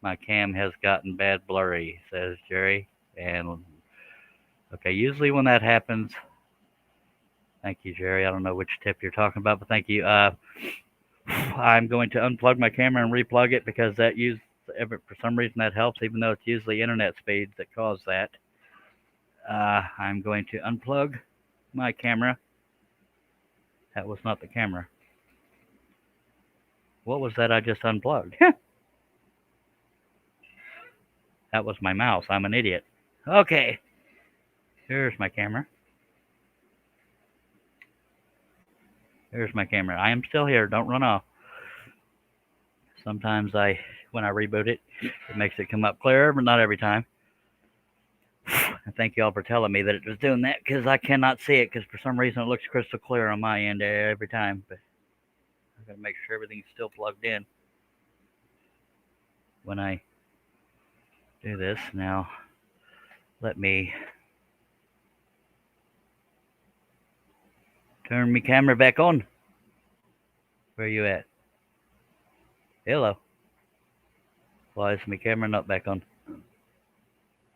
My cam has gotten bad blurry, says Jerry. And okay, usually when that happens, thank you, Jerry. I don't know which tip you're talking about, but thank you. I'm going to unplug my camera and replug it, because for some reason that helps, even though it's usually internet speeds that cause that. I'm going to unplug my camera. That was not the camera. What was that I just unplugged? That was my mouse. I'm an idiot. Okay. Here's my camera. Here's my camera. I am still here. Don't run off. Sometimes when I reboot it, it makes it come up clearer, but not every time. And thank you all for telling me that it was doing that, because I cannot see it, because for some reason it looks crystal clear on my end every time. But I've got to make sure everything's still plugged in when I do this. Now, let me turn my camera back on. Where are you at? Hello. Why is my camera not back on?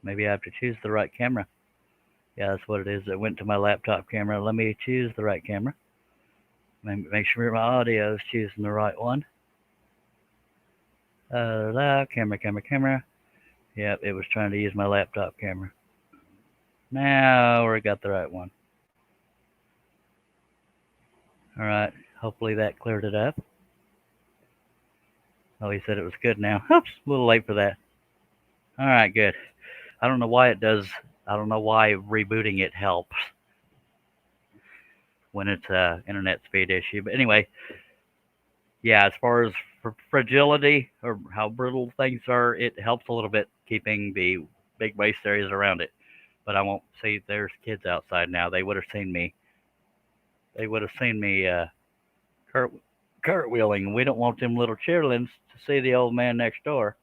Maybe I have to choose the right camera. Yeah, that's what it is. It went to my laptop camera. Let me choose the right camera. Make sure my audio is choosing the right one. Camera. Yep, it was trying to use my laptop camera. Now we got the right one. All right. Hopefully that cleared it up. Oh, he said it was good now. Oops, a little late for that. All right, good. I don't know why it does. I don't know why rebooting it helps when it's an internet speed issue. But anyway, yeah, as far as fragility or how brittle things are, it helps a little bit keeping the big waist areas around it. But I won't see. There's kids outside now. They would have seen me. They would have seen me cartwheeling. We don't want them little cheerlings to see the old man next door.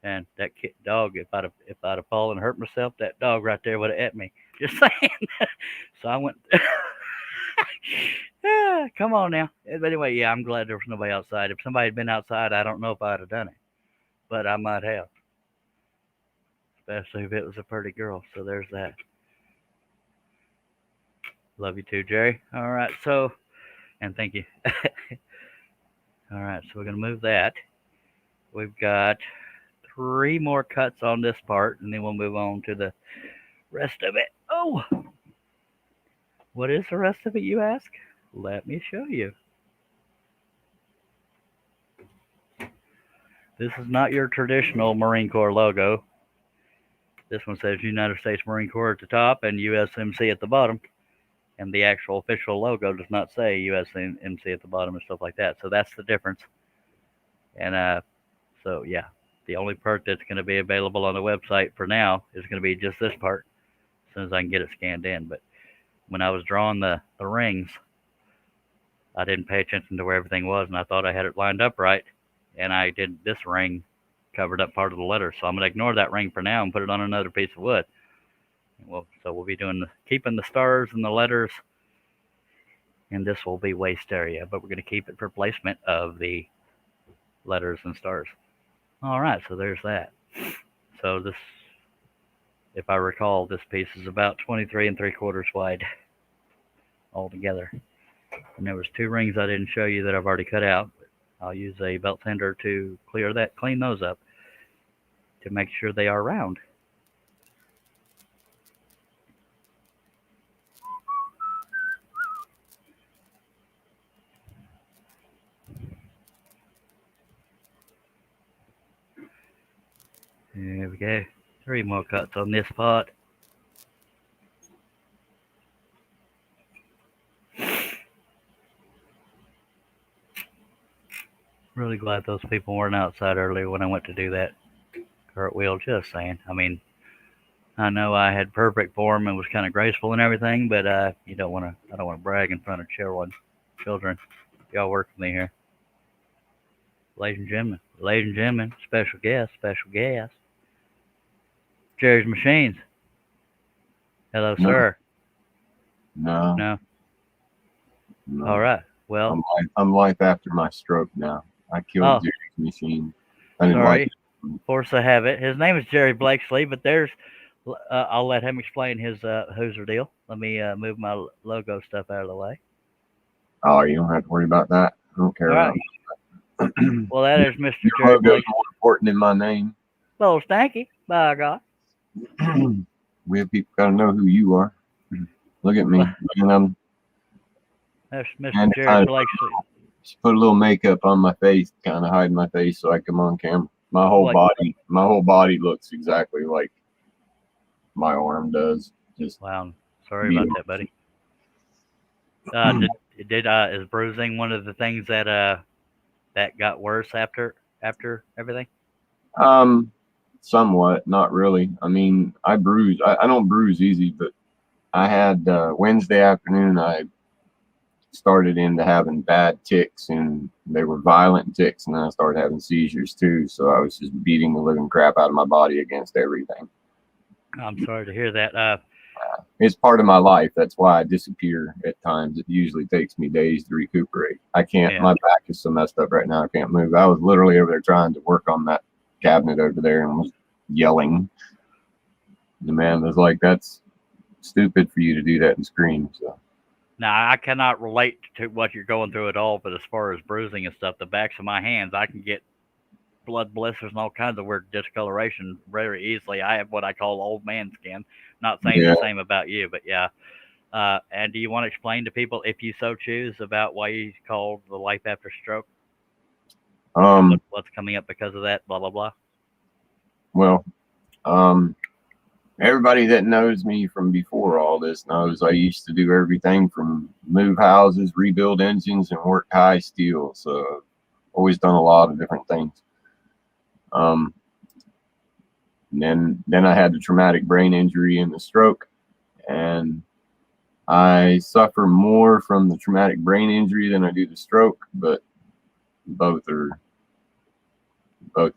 And that dog, if I'd have fallen and hurt myself, that dog right there would have ate me. Just saying. So I went. Come on now. But anyway, yeah, I'm glad there was nobody outside. If somebody had been outside, I don't know if I'd have done it, but I might have. especially if it was a pretty girl. So there's that. Love you too, Jerry. All right, so, and thank you. All right, so we're going to move that. We've got 3 more cuts on this part, and then we'll move on to the rest of it. Oh, what is the rest of it, you ask? Let me show you. This is not your traditional Marine Corps logo. This one says United States Marine Corps at the top and USMC at the bottom. And the actual official logo does not say USMC at the bottom and stuff like that. So that's the difference. And so, yeah, the only part that's going to be available on the website for now is going to be just this part as soon as I can get it scanned in. But when I was drawing the rings, I didn't pay attention to where everything was, and I thought I had it lined up right. And I did this ring covered up part of the letter. So I'm going to ignore that ring for now and put it on another piece of wood. So we'll be keeping the stars and the letters, and this will be waist area, but we're going to keep it for placement of the letters and stars. All right, so there's that. So this, if I recall, this piece is about 23 3/4 wide altogether. And there was 2 rings I didn't show you that I've already cut out. I'll use a belt sander to clean those up to make sure they are round. There we go. 3 more cuts on this part. Really glad those people weren't outside earlier when I went to do that cartwheel. Just saying. I mean, I know I had perfect form and was kind of graceful and everything, but I don't want to brag in front of children. Y'all work with me here, ladies and gentlemen, special guest, Jerry's Machines. Hello, No. sir. No. No. No. All right. Well, I'm life after my stroke now. I killed Jerry's Machine. I didn't sorry. like it. Force of habit. His name is Jerry Blakesley, but there's. I'll let him explain his Hoosier deal. Let me move my logo stuff out of the way. Oh, you don't have to worry about that. I don't care All about right. Well, that is Mr. Your Jerry logo's Blakesley. more important than my name. Well, stanky, by God. We have people got to know who you are. Look at me. And That's Mr. Jerry Blakesley. just put a little makeup on my face, kind of hide my face so I come on camera. My whole body looks exactly like my arm does. Just wow. Sorry about that, buddy. Is bruising one of the things that got worse after everything? Somewhat, not really. I mean, I bruise. I don't bruise easy, but I had Wednesday afternoon. I started into having bad tics, and they were violent tics, and then I started having seizures too. So I was just beating the living crap out of my body against everything. I'm sorry to hear that. It's part of my life. That's why I disappear at times. It usually takes me days to recuperate. I can't. Yeah. My back is so messed up right now. I can't move. I was literally over there trying to work on that cabinet over there and was yelling. The man was like, "That's stupid for you to do that and scream." So. Now, I cannot relate to what you're going through at all, but as far as bruising and stuff, the backs of my hands, I can get blood blisters and all kinds of weird discoloration very easily. I have what I call old man skin. Not saying the same about you, but yeah. And do you want to explain to people, if you so choose, about why you called the life after stroke? What's coming up because of that, blah, blah, blah? Well, everybody that knows me from before all this knows I used to do everything from move houses, rebuild engines, and work high steel. So always done a lot of different things. Then I had the traumatic brain injury and the stroke, and I suffer more from the traumatic brain injury than I do the stroke, but both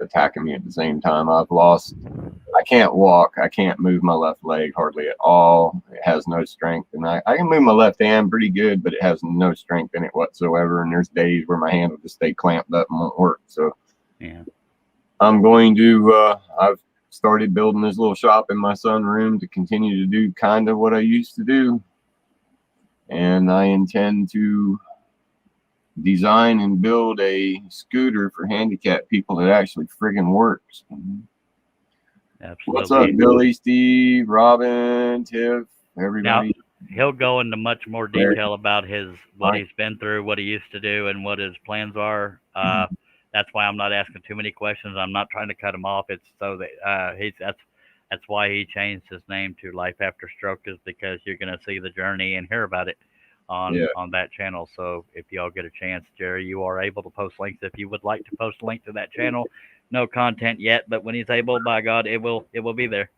attacking me at the same time. I can't walk. I can't move my left leg hardly at all. It has no strength. And I can move my left hand pretty good, but it has no strength in it whatsoever. And there's days where my hand will just stay clamped up and won't work. So yeah, I'm going to, started building this little shop in my sunroom to continue to do kind of what I used to do. And I intend to design and build a scooter for handicapped people that actually friggin' works. Absolutely. What's up, Billy, Steve, Robin, Tiff, everybody? Now, he'll go into much more detail about what he's been through, what he used to do, and what his plans are. That's why I'm not asking too many questions. I'm not trying to cut him off. It's so that that's why he changed his name to Life After Stroke, is because you're going to see the journey and hear about it on that channel. So if y'all get a chance, Jerry, you are able to post links if you would like to post a link to that channel. No content yet, but when he's able, by God, it will be there.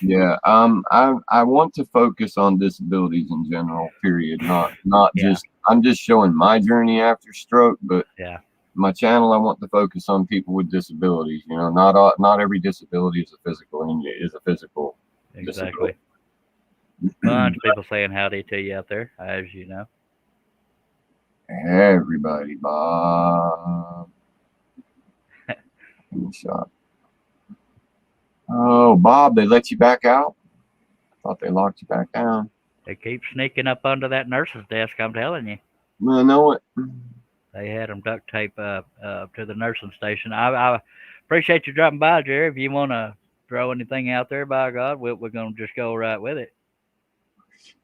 Yeah. I want to focus on disabilities in general, period. Not just, I'm just showing my journey after stroke, but my channel, I want to focus on people with disabilities. You know, not every disability is a physical Exactly. Bunch of people saying howdy to you out there, as you know. Everybody, Bob. In the shop. Oh, Bob, they let you back out? I thought they locked you back down. They keep sneaking up under that nurse's desk, I'm telling you. I know it. They had them duct tape to the nursing station. I appreciate you dropping by, Jerry. If you want to throw anything out there, by God, we're going to just go right with it.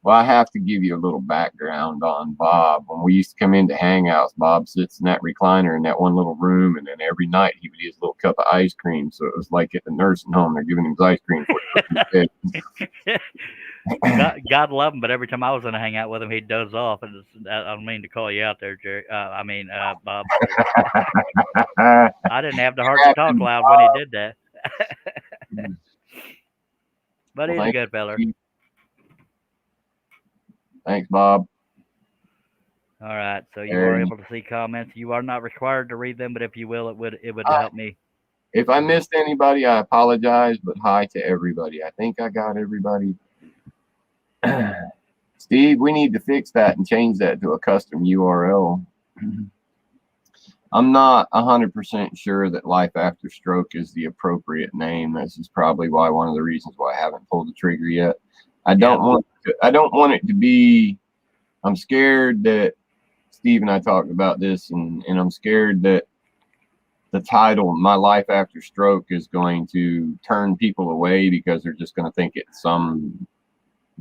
Well, I have to give you a little background on Bob. When we used to come into Hangouts, Bob sits in that recliner in that one little room, and then every night he would eat his little cup of ice cream. So it was like at the nursing home, they're giving him his ice cream. God love him, but every time I was in a hangout with him, he'd doze off. And I don't mean to call you out there, Jerry. Bob. I didn't have the heart to talk loud when he did that. But he's a good feller. Thanks, Bob. All right, so you are able to see comments. You are not required to read them, but if you will, it would help me. If I missed anybody, I apologize, but hi to everybody. I think I got everybody. Steve, we need to fix that and change that to a custom URL. I'm not 100% sure that Life After Stroke is the appropriate name. This is probably one of the reasons why I haven't pulled the trigger yet. I don't want it to be. I'm scared that Steve and I talked about this, and I'm scared that the title "My Life After Stroke" is going to turn people away because they're just going to think it's some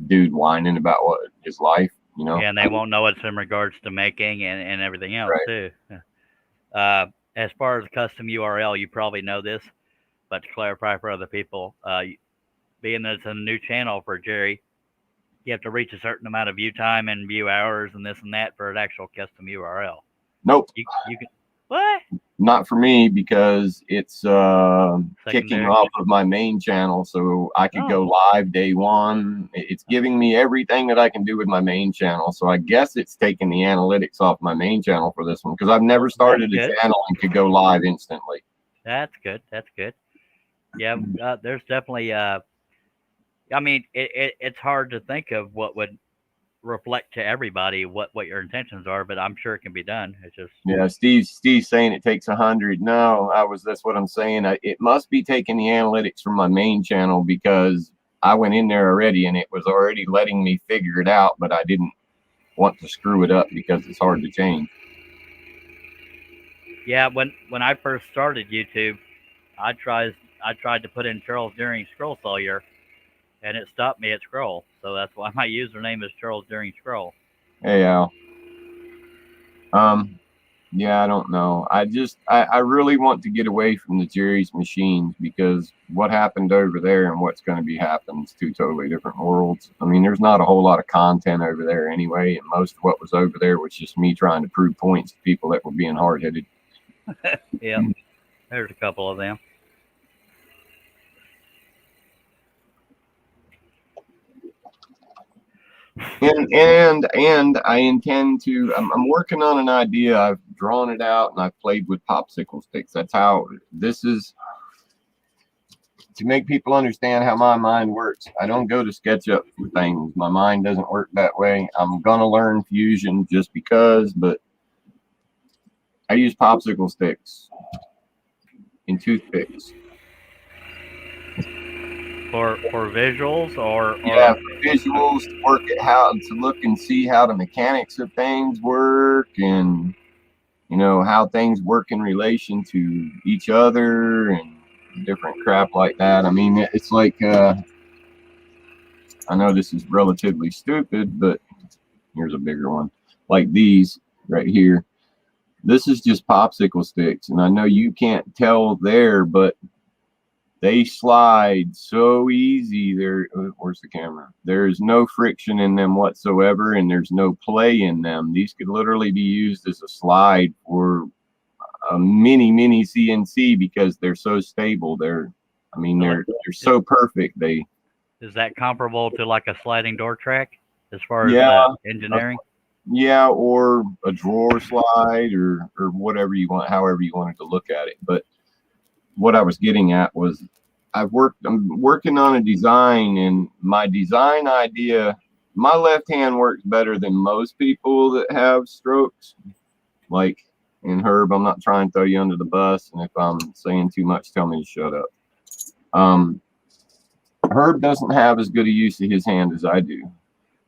dude whining about what his life, you know. Yeah, and they won't know it's in regards to making and everything else too. As far as custom URL, you probably know this, but to clarify for other people, being that it's a new channel for Jerry, you have to reach a certain amount of view time and view hours and this and that for an actual custom URL. Nope. You can what? Not for me, because it's kicking off of my main channel, so I could go live day one. It's giving me everything that I can do with my main channel. So I guess it's taking the analytics off my main channel for this one, because I've never started a channel and could go live instantly. That's good. That's good. Yeah, there's definitely. I mean, it's hard to think of what would reflect to everybody what your intentions are, but I'm sure it can be done. It's just Steve's saying it takes 100. No, that's what I'm saying. It must be taking the analytics from my main channel, because I went in there already and it was already letting me figure it out, but I didn't want to screw it up because it's hard to change. Yeah, when I first started YouTube, I tried to put in Charles Deering Scroll Sawyer, and it stopped me at Scroll. So that's why my username is Charles Deering Scroll. Hey, Al. Yeah, I don't know. I really want to get away from the Jerry's machines, because what happened over there and what's going to be happening is two totally different worlds. I mean, there's not a whole lot of content over there anyway, and most of what was over there was just me trying to prove points to people that were being hard-headed. Yeah, there's a couple of them. And I intend to. I'm working on an idea. I've drawn it out and I've played with popsicle sticks. That's how this is, to make people understand how my mind works. I don't go to SketchUp for things. My mind doesn't work that way. I'm gonna learn Fusion just because, but I use popsicle sticks and toothpicks. for visuals or Yeah, for visuals, to work at how to look and see how the mechanics of things work, and how things work in relation to each other and different crap like that. I mean, it's like I know this is relatively stupid, but here's a bigger one. Like these right here. This is just popsicle sticks, and I know you can't tell there, but they slide so easy. Where's the camera? There's no friction in them whatsoever, and there's no play in them. These could literally be used as a slide for a mini CNC because they're so stable. They're so perfect. Is that comparable to like a sliding door track as far as engineering? Yeah, or a drawer slide or whatever you want, however you wanted to look at it. But what I was getting at was I'm working on a design, and my design idea, my left hand works better than most people that have strokes. Like, and Herb, I'm not trying to throw you under the bus, and if I'm saying too much, tell me to shut up. Herb doesn't have as good a use of his hand as I do.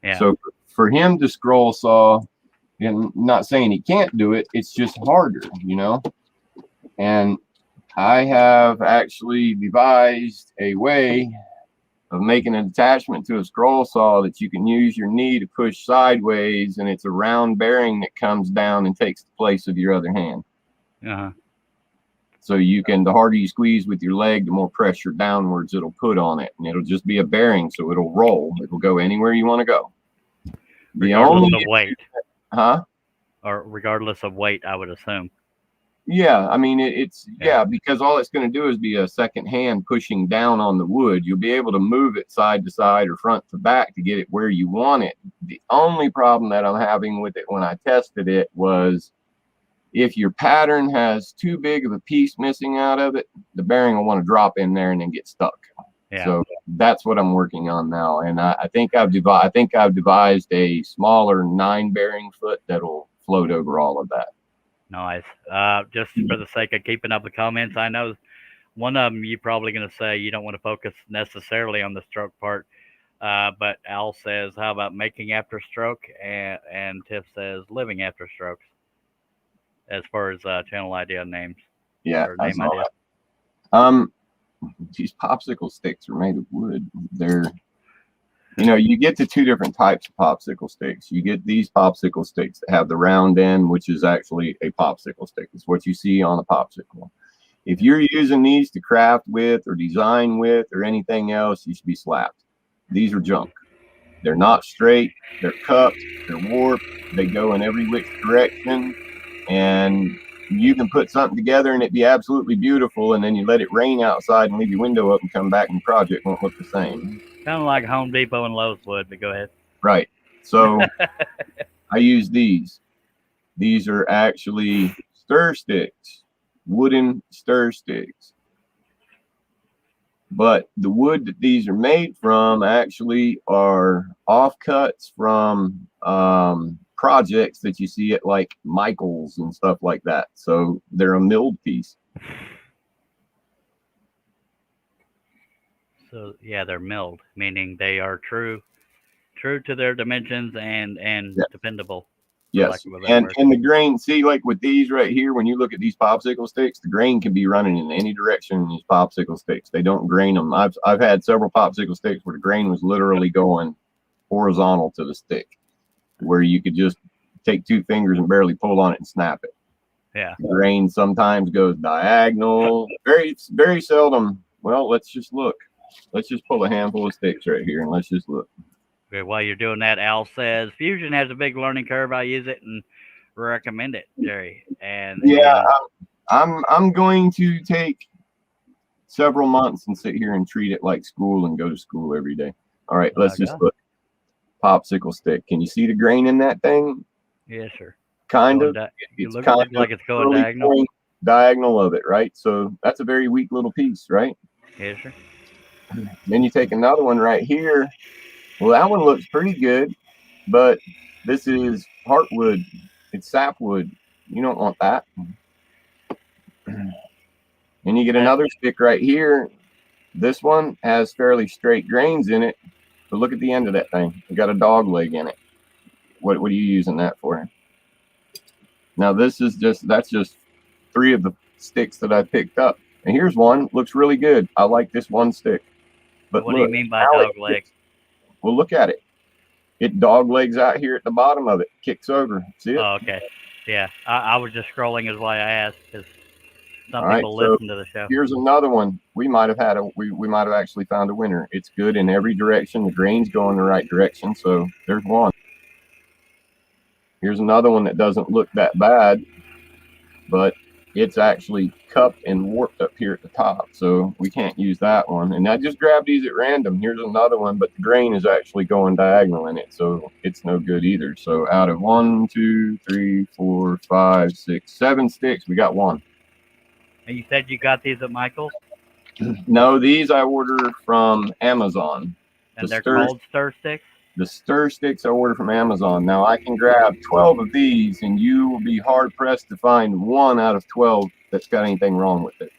Yeah. So for him to scroll saw, and not saying he can't do it, it's just harder, And I have actually devised a way of making an attachment to a scroll saw that you can use your knee to push sideways, and it's a round bearing that comes down and takes the place of your other hand. Uh-huh. So the harder you squeeze with your leg, the more pressure downwards it'll put on it, and it'll just be a bearing, so it'll roll. It'll go anywhere you want to go. Regardless of weight. Huh? Or regardless of weight, I would assume. Yeah, I mean, because all it's going to do is be a second hand pushing down on the wood. You'll be able to move it side to side or front to back to get it where you want it. The only problem that I'm having with it when I tested it was if your pattern has too big of a piece missing out of it, the bearing will want to drop in there and then get stuck. Yeah. So that's what I'm working on now, and I think I've devised a smaller 9 bearing foot that'll float over all of that. Nice. Just for the sake of keeping up the comments, I know one of them you're probably going to say you don't want to focus necessarily on the stroke part, but Al says, how about making after stroke? And Tiff says living after strokes, as far as channel idea names. Yeah, or name idea. These popsicle sticks are made of wood. They're, you get to 2 different types of popsicle sticks. You get these popsicle sticks that have the round end, which is actually a popsicle stick. It's what you see on a popsicle. If you're using these to craft with or design with or anything else, you should be slapped. These are junk. They're not straight. They're cupped. They're warped. They go in every which direction. And you can put something together and it be absolutely beautiful, and then you let it rain outside and leave your window up and come back and the project won't look the same. Kind of like Home Depot and Lowe's would, but go ahead. Right. So I use these. These are actually stir sticks, wooden stir sticks. But the wood that these are made from actually are offcuts from projects that you see at like Michael's and stuff like that. So they're a milled piece. So yeah, they're milled, meaning they are true to their dimensions and dependable. Yes, and the grain, see, like with these right here, when you look at these popsicle sticks, the grain can be running in any direction in these popsicle sticks. They don't grain them. I've had several popsicle sticks where the grain was literally going horizontal to the stick, where you could just take 2 fingers and barely pull on it and snap it. Yeah. The grain sometimes goes diagonal. Very, very seldom. Well, let's just look. Let's just pull a handful of sticks right here and let's just look. Okay, while you're doing that, Al says Fusion has a big learning curve. I use it and recommend it, Jerry. And yeah, I'm going to take several months and sit here and treat it like school and go to school every day. All right, let's just look. Popsicle stick. Can you see the grain in that thing? Yes, sir. Kind of. It looks like it's going diagonal. Diagonal of it, right? So that's a very weak little piece, right? Yes, sir. Then you take another one right here. Well, that one looks pretty good, but this is heartwood. It's sapwood. You don't want that. And you get another stick right here This one has fairly straight grains in it, but look at the end of that thing. It got a dog leg in it. What are you using that for? Now that's just 3 of the sticks that I picked up. And here's one, looks really good. I like this one stick. But what look, do you mean by dog leg? Well, look at it. It dog legs out here at the bottom of it, kicks over. See it? Oh, okay. Yeah, I was just scrolling is why I asked, because some All right, people so listen to the show. here's another one. We might have actually found a winner. It's good in every direction. The grains go in the right direction. So there's one. Here's another one that doesn't look that bad, but it's actually cupped and warped up here at the top. So we can't use that one. And I just grabbed these at random. Here's another one, but the grain is actually going diagonal in it. So it's no good either. So out of 1, 2, 3, 4, 5, 6, 7 sticks, we got one. And you said you got these at Michael's? No, these I order from Amazon. And they're called stir sticks? The stir sticks I order from Amazon. Now I can grab 12 of these and you will be hard pressed to find 1 out of 12 that's got anything wrong with it,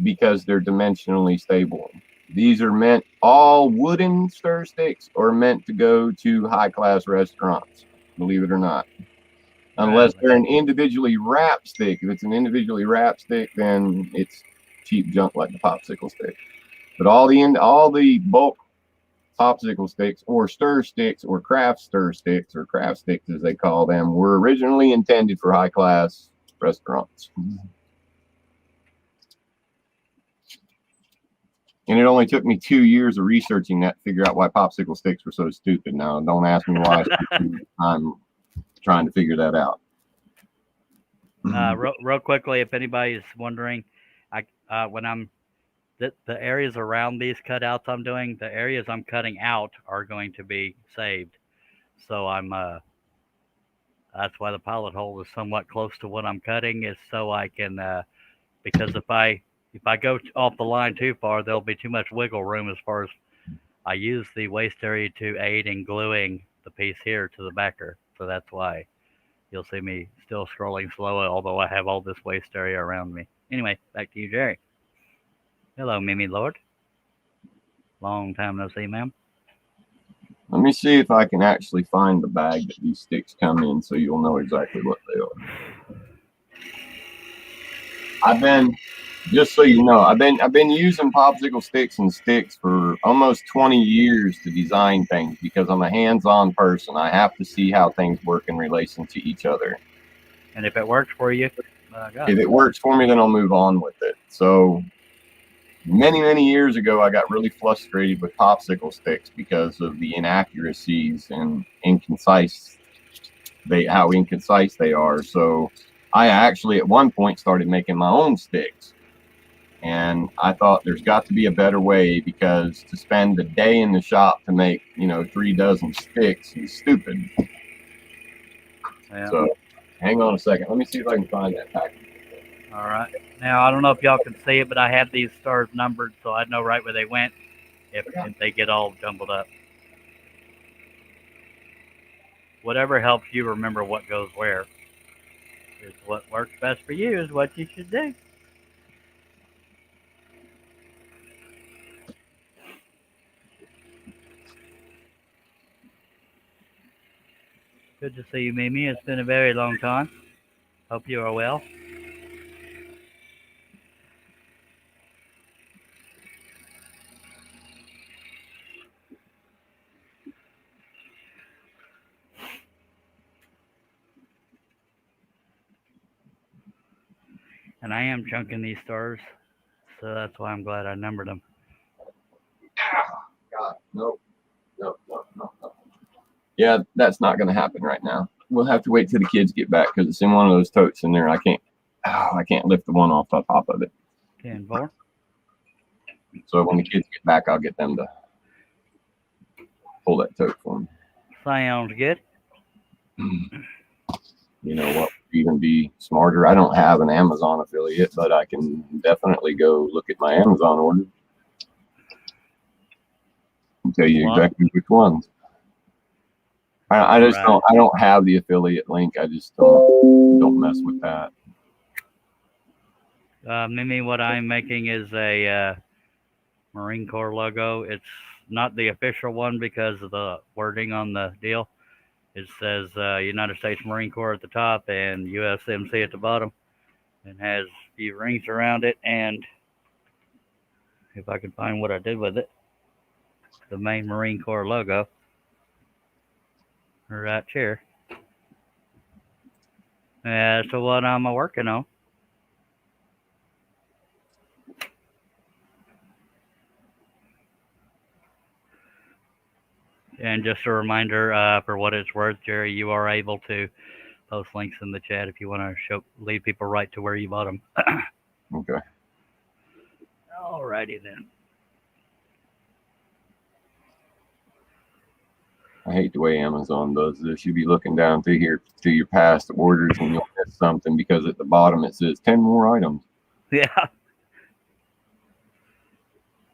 because they're dimensionally stable. These are meant, all wooden stir sticks are meant to go to high class restaurants, believe it or not. Unless they're an individually wrapped stick. If it's an individually wrapped stick, then it's cheap junk like the popsicle stick. But all the bulk popsicle sticks or stir sticks or craft stir sticks or craft sticks as they call them were originally intended for high class restaurants. And it only took me 2 years of researching that to figure out why popsicle sticks were so stupid. Now don't ask me why. I'm trying to figure that out. Real quickly, if anybody's wondering, when I'm the areas around these cutouts I'm doing, the areas I'm cutting out are going to be saved. So I'm that's why the pilot hole is somewhat close to what I'm cutting, is so I can because if I go off the line too far, there'll be too much wiggle room as far as I use the waist area to aid in gluing the piece here to the backer. So that's why you'll see me still scrolling slowly, although I have all this waist area around me. Anyway, back to you, Jerry. Hello, Mimi Lord. Long time no see, ma'am. Let me see if I can actually find the bag that these sticks come in so you'll know exactly what they are. Just so you know, I've been using popsicle sticks and sticks for almost 20 years to design things because I'm a hands-on person. I have to see how things work in relation to each other. And if it works for you, if it works for me, then I'll move on with it. So many years ago, I got really frustrated with popsicle sticks because of the inaccuracies and how inconcise they are. So I actually at one point started making my own sticks. And I thought there's got to be a better way, because to spend a day in the shop to make, 3 dozen sticks is stupid. Yeah. So hang on a second. Let me see if I can find that package. All right. Now, I don't know if y'all can see it, but I have these stars numbered, so I know right where they went if they get all jumbled up. Whatever helps you remember what goes where is what works best for you is what you should do. Good to see you, Mimi. It's been a very long time. Hope you are well. And I am chunking these stars, so that's why I'm glad I numbered them. God, nope. Yeah, that's not going to happen right now. We'll have to wait till the kids get back because it's in one of those totes in there. I can't lift the one off the top of it. 10-4. So when the kids get back, I'll get them to pull that tote for me. Sounds good. You know what would even be smarter? I don't have an Amazon affiliate, but I can definitely go look at my Amazon order and tell you exactly which ones. I just don't. I don't have the affiliate link. I just don't mess with that. Mimi, what I'm making is a Marine Corps logo. It's not the official one because of the wording on the deal. It says United States Marine Corps at the top and USMC at the bottom, and has a few rings around it. And if I can find what I did with it, the main Marine Corps logo right here. That's what I'm working on. And just a reminder, for what it's worth, Jerry, you are able to post links in the chat if you want to lead people right to where you bought them. Okay. Alrighty then. I hate the way Amazon does this. You'll be looking down through here to your past orders and you'll miss something because at the bottom it says 10 more items. Yeah.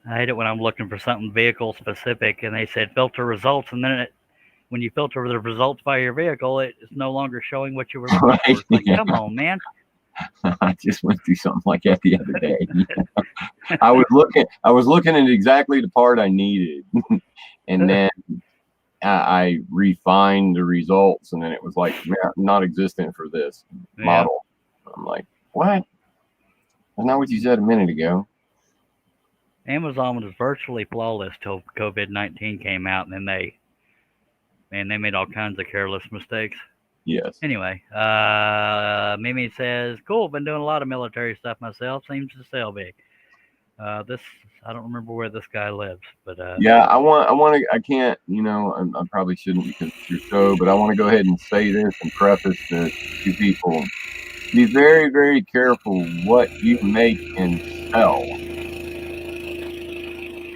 I hate it when I'm looking for something vehicle specific and they said filter results, and then when you filter the results by your vehicle, it's no longer showing what you were looking for. It's like, come on, man. I just went through something like that the other day. I was looking at exactly the part I needed, and then I refined the results, and then it was like not existent for this model. I'm like, what? That's not what you said a minute ago. Amazon was virtually flawless till COVID-19 came out, and then they made all kinds of careless mistakes. Yes. Anyway, Mimi says, cool, been doing a lot of military stuff myself, seems to sell big. I don't remember where this guy lives, but yeah, I can't, I probably shouldn't because it's your show, but I want to go ahead and say this and preface this to people. Be very, very careful what you make and sell.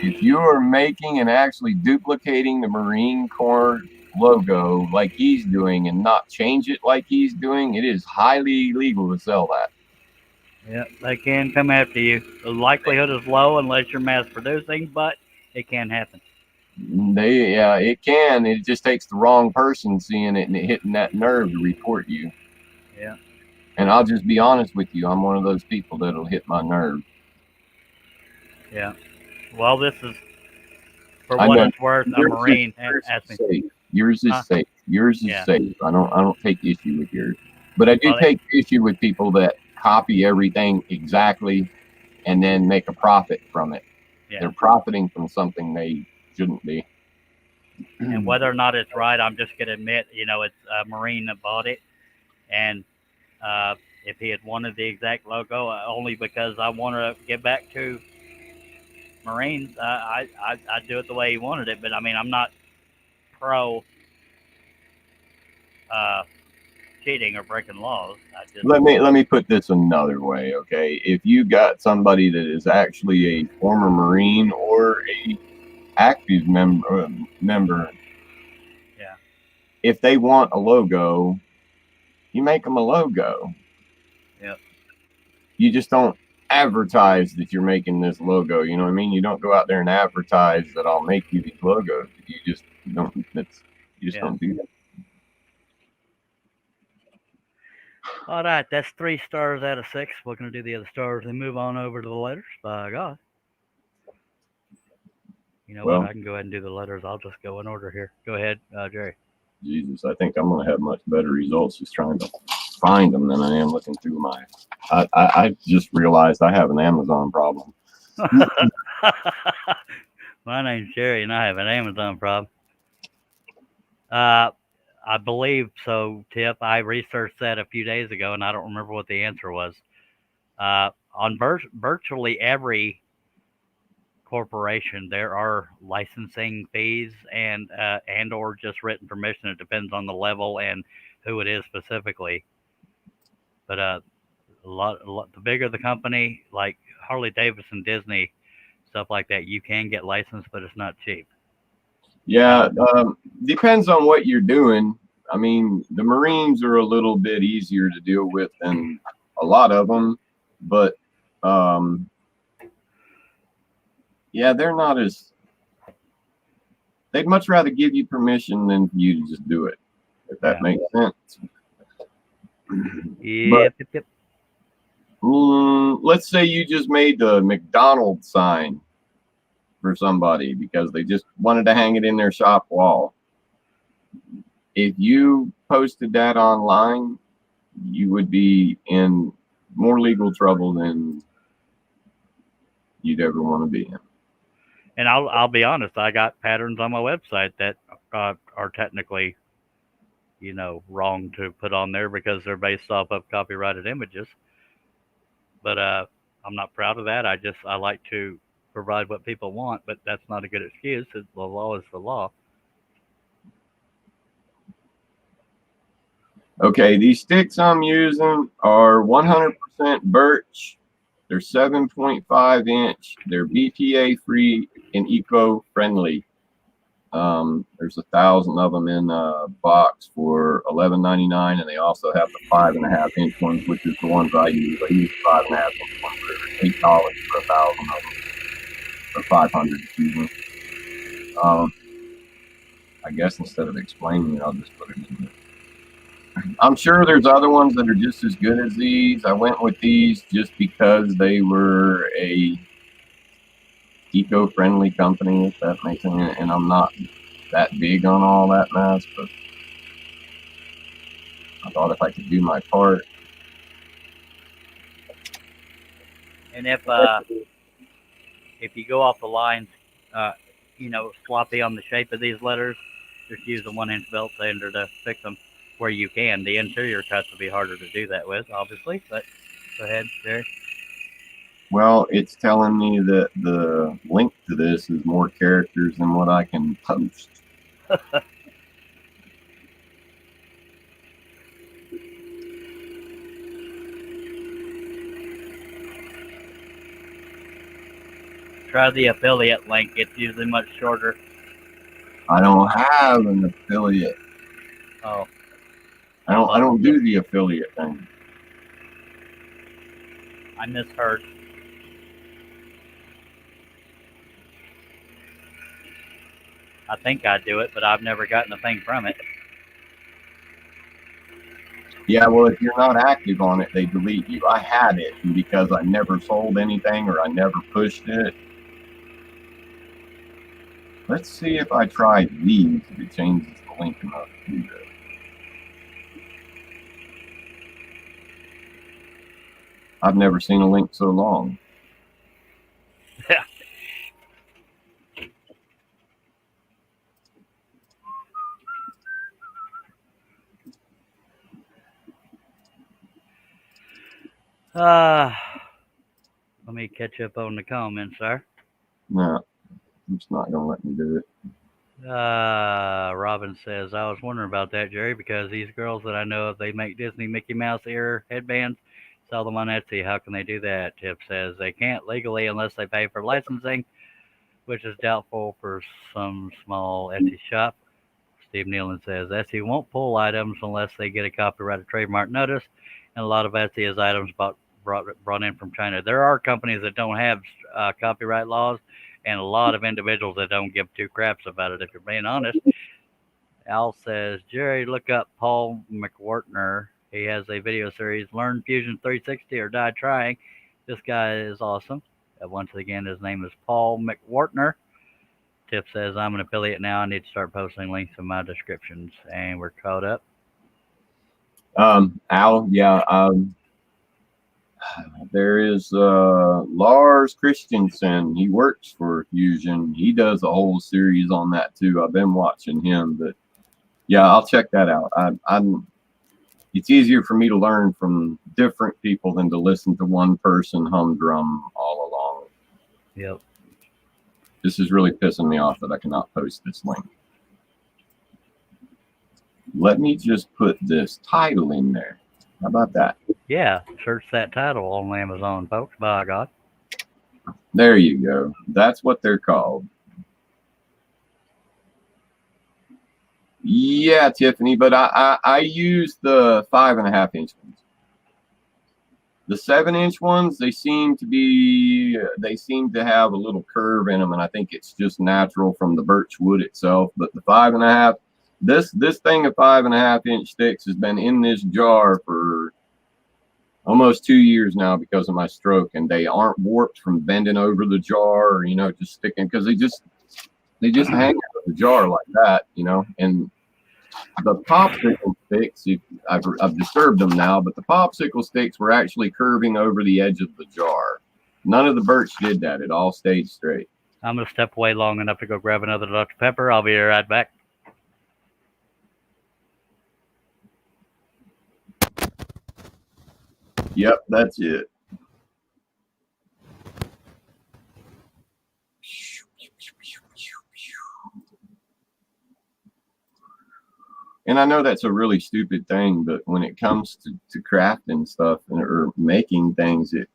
If you are making and actually duplicating the Marine Corps logo like he's doing and not change it like he's doing, it is highly illegal to sell that. Yeah, they can come after you. The likelihood is low unless you're mass producing, but it can happen. It can. It just takes the wrong person seeing it and it hitting that nerve to report you. Yeah. And I'll just be honest with you, I'm one of those people that'll hit my nerve. Yeah. Well, this is, for what it's worth, a Marine asked me. Yours is safe. Yours is safe. I don't take issue with yours. But I do take issue with people that copy everything exactly and then make a profit from it. Yeah. They're profiting from something they shouldn't be. And whether or not it's right, I'm just going to admit, it's a Marine that bought it. And if he had wanted the exact logo, only because I want to get back to Marines, I'd do it the way he wanted it. But, I mean, I'm not pro cheating or breaking laws. Let me put this another way, okay? If you got somebody that is actually a former Marine or a active member, yeah, if they want a logo, you make them a logo. Yeah. You just don't advertise that you're making this logo. You know what I mean? You don't go out there and advertise that I'll make you these logos. You just don't. Don't do that. All right, that's 3 stars out of 6. We're going to do the other stars and move on over to the letters. By God. You know what? I can go ahead and do the letters. I'll just go in order here. Go ahead, Jerry. Jesus, I think I'm going to have much better results just trying to find them than I am looking through my. I just realized I have an Amazon problem. My name's Jerry, and I have an Amazon problem. I believe so, Tiff. I researched that a few days ago, and I don't remember what the answer was. On virtually every corporation, there are licensing fees and or just written permission. It depends on the level and who it is specifically. But a lot, the bigger the company, like Harley Davidson, Disney, stuff like that, you can get licensed, but it's not cheap. Yeah, depends on what you're doing. I mean, the Marines are a little bit easier to deal with than a lot of them, but yeah, they're not as. They'd much rather give you permission than for you to just do it, if that makes sense. Yep. Let's say you just made the McDonald's sign for somebody because they just wanted to hang it in their shop wall. If you posted that online, you would be in more legal trouble than you'd ever want to be in. And I'll be honest, I got patterns on my website that are technically, wrong to put on there because they're based off of copyrighted images. But I'm not proud of that. I like to provide what people want, but that's not a good excuse. The law is the law. Okay, these sticks I'm using are 100% birch. They're 7.5 inch. They're BPA free and eco-friendly. There's 1,000 of them in a box for $11.99, and they also have the 5.5 inch ones, which is the ones I use. I use 5.5 inch ones. They're $8 for 1,000 of them, or 500, excuse me. I guess instead of explaining it, I'll just put it in there. I'm sure there's other ones that are just as good as these. I went with these just because they were a eco-friendly company, if that makes sense. And I'm not that big on all that mess, but I thought if I could do my part. And if you go off the lines, sloppy on the shape of these letters, just use a 1-inch belt sander to fix them where you can. The interior cuts will be harder to do that with, obviously, but go ahead, Jerry. Well, it's telling me that the link to this is more characters than what I can post. Try the affiliate link. It's usually much shorter. I don't have an affiliate. Oh. I don't do the affiliate thing. I misheard. I think I do it, but I've never gotten a thing from it. Yeah, well, if you're not active on it, they delete you. I had it, and because I never sold anything or I never pushed it. Let's see if I try these, if it changes the link enough to do that. I've never seen a link so long. Yeah. Let me catch up on the comments, sir. No, it's not going to let me do it. Robin says, I was wondering about that, Jerry, because these girls that I know of, they make Disney Mickey Mouse ear headbands, sell them on Etsy. How can they do that? Tip says they can't legally unless they pay for licensing, which is doubtful for some small Etsy shop. Steve Nealon says Etsy won't pull items unless they get a copyright or trademark notice, and a lot of Etsy is items brought in from China. There are companies that don't have copyright laws, and a lot of individuals that don't give two craps about it, if you're being honest. Al says, Jerry, look up Paul McWhortner. He has a video series, Learn Fusion 360 or Die Trying. This guy is awesome. Once again, his name is Paul McWhortner. Tip says, I'm an affiliate now. I need to start posting links in my descriptions. And we're caught up. Al, yeah. There is Lars Christensen. He works for Fusion. He does a whole series on that too. I've been watching him, but yeah, I'll check that out. It's easier for me to learn from different people than to listen to one person humdrum all along. Yep. This is really pissing me off that I cannot post this link. Let me just put this title in there. How about that? Yeah, search that title on Amazon, folks. By God. There you go. That's what they're called. Yeah, Tiffany, but I use the 5.5 inch ones. The 7-inch ones, they seem to have a little curve in them, and I think it's just natural from the birch wood itself. But the 5.5, this thing of 5.5 inch sticks has been in this jar for almost 2 years now because of my stroke, and they aren't warped from bending over the jar or, just sticking, because they just hang out of the jar like that, and the popsicle sticks, I've disturbed them now, but the popsicle sticks were actually curving over the edge of the jar. None of the birch did that. It all stayed straight. I'm going to step away long enough to go grab another Dr. Pepper. I'll be right back. Yep, that's it. And I know that's a really stupid thing, but when it comes to crafting stuff or making things, it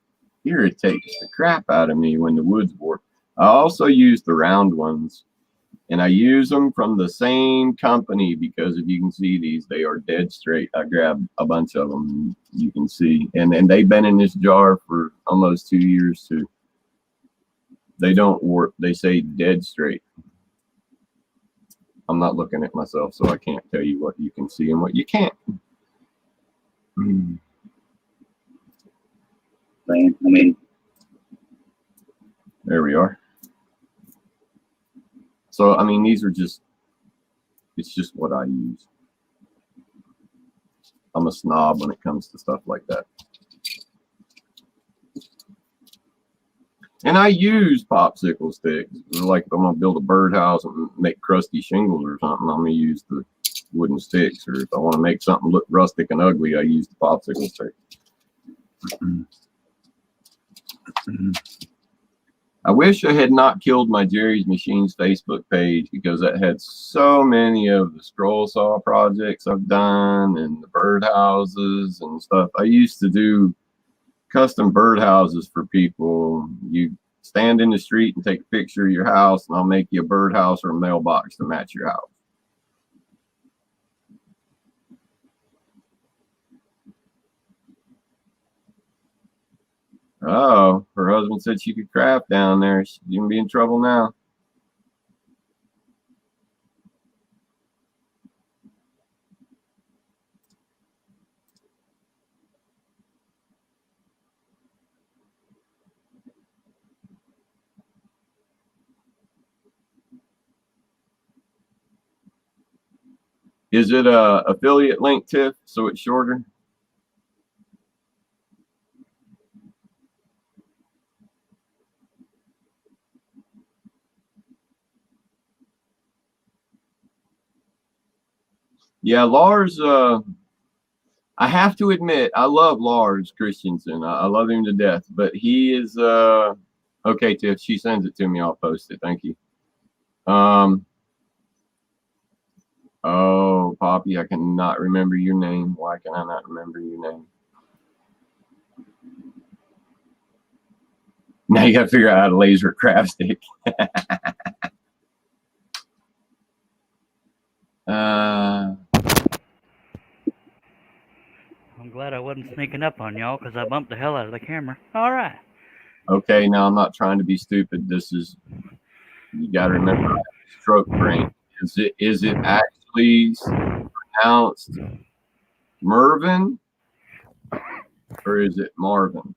irritates the crap out of me when the wood's warped. I also use the round ones, and I use them from the same company because if you can see these, they are dead straight. I grabbed a bunch of them, you can see, and they've been in this jar for almost 2 years too. They don't warp. They say dead straight. I'm not looking at myself, so I can't tell you what you can see and what you can't. There we are. So, I mean, these are just, it's just what I use. I'm a snob when it comes to stuff like that. And I use popsicle sticks. Like if I'm going to build a birdhouse and make crusty shingles or something, I'm going to use the wooden sticks. Or if I want to make something look rustic and ugly, I use the popsicle stick. I wish I had not killed my Jerry's Machines Facebook page, because that had so many of the scroll saw projects I've done and the birdhouses and stuff. I used to do custom birdhouses for people. You stand in the street and take a picture of your house, and I'll make you a birdhouse or a mailbox to match your house. Oh, her husband said she could craft down there. She's gonna be in trouble now. Is it a affiliate link, Tiff, so it's shorter? Yeah, Lars, I have to admit, I love Lars Christensen. I love him to death, but he is, okay, Tiff, she sends it to me. I'll post it. Thank you. Oh, Poppy, I cannot remember your name. Why can I not remember your name? Now you got to figure out how to laser a craft stick. I'm glad I wasn't sneaking up on y'all, because I bumped the hell out of the camera. All right. Okay, now I'm not trying to be stupid. This is, you got to remember, stroke brain. Is it actually pronounced Mervin, or is it Marvin?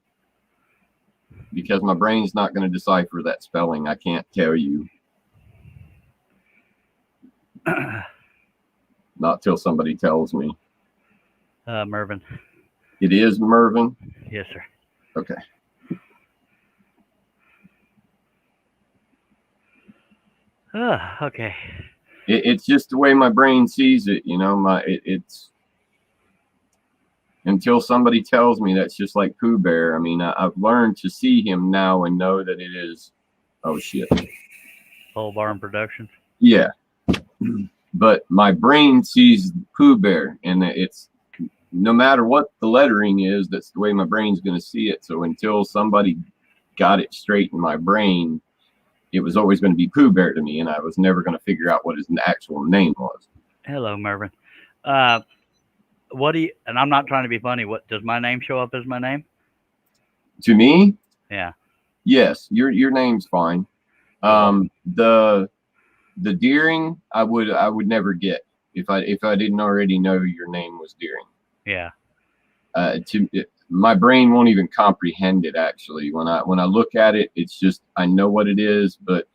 Because my brain's not going to decipher that spelling. I can't tell you. Not till somebody tells me. Mervin. It is Mervin? Yes, sir. Okay. Okay. It's just the way my brain sees it, you know. It's until somebody tells me. That's just like Pooh Bear. I mean, I've learned to see him now and know that it is. Oh shit. Pole Barn Productions. Yeah. But my brain sees Pooh Bear, and it's no matter what the lettering is, that's the way my brain's going to see it. So until somebody got it straight in my brain, it was always going to be Pooh Bear to me, and I was never going to figure out what his actual name was. Hello, Mervin. What do you? And I'm not trying to be funny. What does my name show up as my name? To me? Yeah. Yes, your name's fine. The Deering, I would never get if I didn't already know your name was Deering. Yeah. my brain won't even comprehend it. Actually, when I look at it, it's just, I know what it is, but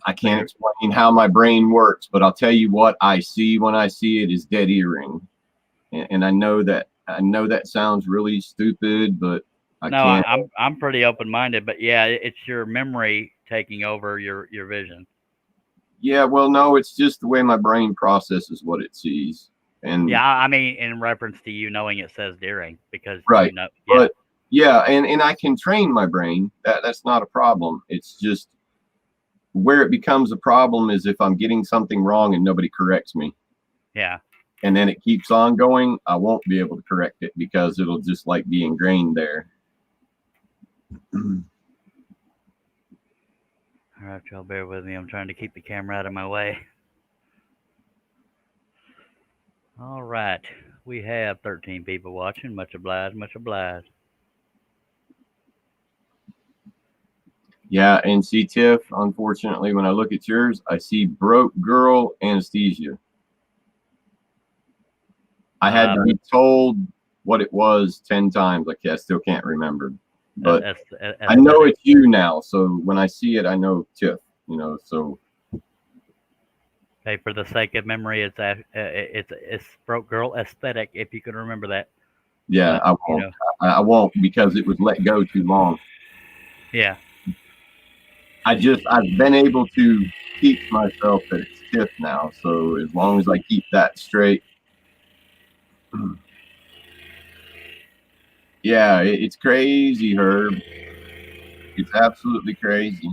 I can't explain how my brain works. But I'll tell you what I see when I see it is dead earring, and I know that sounds really stupid, but I No, can't. I'm pretty open minded, but yeah, it's your memory taking over your vision. Yeah, well, no, it's just the way my brain processes what it sees. And Yeah, I mean, in reference to you knowing it says deering, because right, you know, yeah, but yeah, and I can train my brain. That's not a problem. It's just where it becomes a problem is if I'm getting something wrong and nobody corrects me. yeah. And then it keeps on going, I won't be able to correct it because it'll just like be ingrained there. All right, y'all bear with me. I'm trying to keep the camera out of my way. All right, we have 13 people watching. Much obliged, much obliged. Yeah, and see, Tiff, unfortunately, when I look at yours, I see broke girl anesthesia. I had to be told what it was 10 times. Like, I still can't remember. But I know it's you now. So when I see it, I know Tiff, you know, so. Okay, for the sake of memory, it's broke girl aesthetic, if you can remember that. Yeah, I won't. You know, I won't because it was let go too long. Yeah. I've been able to teach myself that it's Tiff now. So as long as I keep that straight. Yeah, it's crazy, Herb. It's absolutely crazy.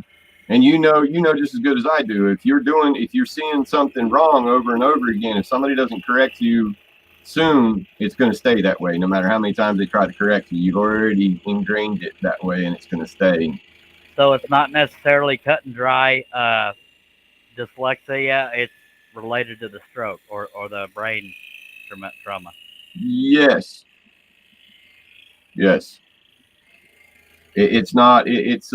And you know just as good as I do. If you're seeing something wrong over and over again, if somebody doesn't correct you soon, it's going to stay that way. No matter how many times they try to correct you, you've already ingrained it that way, and it's going to stay. So it's not necessarily cut and dry dyslexia. It's related to the stroke or the brain trauma. Yes. Yes. It's not. It's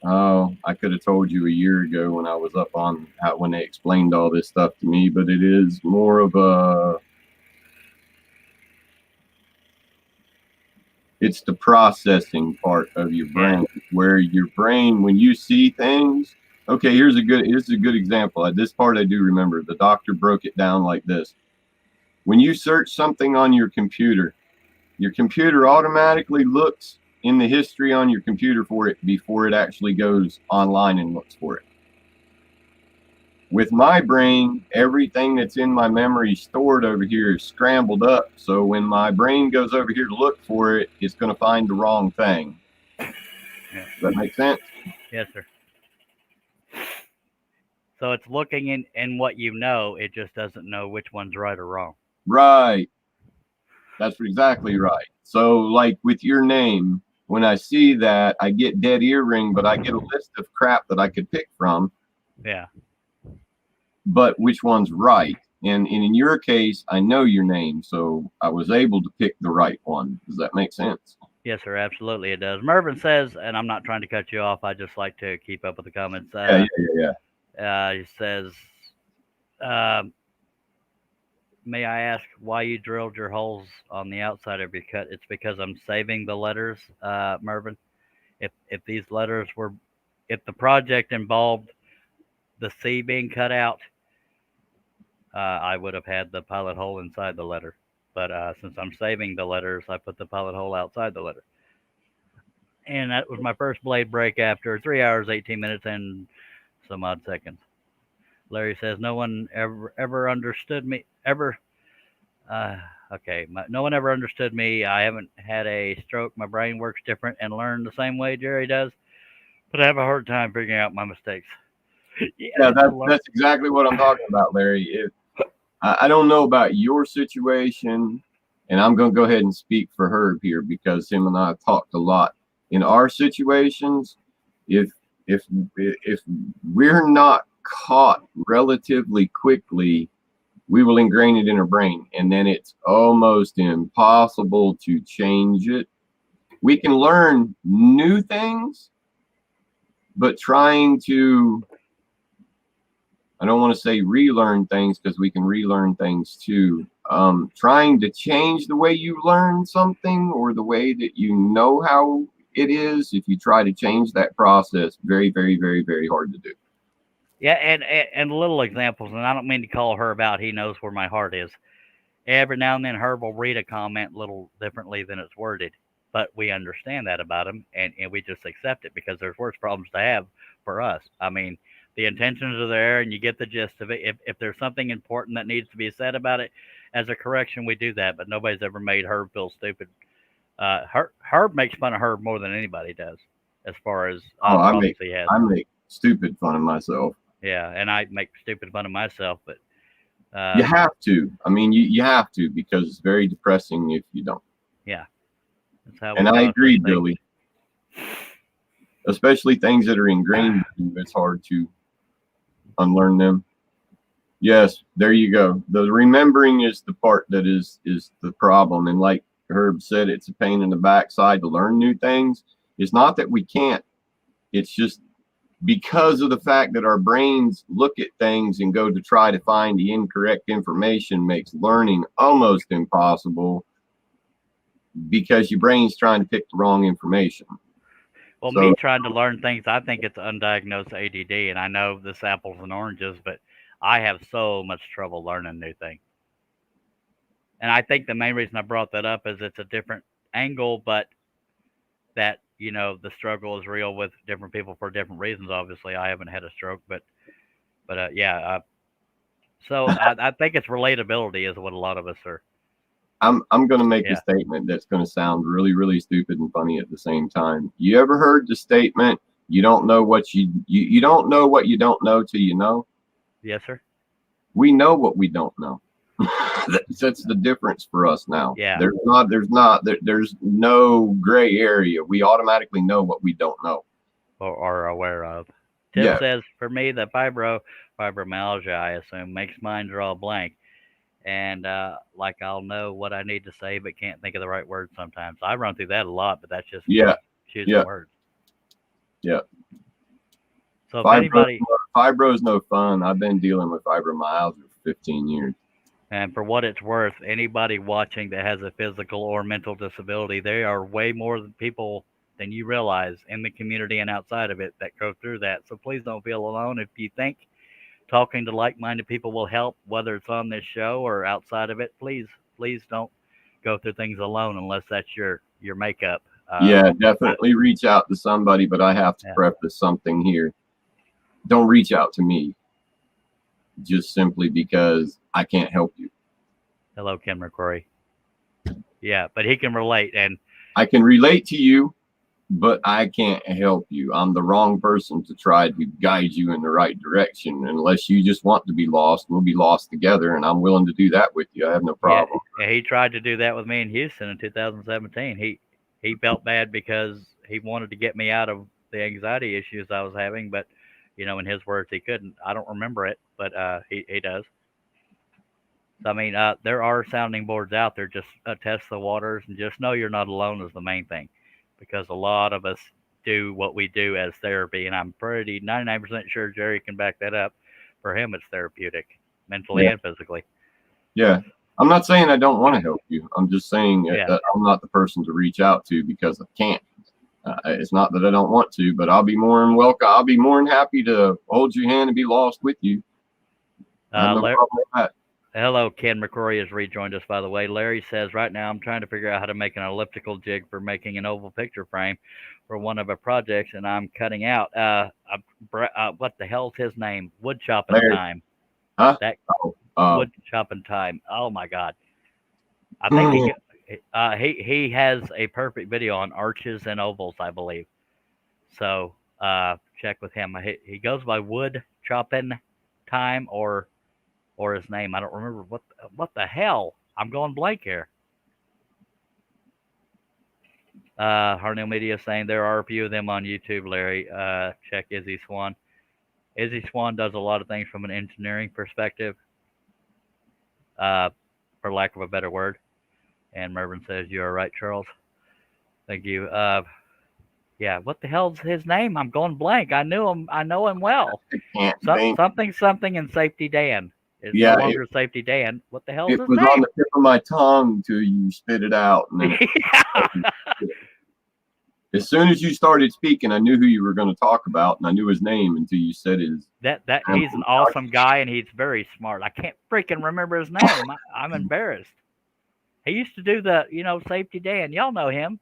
Oh, I could have told you a year ago when I was up on when they explained all this stuff to me, but it is more of it's the processing part of your brain, where your brain, when you see things, okay, here's a good example. This part I do remember. The doctor broke it down like this. When you search something on your computer automatically looks in the history on your computer for it before it actually goes online and looks for it. With my brain, everything that's in my memory stored over here is scrambled up. So when my brain goes over here to look for it, it's going to find the wrong thing. Yeah. Does that make sense? Yes, sir. So it's looking in what you know. It just doesn't know which one's right or wrong. Right. That's exactly right. So like with your name, when I see that, I get dead earring, but I get a list of crap that I could pick from. Yeah. But which one's right? And in your case, I know your name, so I was able to pick the right one. Does that make sense? Yes, sir. Absolutely, it does. Mervin says, and I'm not trying to cut you off. I just like to keep up with the comments. Yeah. He says, may I ask why you drilled your holes on the outside of your cut? It's because I'm saving the letters, Mervin. If the project involved the C being cut out, I would have had the pilot hole inside the letter. But since I'm saving the letters, I put the pilot hole outside the letter. And that was my first blade break after 3 hours, 18 minutes, and some odd seconds. Larry says, no one ever understood me, ever. No one ever understood me. I haven't had a stroke. My brain works different and learned the same way Jerry does, but I have a hard time figuring out my mistakes. Yeah, that's exactly what I'm talking about, Larry. I don't know about your situation, and I'm going to go ahead and speak for Herb here because him and I have talked a lot. In our situations, if we're not caught relatively quickly, we will ingrain it in our brain, and then it's almost impossible to change it. We can learn new things, but trying to, I don't want to say relearn things because we can relearn things too. trying to change the way you learn something or the way that you know how it is. If you try to change that process, very, very, very, very hard to do. Yeah, and little examples, and I don't mean to call Herb out. He knows where my heart is. Every now and then, Herb will read a comment a little differently than it's worded, but we understand that about him, and we just accept it because there's worse problems to have for us. I mean, the intentions are there, and you get the gist of it. If there's something important that needs to be said about it, as a correction, we do that, but nobody's ever made Herb feel stupid. Herb makes fun of Herb more than anybody does, as far as problems he has. I make stupid fun of myself. Yeah, and I make stupid fun of myself, but you have to. I mean, you have to, because it's very depressing if you don't. Yeah. That's how and I agree, Billy. Especially things that are ingrained in you, it's hard to unlearn them. Yes, there you go. The remembering is the part that is the problem. And like Herb said, it's a pain in the backside to learn new things. It's not that we can't. It's just because of the fact that our brains look at things and go to try to find the incorrect information makes learning almost impossible, because your brain's trying to pick the wrong information. Well, so, me trying to learn things, I think it's undiagnosed ADD, and I know this apples and oranges, but I have so much trouble learning new things. And I think the main reason I brought that up is it's a different angle, but that, you know, the struggle is real with different people for different reasons. Obviously, I haven't had a stroke, but yeah. So I think it's relatability is what a lot of us are. I'm going to make a statement that's going to sound really, really stupid and funny at the same time. You ever heard the statement, you don't know what you don't know what you don't know till you know? Yes, sir. We know what we don't know. That's the difference for us now. Yeah. There's no gray area. We automatically know what we don't know. Or are aware of. Tim says, for me, the fibromyalgia, I assume, makes mine draw a blank. And like I'll know what I need to say, but can't think of the right words sometimes. I run through that a lot, but that's just choosing words. Yeah. So if fibro's no fun. I've been dealing with fibromyalgia for 15 years. And for what it's worth, anybody watching that has a physical or mental disability, there are way more people than you realize in the community and outside of it that go through that. So please don't feel alone. If you think talking to like-minded people will help, whether it's on this show or outside of it, please don't go through things alone unless that's your makeup. Definitely reach out to somebody, but I have to preface something here. Don't reach out to me just simply because I can't help you. Hello, Ken McCrory. Yeah, but he can relate, and I can relate to you, but I can't help you. I'm the wrong person to try to guide you in the right direction. Unless you just want to be lost, we'll be lost together, and I'm willing to do that with you. I have no problem. Yeah, he tried to do that with me in Houston in 2017. He felt bad because he wanted to get me out of the anxiety issues I was having, but you know, in his words, he couldn't. I don't remember it, but he does. So, I mean, there are sounding boards out there. Just test the waters and just know you're not alone is the main thing. Because a lot of us do what we do as therapy, and I'm pretty 99% sure Jerry can back that up. For him, it's therapeutic, mentally and physically. Yeah. I'm not saying I don't want to help you. I'm just saying that I'm not the person to reach out to because I can't. It's not that I don't want to, but I'll be more than welcome. I'll be more than happy to hold your hand and be lost with you. No problem with that. Hello, Ken McCrory has rejoined us, by the way. Larry says, right now I'm trying to figure out how to make an elliptical jig for making an oval picture frame for one of our projects, and I'm cutting out, what the hell's his name? Wood chopping time. Huh? Wood chopping time. Oh, my God. I think he has a perfect video on arches and ovals, I believe. So check with him. He goes by Wood chopping time or his name. I don't remember what the hell. I'm going blank here. Harnell Media saying there are a few of them on YouTube, Larry. Check Izzy Swan. Izzy Swan does a lot of things from an engineering perspective, for lack of a better word. And Mervyn says, you are right, Charles. Thank you. What the hell's his name? I'm going blank. I know him well. Something and Safety Dan It's no longer Safety Dan. What the hell is his name? It was on the tip of my tongue till you spit it out. And then as soon as you started speaking, I knew who you were going to talk about, and I knew his name until you said his. He's an awesome guy, and he's very smart. I can't freaking remember his name. I'm embarrassed. He used to do the, Safety Dan. Y'all know him.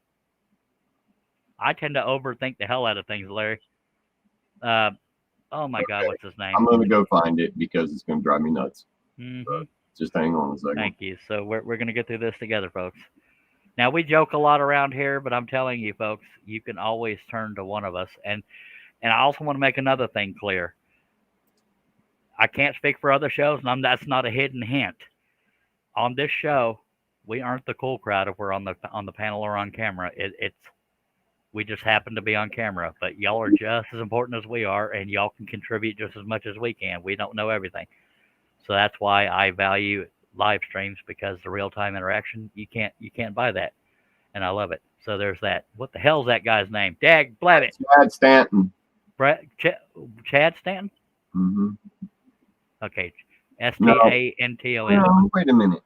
I tend to overthink the hell out of things, Larry. Oh my God, what's his name? I'm going to go find it because it's going to drive me nuts. Mm-hmm. Just hang on a second. Thank you. So we're going to get through this together, folks. Now, we joke a lot around here, but I'm telling you, folks, you can always turn to one of us. And I also want to make another thing clear. I can't speak for other shows, and that's not a hidden hint. On this show, we aren't the cool crowd if we're on the panel or on camera. We just happen to be on camera, but y'all are just as important as we are, and y'all can contribute just as much as we can. We don't know everything. So that's why I value live streams, because the real-time interaction, you can't buy that, and I love it. So there's that. What the hell's that guy's name? Dag blabbit. Chad Stanton. Chad Stanton? Mm-hmm. Okay. Stanton. No, wait a minute.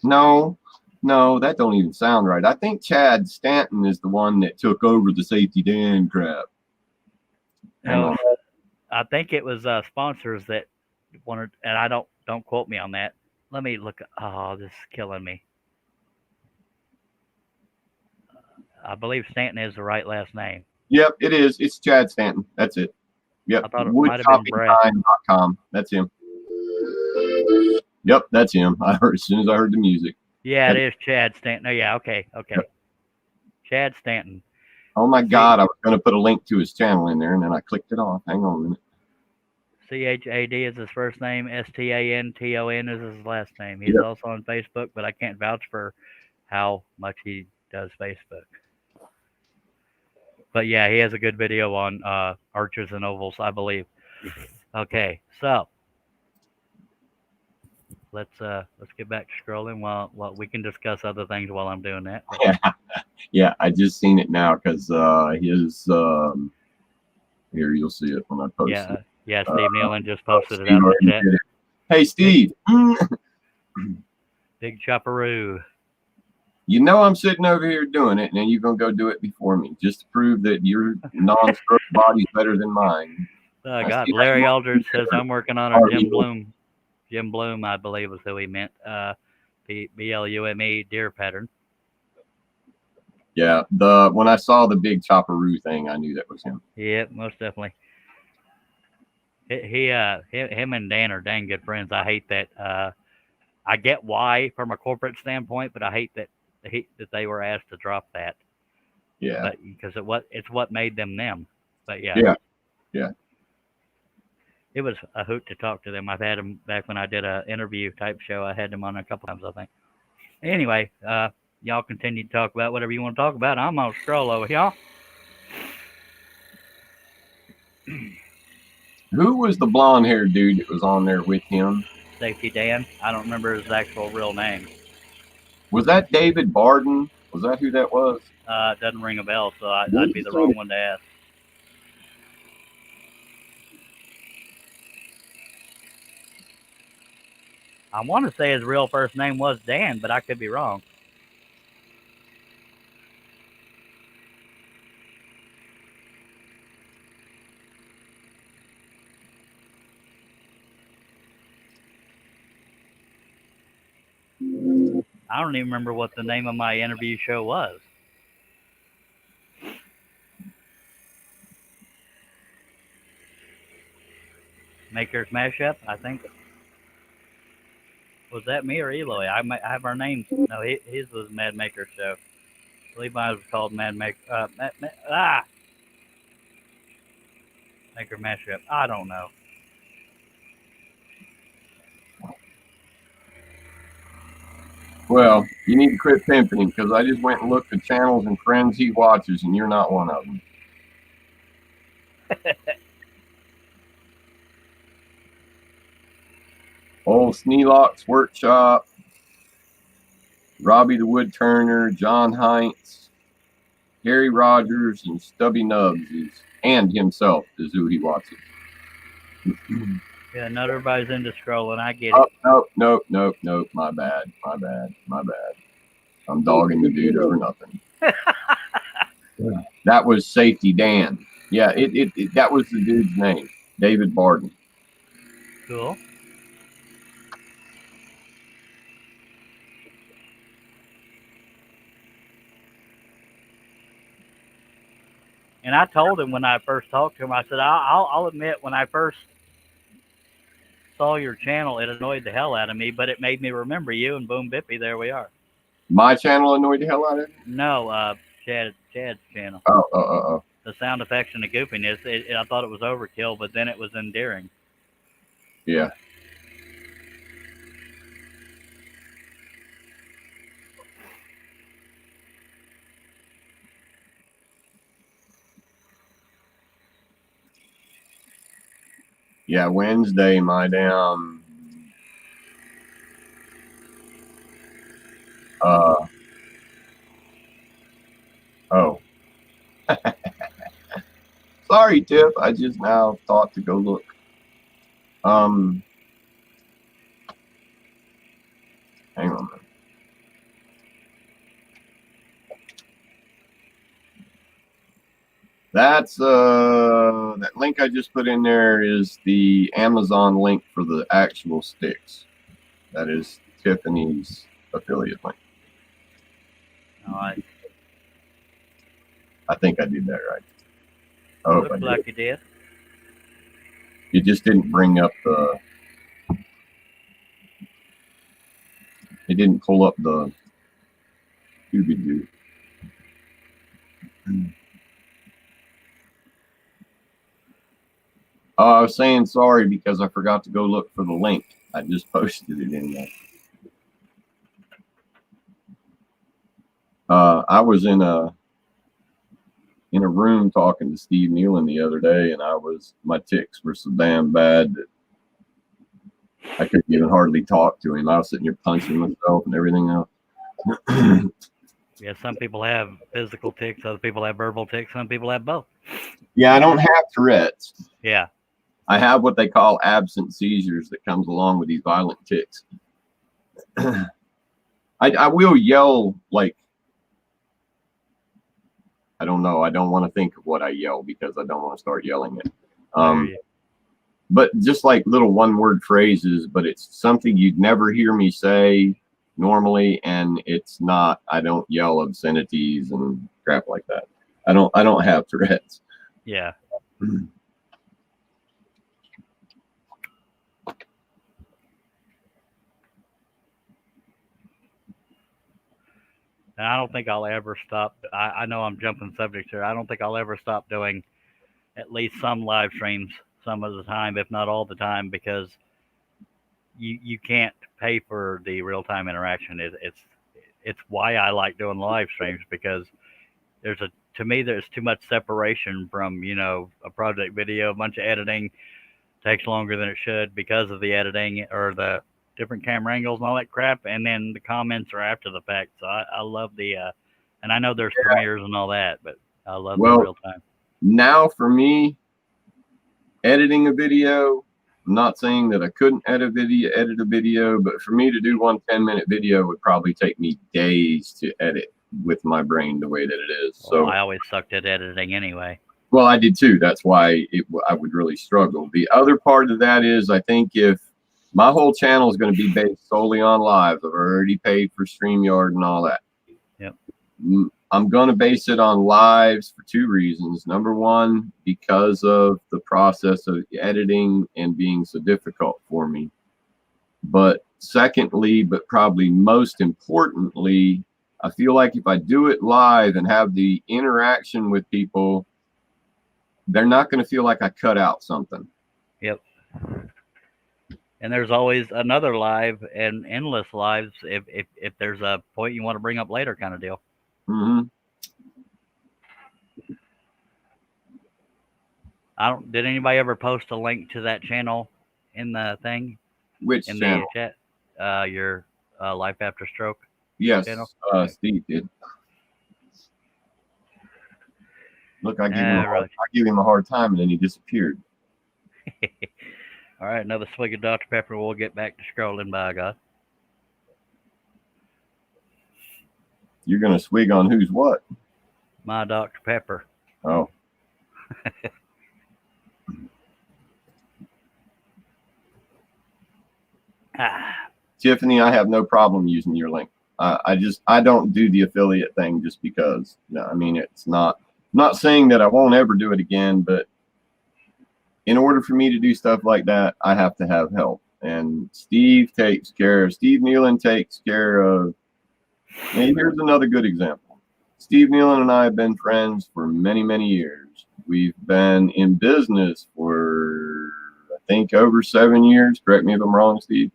No, that don't even sound right. I think Chad Stanton is the one that took over the Safety Dan crap. No, I think it was sponsors that wanted, and I don't quote me on that. Let me look. Oh, this is killing me. I believe Stanton is the right last name. Yep, it is. It's Chad Stanton. That's it. Yep. I thought it might have been Brad. Woodchoppingtime.com. That's him. Yep, that's him. I heard as soon as I heard the music. Yeah, it is Chad Stanton. Oh, yeah, okay. Chad Stanton. Oh my God, I was going to put a link to his channel in there, and then I clicked it off. Hang on a minute. Chad is his first name. Stanton is his last name. He's also on Facebook, but I can't vouch for how much he does Facebook. But yeah, he has a good video on arches and ovals, I believe. Okay, so let's get back to scrolling while we can discuss other things while I'm doing that. Yeah, I just seen it now because his here you'll see it when I post it. Yeah, Steve Nealon just posted it out in the chat. Hey, Steve. Big chopperoo. You know I'm sitting over here doing it, and then you're going to go do it before me, just to prove that your non-stroke body's better than mine. Oh, God. Larry Aldridge says, I'm working on our Jim Bloom. Jim Bloom, I believe, was who he meant. BLUME deer pattern. Yeah, when I saw the big chopperoo thing, I knew that was him. Yeah, most definitely. Him and Dan are dang good friends. I hate that. I get why from a corporate standpoint, but I hate that they were asked to drop that. Yeah. But because it's what made them them. But yeah. Yeah. It was a hoot to talk to them. I've had them back when I did a interview type show. I had them on a couple times, I think. Anyway, y'all continue to talk about whatever you want to talk about. I'm gonna scroll over, y'all. Who was the blonde-haired dude that was on there with him? Safety Dan. I don't remember his actual real name. Was that David Barden? Was that who that was? It doesn't ring a bell, so I'd be the wrong one to ask. I want to say his real first name was Dan, but I could be wrong. I don't even remember what the name of my interview show was. Maker's Mashup, I think. Was that me or Eloy? I have our names. No, his was Mad Maker Show. I believe mine was called Mad Maker. Maker Mashup. I don't know. Well, you need to quit pimping him because I just went and looked at channels and friends he watches, and you're not one of them. Old Sneelock's Workshop, Robbie the Woodturner, John Heinz, Gary Rogers, and Stubby Nubs and himself is who he watches. Yeah, not everybody's into scrolling. I get Oh, it. nope. My bad. I'm dogging the dude over nothing. That was Safety Dan. Yeah, that was the dude's name, David Barden. Cool. And I told him when I first talked to him, I said, I'll admit when I first saw your channel, it annoyed the hell out of me, but it made me remember you, and boom, bippy, there we are. My channel annoyed the hell out of you? No, Chad's channel. Oh. The sound effects and the goofiness, I thought it was overkill, but then it was endearing. Yeah. Yeah, Wednesday, my damn oh. Sorry, Tiff. I just now thought to go look. Hang on. That's that link I just put in there is the Amazon link for the actual sticks. That is Tiffany's affiliate link. All right. I think I did that right. I hope I Looks did. like you did. It just didn't bring up the. It didn't pull up the Scooby-Doo. Oh, I was saying sorry because I forgot to go look for the link. I just posted it in there. I was in a room talking to Steve Nealon the other day, and my tics were so damn bad that I couldn't even hardly talk to him. I was sitting here punching myself and everything else. Yeah, some people have physical tics, other people have verbal tics, some people have both. Yeah, I don't have Tourette's. Yeah. I have what they call absent seizures that comes along with these violent tics. I will yell like, I don't know. I don't want to think of what I yell because I don't want to start yelling it. But just like little one-word phrases, but it's something you'd never hear me say normally, and it's not. I don't yell obscenities and crap like that. I don't have Tourette's. Yeah. And I don't think I'll ever stop. I know I'm jumping subjects here. I don't think I'll ever stop doing at least some live streams some of the time, if not all the time, because you can't pay for the real time interaction. It's why I like doing live streams, because to me there's too much separation from a project video. A bunch of editing takes longer than it should because of the editing or the different camera angles and all that crap, and then the comments are after the fact. So I love the and I know there's premieres and all that, but I love the real time. Now for me, editing a video, I'm not saying that I couldn't edit a video, but for me to do one 10-minute video would probably take me days to edit with my brain the way that it is. So I always sucked at editing anyway. Well, I did too. That's why I would really struggle. The other part of that is, I think if my whole channel is going to be based solely on live, I've already paid for StreamYard and all that. Yep. I'm going to base it on lives for two reasons. Number one, because of the process of editing and being so difficult for me. But secondly, but probably most importantly, I feel like if I do it live and have the interaction with people, they're not going to feel like I cut out something. Yep. And there's always another live and endless lives if there's a point you want to bring up later, kind of deal. Mm-hmm. Did anybody ever post a link to that channel in the thing? Which in channel? The chat? Your Life After Stroke. Yes, channel? Steve did. Look, I gave him a hard time, and then he disappeared. All All right, another swig of Dr. Pepper. We'll get back to scrolling by God. You're gonna swig on who's what? My Dr. Pepper. Oh. Tiffany, I have no problem using your link. I don't do the affiliate thing just because. No, I mean, it's not saying that I won't ever do it again, but in order for me to do stuff like that, I have to have help. And Steve Nealon takes care of. And here's another good example. Steve Nealon and I have been friends for many, many years. We've been in business for, I think, over 7 years. Correct me if I'm wrong, Steve.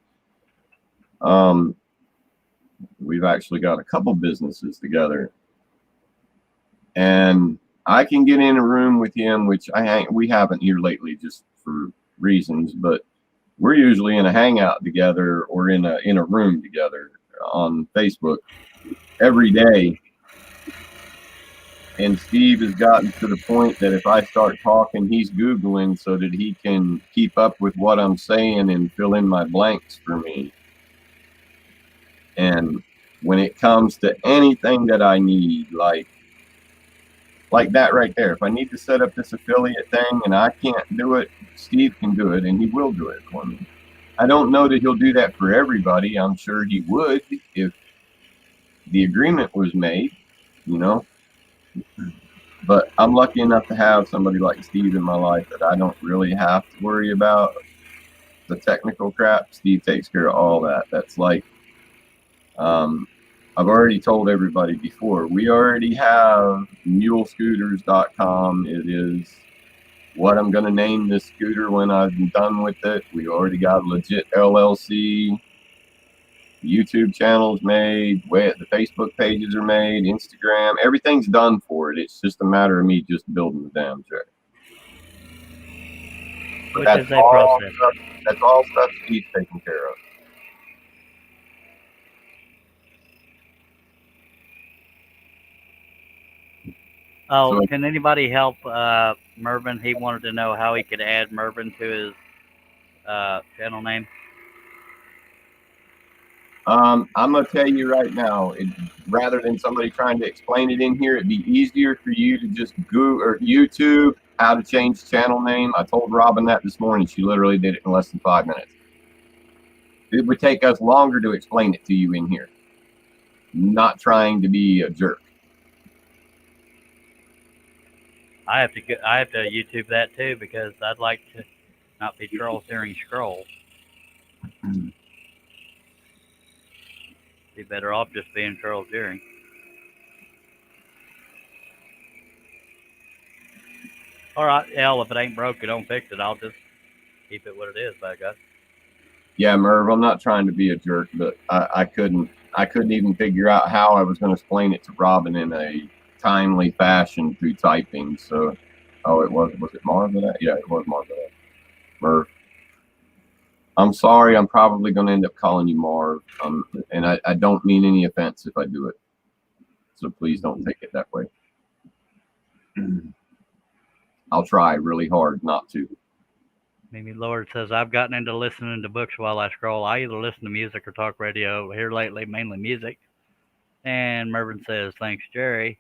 We've actually got a couple businesses together, and I can get in a room with him, which we haven't here lately just for reasons, but we're usually in a hangout together or in a room together on Facebook every day. And Steve has gotten to the point that if I start talking, he's Googling so that he can keep up with what I'm saying and fill in my blanks for me. And when it comes to anything that I need, like that right there, if I need to set up this affiliate thing and I can't do it, Steve can do it, and he will do it for me. I don't know that he'll do that for everybody. I'm sure he would if the agreement was made, you know. But I'm lucky enough to have somebody like Steve in my life that I don't really have to worry about the technical crap. Steve takes care of all that. That's like, I've already told everybody before, we already have mulescooters.com. It is what I'm going to name this scooter when I'm done with it. We already got a legit LLC. YouTube channels made, the Facebook pages are made, Instagram, everything's done for it. It's just a matter of me just building the damn track. Which is a process. That's all stuff Steve's taking care of. Oh, so, can anybody help Mervin? He wanted to know how he could add Mervin to his channel name. I'm going to tell you right now, rather than somebody trying to explain it in here, it'd be easier for you to just Google or YouTube how to change channel name. I told Robin that this morning. She literally did it in less than 5 minutes. It would take us longer to explain it to you in here. Not trying to be a jerk. I have to YouTube that too because I'd like to not be trolls hearing scrolls. Be better off just being trolls hearing. All right, hell, if it ain't broke, you don't fix it. I'll just keep it what it is, by God. Yeah, Merv, I'm not trying to be a jerk, but I couldn't even figure out how I was going to explain it to Robin in a timely fashion through typing. So, was it Marv that? Yeah, it was Marv that. Merv. I'm sorry, I'm probably going to end up calling you Marv, and I don't mean any offense if I do it. So please don't take it that way. I'll try really hard not to. Mimi Lord says, I've gotten into listening to books while I scroll. I either listen to music or talk radio. Here lately, mainly music. And Mervin says, thanks, Jerry.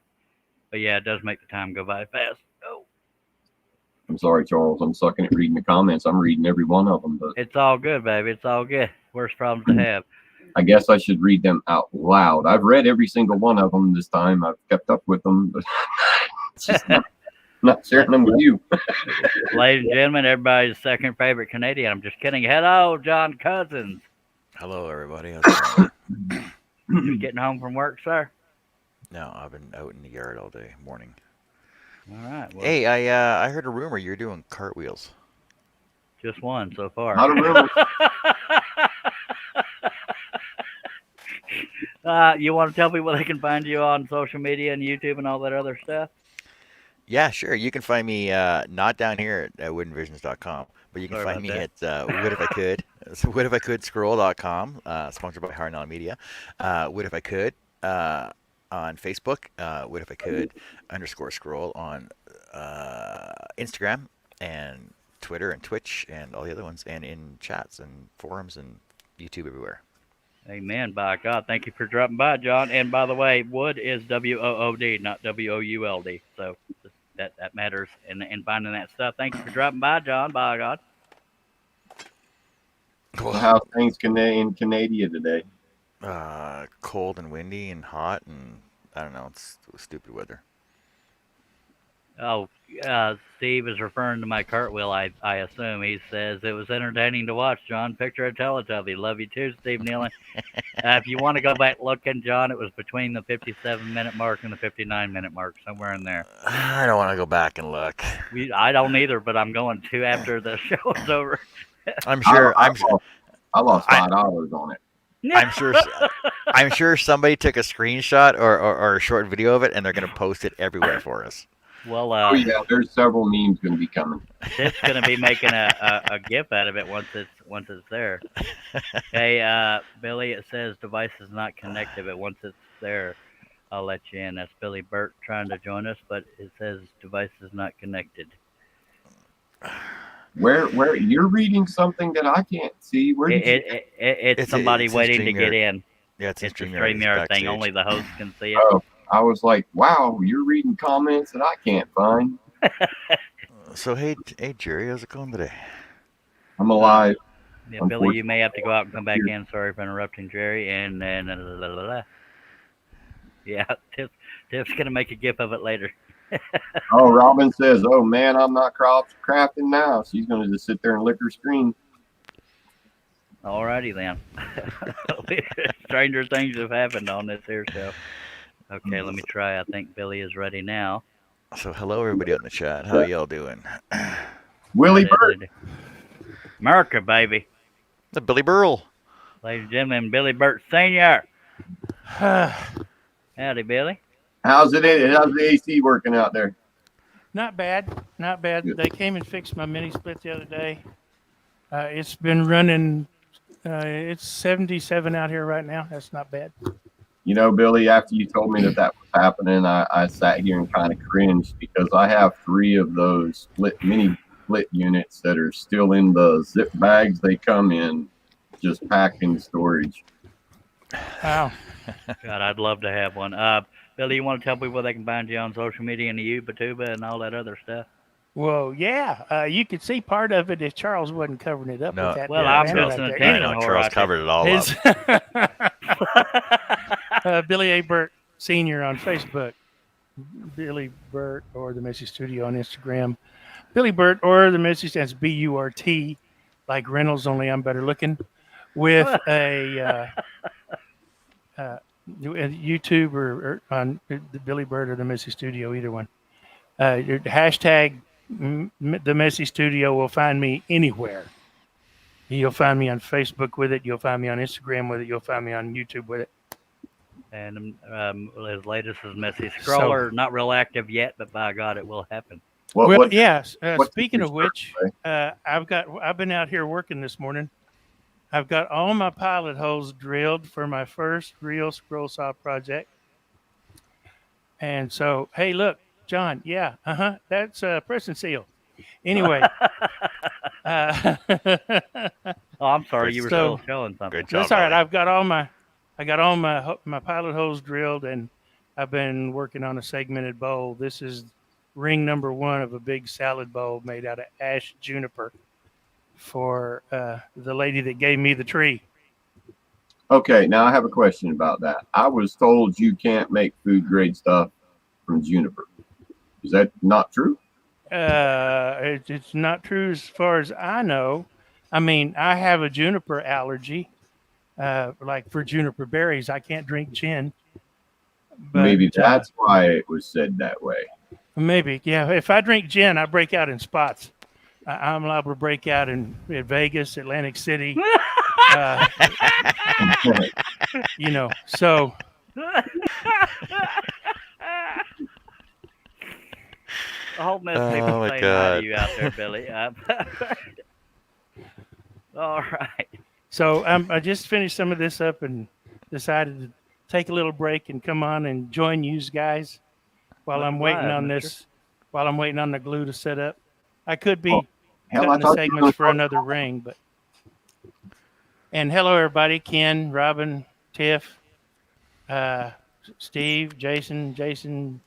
But yeah, it does make the time go by fast. Oh. I'm sorry, Charles. I'm sucking at reading the comments. I'm reading every one of them. But it's all good, baby. It's all good. Worst problems to have. I guess I should read them out loud. I've read every single one of them this time. I've kept up with them, but it's just not sharing them with you. Ladies and gentlemen, everybody's second favorite Canadian. I'm just kidding. Hello, John Cousins. Hello, everybody. How's it going? You getting home from work, sir? No, I've been out in the yard all day, morning. All right. Well, hey, I heard a rumor you're doing cartwheels. Just one so far. Not a rumor. You want to tell people they can find you on social media and YouTube and all that other stuff? Yeah, sure. You can find me not down here at woodenvisions.com, but you can find me at Wood If I Could. So woodifcouldscroll.com, sponsored by Harnell Media. Wood If I Could on Facebook. Wood If I Could _scroll on Instagram, and Twitter and Twitch and all the other ones, and in chats and forums and YouTube everywhere. Amen. By God, thank you for dropping by, John. And by the way, wood is WOOD, not WOULD. So that matters in finding that stuff. Thank you for dropping by, John. By God. So how's things in Canada today? Cold and windy and hot, and I don't know. It's stupid weather. Oh, Steve is referring to my cartwheel. I assume he says it was entertaining to watch. John, picture a Teletubby. Love you too, Steve Nealon. If you want to go back looking, John, it was between the 57-minute mark and the 59-minute mark, somewhere in there. I don't want to go back and look. I don't either, but I'm going to after the show is over. I'm sure. I lost $5 on it. I'm sure somebody took a screenshot or a short video of it, and they're going to post it everywhere for us. Well, oh yeah, there's several memes going to be coming. It's going to be making a GIF out of it once it's there. Hey, Billy, it says device is not connected, but once it's there, I'll let you in. That's Billy Burt trying to join us, but it says device is not connected. Where you're reading something that I can't see? Where it's somebody waiting to get in. Yeah, it's a StreamYard thing. Only the host can see it. Oh, I was like, wow, you're reading comments that I can't find. So hey Jerry, how's it going today? I'm alive. Yeah, Billy, you may have to go out and come back in. Sorry for interrupting, Jerry. And then, yeah, Tiff's gonna make a GIF of it later. Oh, Robin says, "Oh man, I'm not crafting now." She's gonna just sit there and lick her screen. Alrighty then. Stranger things have happened on this here show. Okay, let me try. I think Billy is ready now. So hello everybody in the chat. How y'all doing? Willie Burt. America, baby. The Billy Burl. Ladies and gentlemen, Billy Burt Sr. Howdy, Billy. How's the AC working out there? Not bad. Not bad. They came and fixed my mini split the other day. It's been running. It's 77 out here right now. That's not bad. You know, Billy, after you told me that was happening, I sat here and kind of cringed because I have 3 of those mini split units that are still in the zip bags they come in, just packed in storage. Wow. God, I'd love to have one. Billy, you want to tell people where they can find you on social media and the YouTube and all that other stuff? Well, yeah. You could see part of it if Charles wasn't covering it up with that. Well, I'm just an attention whore. Charles covered it all up. Billy A. Burt Sr. on Facebook. Billy Burt or the Messy Studio on Instagram. Billy Burt or the Messy, that's B-U-R-T, like Reynolds, only I'm better looking, with a YouTube or on the Billy Burt or the Messy Studio, either one. Hashtag the Messy Studio will find me anywhere. You'll find me on Facebook with it. You'll find me on Instagram with it. You'll find me on YouTube with it. And his latest is Messy Scroller. Not real active yet, but by God, it will happen. Yes. Speaking of which, I've been out here working this morning. I've got all my pilot holes drilled for my first real scroll saw project. And so, hey, look, John. Yeah, that's press and seal. Anyway. Oh, I'm sorry, you were still showing something. Good job. That's all right. I got all my pilot holes drilled, and I've been working on a segmented bowl. This is ring number 1 of a big salad bowl made out of ash juniper for the lady that gave me the tree. Okay, now I have a question about that. I was told you can't make food grade stuff from juniper. Is that not true? It's not true as far as I know. I mean, I have a juniper allergy. Like for juniper berries, I can't drink gin. But, maybe that's why it was said that way. Maybe, yeah. If I drink gin, I break out in spots. I'm liable to break out in Vegas, Atlantic City. So. I hope most people say hi to you out there, Billy. All right. So I just finished some of this up and decided to take a little break and come on and join you guys while I'm waiting on this. While I'm waiting on the glue to set up. I could be Hell, I cutting the thought you were segments gonna for talk- another ring. But and hello everybody, Ken, Robin, Tiff, Steve, Jason,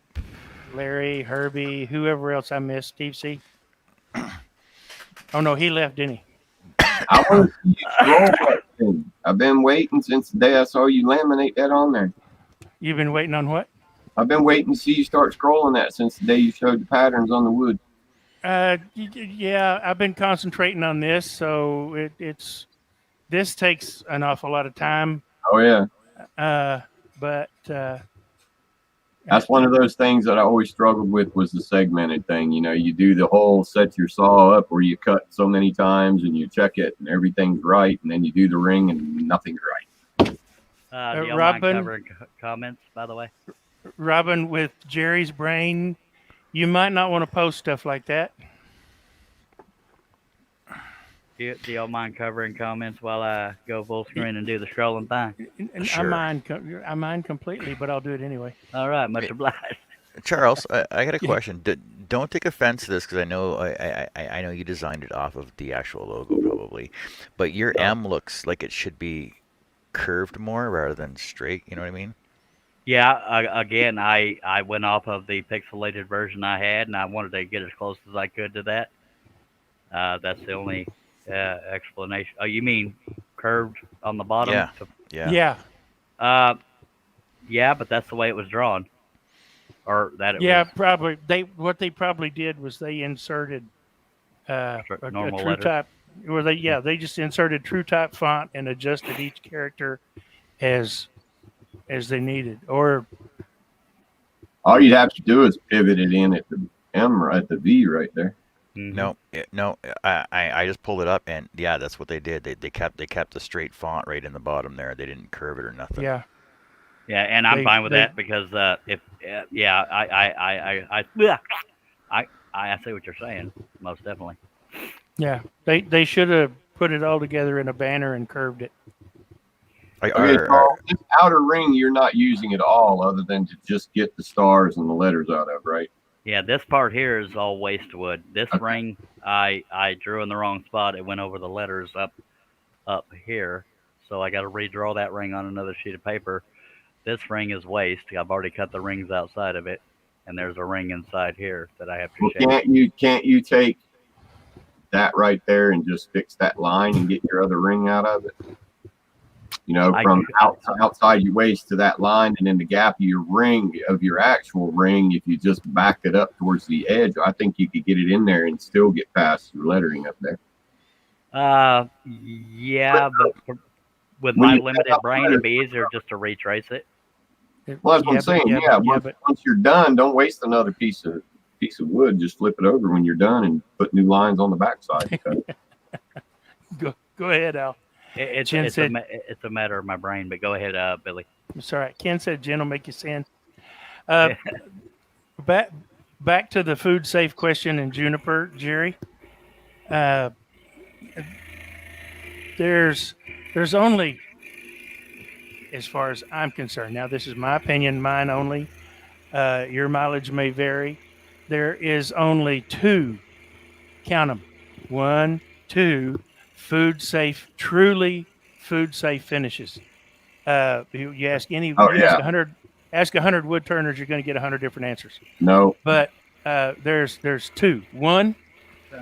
Larry, Herbie, whoever else I missed. Steve C. Oh no, he left, didn't he? I want to see you scroll that thing. I've been waiting since the day I saw you laminate that on there. You've been waiting on what? I've been waiting to see you start scrolling that since the day you showed the patterns on the wood. Yeah, I've been concentrating on this, so this takes an awful lot of time. Oh yeah, But that's one of those things that I always struggled with was the segmented thing. You know, you do the whole set your saw up where you cut so many times and you check it and everything's right, and then you do the ring and nothing's right. Do you mind Robin- covering comments, by the way? Robin, with Jerry's brain, you might not want to post stuff like that. Do you mind covering comments while I go full screen and do the scrolling thing? Sure. I mind completely, but I'll do it anyway. All right, much Hey. obliged. Charles, I got a Yeah. question. Don't take offense to this because I know I know you designed it off of the actual logo probably, but your M looks like it should be curved more rather than straight. You know what I mean? Yeah, again, I went off of the pixelated version I had, and I wanted to get as close as I could to that. That's the only explanation. Oh, you mean curved on the bottom? Yeah. Yeah. Yeah, but that's the way it was drawn. Or that it Yeah, was probably. What they probably did was they inserted a normal true letters. type. They just inserted true type font and adjusted each character as they needed. Or All you'd have to do is pivot it in at the M or at the V right there. Mhm. No. I just pulled it up and yeah, that's what they did. They kept the straight font right in the bottom there. They didn't curve it or nothing. yeah, Yeah, and I'm They- fine with they- that because if yeah, I see what you're saying, most definitely. yeah. They should have put it all together in a banner and curved it. Okay, Charles, this outer ring you're not using at all other than to just get the stars and the letters out of, right? Yeah, this part here is all waste wood. This Okay. ring I drew in the wrong spot. It went over the letters up here, so I got to redraw that ring on another sheet of paper. This ring is waste. I've already cut the rings outside of it, and there's a ring inside here that I have to Well, shape. can't you take that right there and just fix that line and get your other ring out of it? You know, from outside your waist to that line, and then the gap of your ring, of your actual ring, if you just backed it up towards the edge, I think you could get it in there and still get past your lettering up there. Yeah, but with When my you limited cut out brain, it'd be easier just to retrace it. Well, that's what I'm saying. Yeah, but once you're done, don't waste another piece of wood. Just flip it over when you're done and put new lines on the backside. go ahead, Al. It's Jen it's, said- it's a matter of my brain. But go ahead, Billy. It's all right. Ken said Jen will make you sin. Back to the food safe question in Juniper, Jerry. There's only, as far as I'm concerned, now this is my opinion, mine only. Your mileage may vary. There is only two, count them, 1, 2, food safe, truly food safe finishes. You ask any, Oh, you yeah. ask 100 wood turners, you're going to get 100 different answers. No, But there's two. One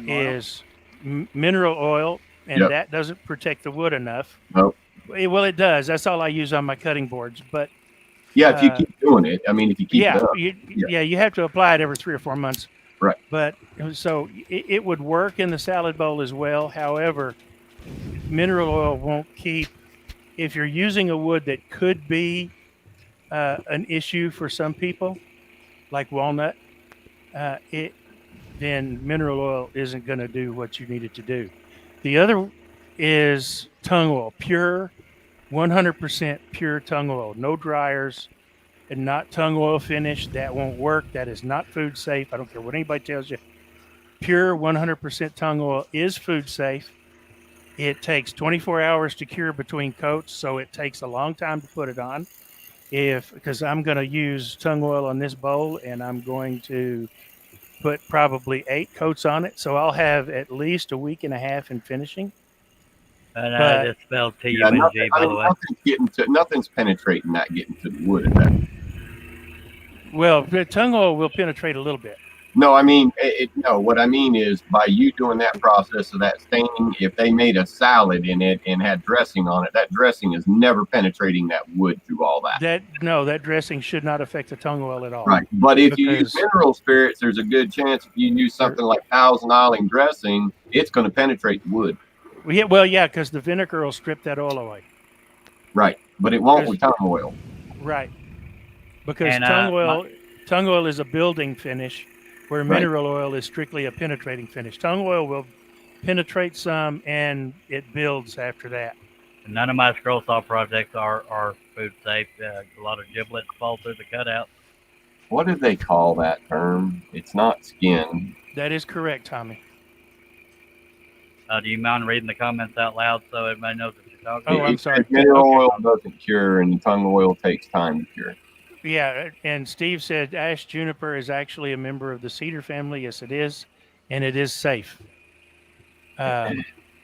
is mineral oil, and Yep. that doesn't protect the wood enough. Nope. Well, it does. That's all I use on my cutting boards. But yeah, if you keep doing it, I mean, if you keep yeah, it up, you have to apply it every 3 or 4 months. Right. But so it would work in the salad bowl as well. However, mineral oil won't keep. If you're using a wood that could be an issue for some people, like walnut, then mineral oil isn't going to do what you need it to do. The other is tung oil, pure, 100% pure tung oil, no dryers, and not tung oil finish. That won't work. That is not food safe. I don't care what anybody tells you. Pure 100% tung oil is food safe. It takes 24 hours to cure between coats, so it takes a long time to put it on. Because I'm going to use tung oil on this bowl, and I'm going to put probably 8 coats on it, so I'll have at least a week and a half in finishing. And But- it's spelled Yeah, T-U-N-G, by the way. nothing's penetrating that getting to the wood at that. Well, the tung oil will penetrate a little bit. No, I mean, no, what I mean is by you doing that process of that staining, if they made a salad in it and had dressing on it, that dressing is never penetrating that wood through all that. That dressing should not affect the tung oil at all. Right. But if you use Because- mineral spirits, there's a good chance if you use something like Thousand Island dressing, it's going to penetrate the wood. Well, yeah, because the vinegar will strip that oil away. Right. But it won't with tongue oil. Right. Because And, tongue oil is a building finish, where mineral oil is strictly a penetrating finish. Tongue oil will penetrate some, and it builds after that. None of my scroll saw projects are food safe. A lot of giblets fall through the cutouts. What do they call that term? It's not skin. That is correct, Tommy. Do you mind reading the comments out loud so everybody knows what you're talking Oh, about? I'm sorry. Mineral Okay. oil doesn't cure, and tongue oil takes time to cure. Yeah, and Steve said ash juniper is actually a member of the cedar family. Yes, it is, and it is safe. Yeah,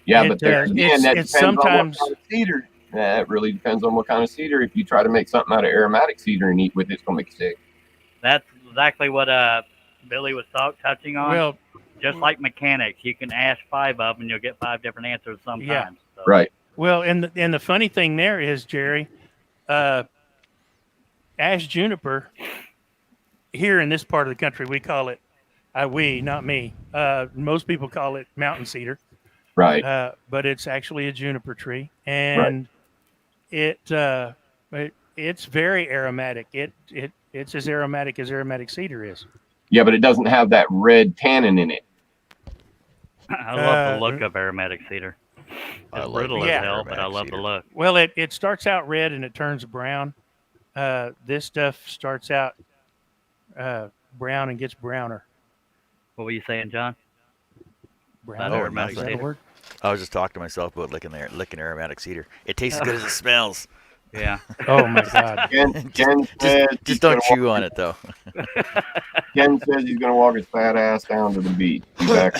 It, but there again, that it's depends on what sometimes- kind of cedar. That really depends on what kind of cedar. If you try to make something out of aromatic cedar and eat with it, it's going to make you sick. That's exactly what Billy was touching on. Well, Just like mechanics, you can ask 5 of them and you'll get 5 different answers sometimes. Yeah. So. Right. well, and the funny thing there is, Jerry, ash juniper. Here in this part of the country, we call it not me. Most people call it mountain cedar. Right. But it's actually a juniper tree, and it's very aromatic. It's as aromatic cedar is. Yeah, but it doesn't have that red tannin in it. I love the look of aromatic cedar. I It's love brutal the as hell, but I aromatic love the cedar. look. Well, it starts out red and it turns brown. This stuff starts out brown and gets browner. What were you saying, John? Brown. Oh, Is aromatic that a cedar. word? I was just talking to myself about licking aromatic cedar. It tastes as good as it smells. Yeah. Oh my God. Ken says he's Just don't gonna chew on it though. Ken says he's going to walk his fat ass down to the beach. Be back.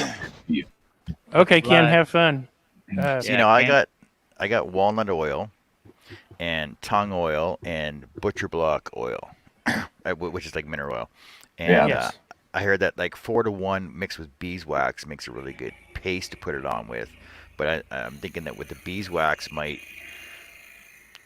Okay, Ken, Right. have fun. So, Yeah, I got walnut oil and tongue oil and butcher block oil, which is like mineral oil. And Yeah. Yes. I heard that like 4-to-1 mixed with beeswax makes a really good paste to put it on with. But I'm thinking that with the beeswax might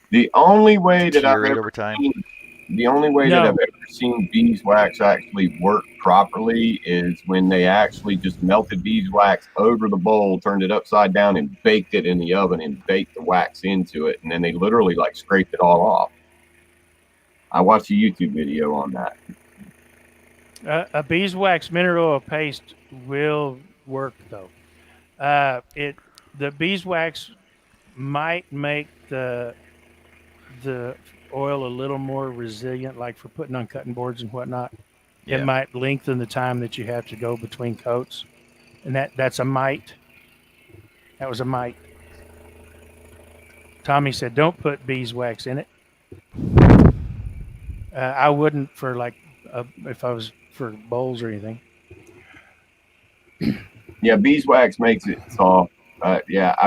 The only way that I've deteriorate ever over time. seen, the only way No. that I've ever seen beeswax actually work properly is when they actually just melted beeswax over the bowl, turned it upside down, and baked it in the oven and baked the wax into it, and then they literally like scraped it all off. I watched a YouTube video on that. A beeswax mineral oil paste will work though. The beeswax might make the oil a little more resilient, like for putting on cutting boards and whatnot. Yeah. It might lengthen the time that you have to go between coats, and that's a might. That was a might. Tommy said, "Don't put beeswax in it." I wouldn't for if I was for bowls or anything. Yeah, beeswax makes it soft.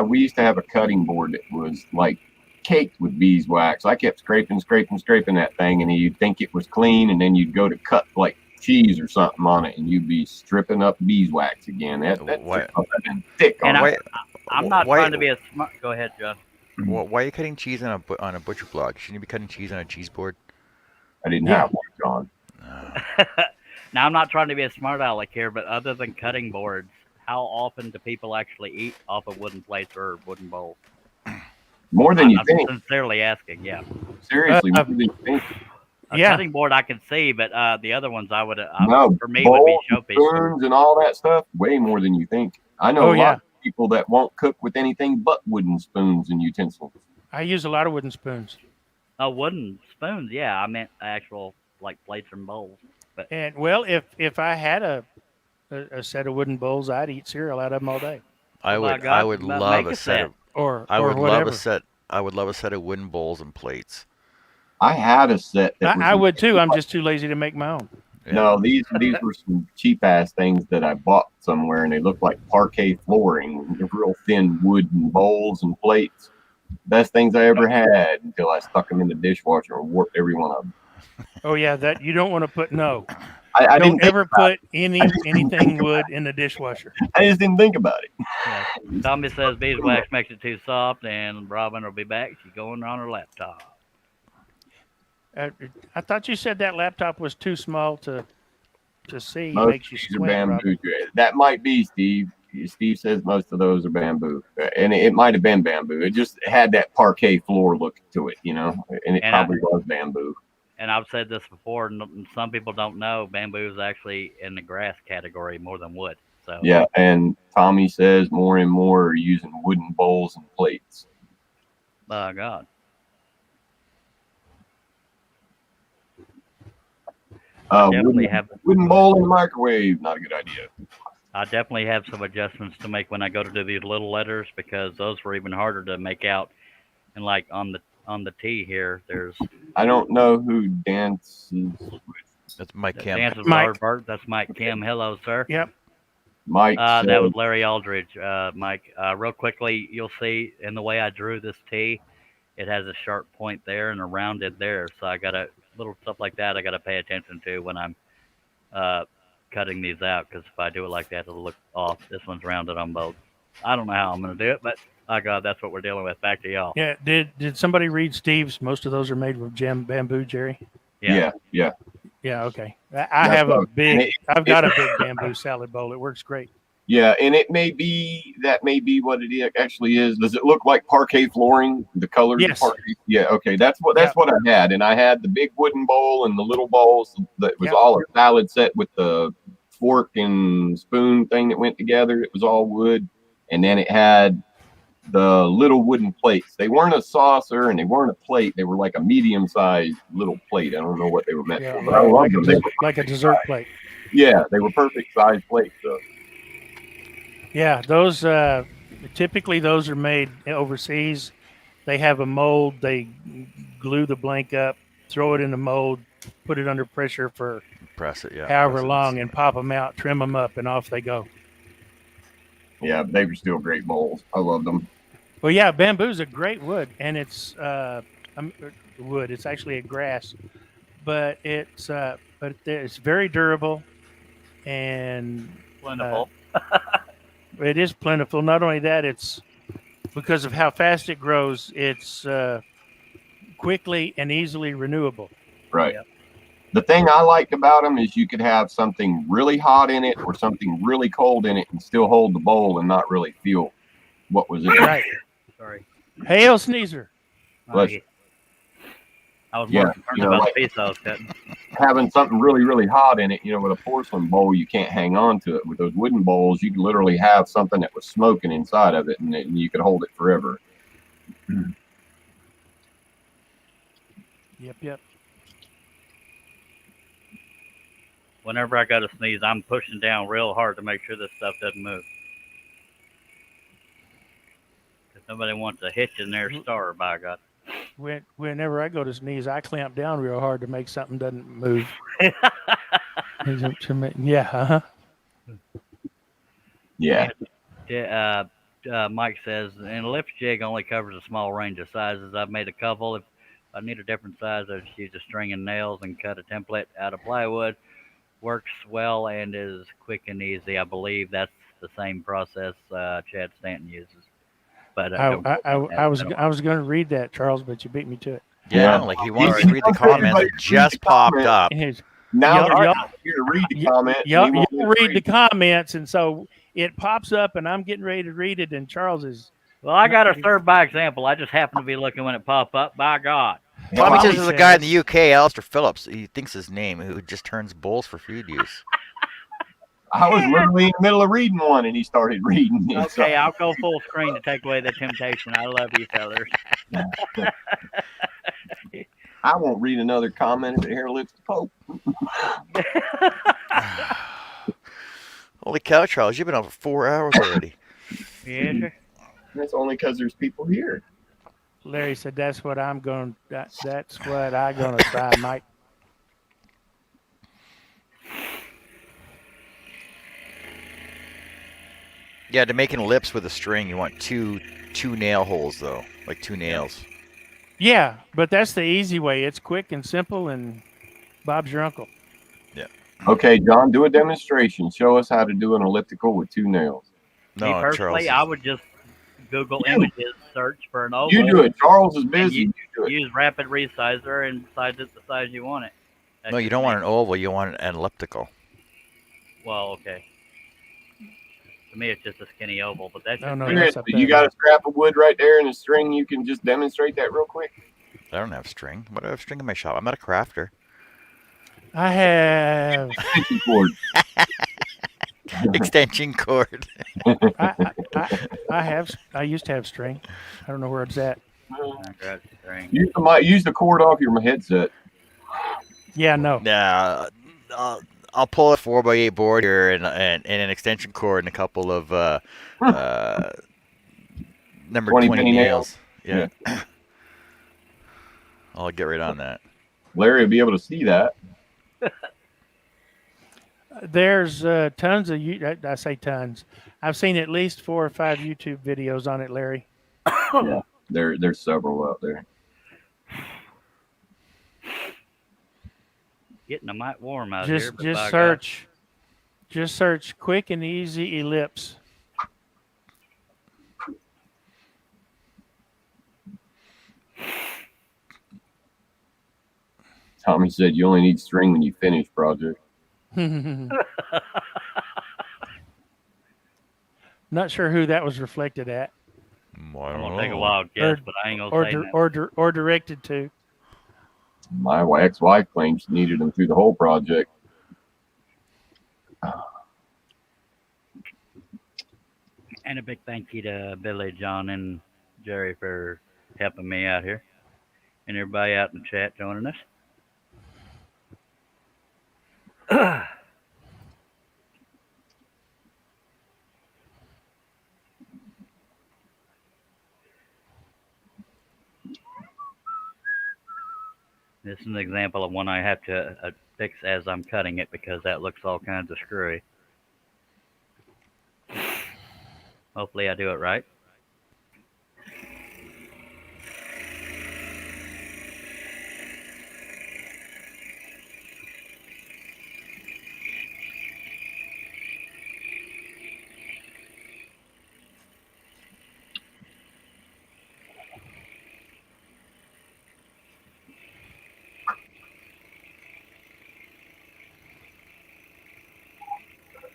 We used to have a cutting board that was like caked with beeswax. I kept scraping that thing, and you'd think it was clean, and then you'd go to cut like cheese or something on it, and you'd be stripping up beeswax again. That Why- stuff had been thick on And it. Why- I'm not why- trying to be a smart. Go ahead, John. Why are you cutting cheese on a butcher block? Shouldn't you be cutting cheese on a cheese board? I didn't Yeah. have one, John. Now, I'm not trying to be a smart aleck here, but other than cutting boards, how often do people actually eat off of wooden plates or wooden bowls? More than you I'm think. sincerely asking, yeah. Seriously, more than you think. A Yeah. cutting board I can see, but the other ones I would, No, for me, would be bowls, showpiece. spoons, and all that stuff. Way more than you think. I know Oh, a yeah. lot of people that won't cook with anything but wooden spoons and utensils. I use a lot of wooden spoons. Oh, wooden spoons, yeah. I meant actual like plates and bowls. And well, if I had a set of wooden bowls, I'd eat cereal out of them all day, I Oh my would God, I would make love a a set set. of or I would whatever. love a set of wooden bowls and plates. I had a set that was I would too. I'm just too lazy to make my own. No, these were some cheap ass things that I bought somewhere, and they look like parquet flooring, real thin wooden bowls and plates. Best things I ever had until I stuck them in the dishwasher and warped every one of them. Oh yeah, that you don't want to put no. I Don't didn't think ever about put anything wood in the dishwasher. it. I just didn't think about it. Yeah. Tommy says beeswax makes it too soft, and Robin will be back. She's going on her laptop. I thought you said that laptop was too small to see. Most Makes of you these are squint, bamboo. Robin. That might be Steve. Steve says most of those are bamboo, and it might have been bamboo. It just had that parquet floor look to it, and it And probably was bamboo. And I've said this before, and some people don't know bamboo is actually in the grass category more than wood. So Yeah, and Tommy says more and more are using wooden bowls and plates. by God. Definitely have. Wooden bowl in the microwave, not a good idea. I definitely have some adjustments to make when I go to do these little letters because those were even harder to make out. And like on the T here, there's. I don't know who dances. That's Mike Kim. Dances with Mike. Bert. That's Mike Kim. Hello, sir. Yep. Mike. That was Larry Aldridge. Mike. Real quickly, you'll see in the way I drew this T, it has a sharp point there and a rounded there. So I got a little stuff like that I got to pay attention to when I'm cutting these out because if I do it like that, it'll look off. This one's rounded on both. I don't know how I'm going to do it, but oh God, that's what we're dealing with. Back to y'all. Yeah. Did somebody read Steve's? Most of those are made with bamboo, Jerry. Yeah. Yeah. Okay. I've got a big bamboo salad bowl. It works great. Yeah, and that may be what it actually is. Does it look like parquet flooring? The colors? Yes. Parquet? Yeah. Okay, that's what I had, and I had the big wooden bowl and the little bowls that was all a salad set with the fork and spoon thing that went together. It was all wood, and then it had the little wooden plates. They weren't a saucer and they weren't a plate. They were like a medium-sized little plate. I don't know what they were meant for, but I loved them. Like a dessert plate. Yeah, they were perfect size plates. So. Yeah, those typically those are made overseas. They have a mold. They glue the blank up, throw it in the mold, put it under pressure for Press it, however long, and pop them out, trim them up, and off they go. Yeah, they were still great bowls. I loved them. Well, yeah, bamboo's a great wood, and it's wood. It's actually a grass, but it's very durable, and Plentiful. it is plentiful. Not only that, it's because of how fast it grows. It's quickly and easily renewable. Right. Yep. The thing I liked about them is you could have something really hot in it or something really cold in it and still hold the bowl and not really feel what was in it. Right. Sorry. Hail sneezer. Bless you. I was more concerned about the piece I was cutting. Having something really, really hot in it, with a porcelain bowl, you can't hang on to it. With those wooden bowls, you could literally have something that was smoking inside of it, and you could hold it forever. Yep. Whenever I go to sneeze, I'm pushing down real hard to make sure this stuff doesn't move. Because nobody wants a hitch in their star, by God. Whenever I go to sneeze, I clamp down real hard to make something doesn't move. Yeah. Yeah. Mike says, and a lift jig only covers a small range of sizes. I've made a couple. If I need a different size, I just use a string and nails and cut a template out of plywood. Works well and is quick and easy. I believe that's the same process Chad Stanton uses. But I was going to read that, Charles, but you beat me to it. Yeah, like he wants to read the comments that just popped up. Now y'all here to read the comment. Y'all read the comments, and so it pops up, and I'm getting ready to read it, and Charles is. Well, I got a third by example. I just happen to be looking when it popped up. By God. Tommy says there's a guy in the UK, Alistair Phillips. He thinks his name, who just turns bowls for food use. I was literally in the middle of reading one, and he started reading it. Okay, I'll go full screen to take away the temptation. I love you, fellas. I won't read another comment if it here lifts the Pope. Holy cow, Charles! You've been on for 4 hours already. Yeah. That's only because there's people here. Larry said, "That's what I'm going. That's what I'm going to try, Mike." Yeah, to make an ellipse with a string, you want two nail holes though, like two nails. Yeah, but that's the easy way. It's quick and simple, and Bob's your uncle. Yeah. Okay, John, do a demonstration. Show us how to do an elliptical with 2 nails. Me No, personally, Charles. I would just Google You. images, search for an oval. You do it. Charles is and busy. You do it. use rapid resizer and size it the size you want it. No, you don't want an oval. You want an elliptical. Well, okay. To me, it's just a skinny oval, but that's No, just no, me. that's Seriously, up there. you got a scrap of wood right there and a string. You can just demonstrate that real quick. I don't have string. What do I have string in my shop? I'm not a crafter. I have. Extension cord. Extension cord. I have. I used to have string. I don't know where it's at. Use the cord off your headset. Yeah, no. Yeah, I'll pull a 4x8 board here and an extension cord and a couple of number 20 penny nails. Yeah. I'll get right on that. Larry will be able to see that. There's tons of I say tons. I've seen at least 4 or 5 YouTube videos on it, Larry. Yeah, there's several out there. Getting a mite warm out Just here. But just by search. Just search quick and easy ellipse. Tommy said you only need string when you finish project. Not sure who that was reflected at I'm gonna take a wild guess, but I ain't gonna say that. or directed to. My ex-wife claims she needed them through the whole project. And a big thank you to Billy, John, and Jerry for helping me out here, and everybody out in the chat joining us. This is an example of one I have to fix as I'm cutting it because that looks all kinds of screwy. Hopefully I do it right.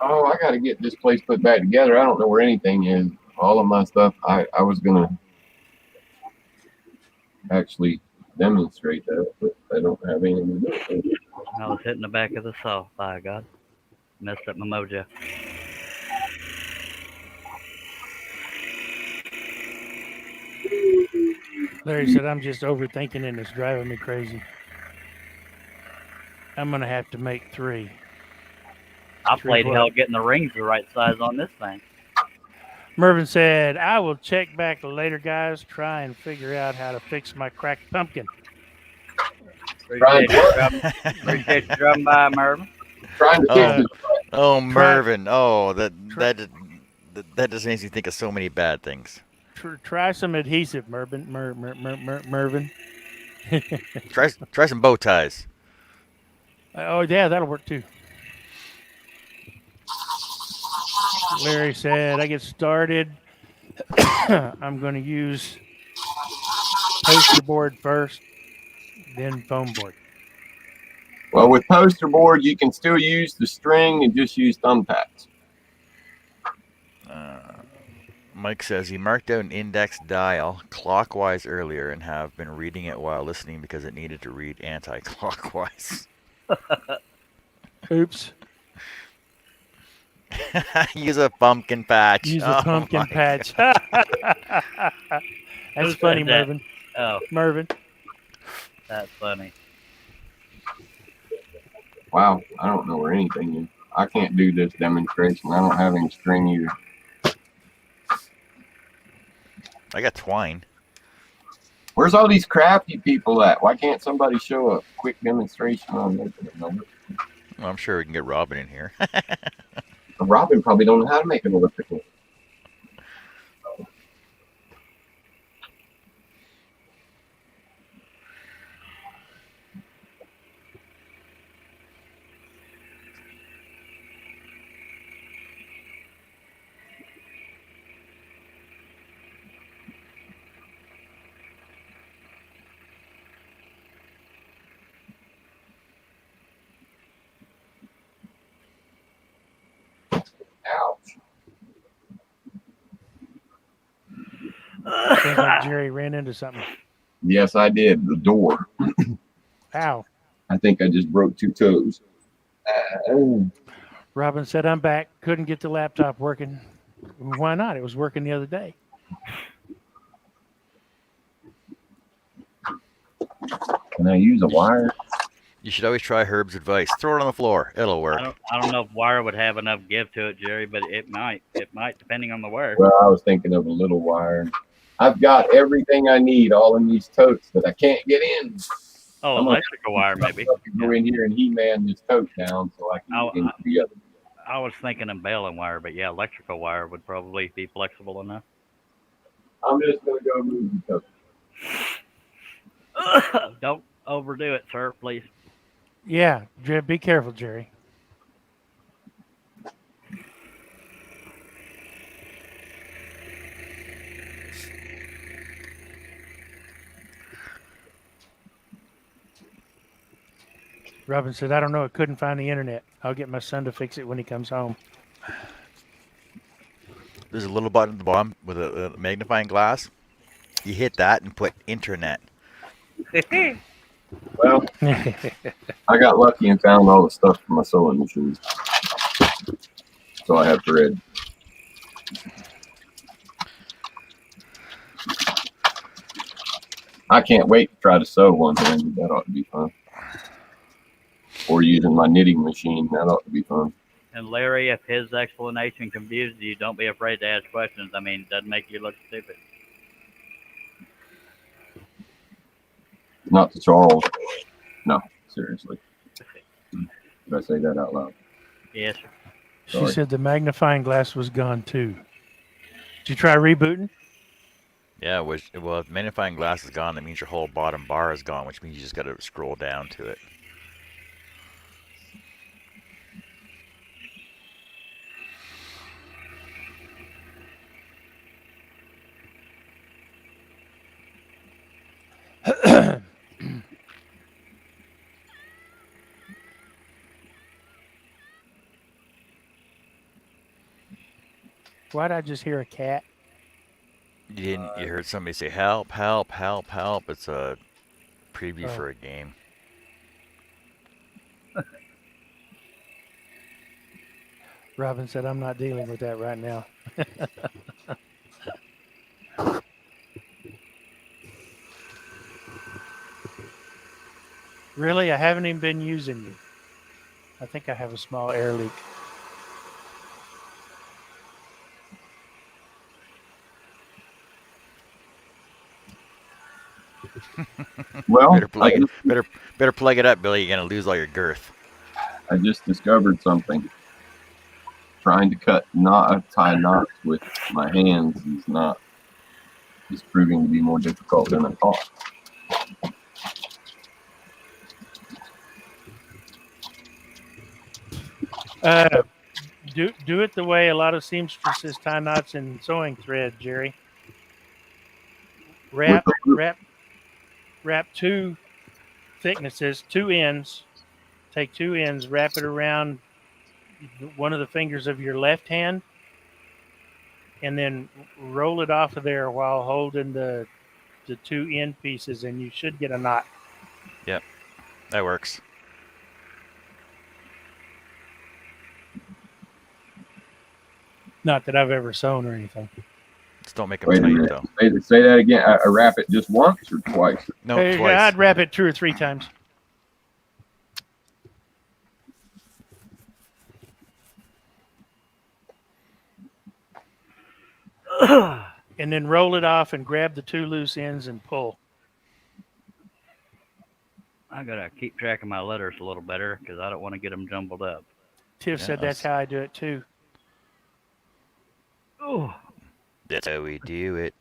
Oh, I got to get this place put back together. I don't know where anything is. All of my stuff, I was going to actually demonstrate that, but I don't have anything to do with it. I was hitting the back of the saw, by God. Messed up my mojo. Larry said, I'm just overthinking and it's driving me crazy. I'm going to have to make 3. I played hell getting the rings the right size on this thing. Mervin said, I will check back later, guys. Try and figure out how to fix my cracked pumpkin. Appreciate you dropping by, Mervin. Trying to fix it. Oh, Mervin. Oh, that just makes you think of so many bad things. Try some adhesive, Mervin. Mervin. Try some bow ties. Oh, yeah, that'll work too. Larry said, I get started. I'm going to use poster board first, then foam board. Well, with poster board, you can still use the string and just use thumbtacks. Mike says he marked out an index dial clockwise earlier and have been reading it while listening because it needed to read anti-clockwise. Oops. Use a pumpkin patch. Use a pumpkin patch. That's funny, Mervin. Oh, Mervin. that's funny. Wow, I don't know where anything is. I can't do this demonstration. I don't have any string either. I got twine. Where's all these crafty people at? Why can't somebody show a quick demonstration on this? Well, I'm sure we can get Robin in here. Robin probably don't know how to make an elliptical. like Jerry ran into something. Yes, I did. The door. Ow. I think I just broke 2 toes. Oh. Robin said, I'm back. Couldn't get the laptop working. Why not? It was working the other day. Can I use a wire? You should always try Herb's advice. Throw it on the floor. It'll work. I don't know if wire would have enough give to it, Jerry, but it might. It might, depending on the wire. Well, I was thinking of a little wire. I've got everything I need all in these totes that I can't get in. Oh, electrical wire, maybe. Go in here and He-Man this tote down so I can get into the other. I was thinking of baling wire, but yeah, electrical wire would probably be flexible enough. I'm just going to go move the tote. Don't overdo it, sir, please. Yeah, be careful, Jerry. Robin said, I don't know. I couldn't find the internet. I'll get my son to fix it when he comes home. There's a little button at the bottom with a magnifying glass. You hit that and put internet. Well, I got lucky and found all the stuff for my sewing machines. So I have thread. I can't wait to try to sew one-handed. That ought to be fun. Or using my knitting machine. That ought to be fun. And Larry, if his explanation confused you, don't be afraid to ask questions. I mean, it doesn't make you look stupid. Not to Charles. No, seriously. Did I say that out loud? Yes, sir. She said the magnifying glass was gone too. Did you try rebooting? Yeah, well, if magnifying glass is gone, that means your whole bottom bar is gone, which means you just got to scroll down to it. Why'd I just hear a cat? You didn't? You heard somebody say, help, help, help, help. It's a preview for a game. Robin said, I'm not dealing with that right now. Really? I haven't even been using you. I think I have a small air leak. Well, better plug it up, Billy. You're gonna lose all your girth. I just discovered something. Trying to tie knots with my hands is proving to be more difficult than I thought. Do it the way a lot of seamstresses tie knots in sewing thread, Jerry. Wrap two thicknesses, 2 ends. Take 2 ends, wrap it around one of the fingers of your left hand, and then roll it off of there while holding the 2 end pieces, and you should get a knot. Yep, that works. Not that I've ever sewn or anything. Just don't make them tight, though. Say that again. I wrap it just once or twice? No, twice. I'd wrap it 2 or 3 times. And then roll it off and grab the 2 loose ends and pull. I gotta keep track of my letters a little better because I don't want to get them jumbled up. Tiff said that's how I do it too. Oh, that's how we do it.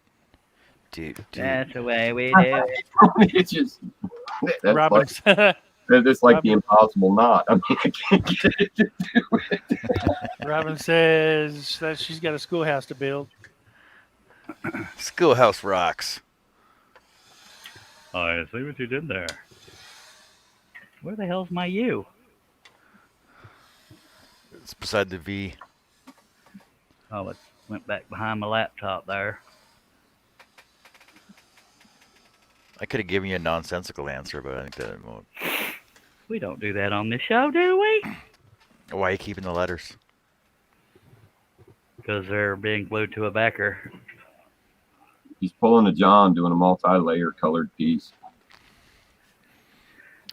That's the way we do it. It's just Robin's. That's like the impossible knot. I mean, I can't get it to do it. Robin says that she's got a schoolhouse to build. Schoolhouse rocks. I see what you did there. Where the hell's my U? It's beside the V. Oh, it went back behind my laptop there. I could have given you a nonsensical answer, but I think that won't. We don't do that on this show, do we? Why are you keeping the letters? Because they're being glued to a backer. He's pulling a John, doing a multi-layer colored piece.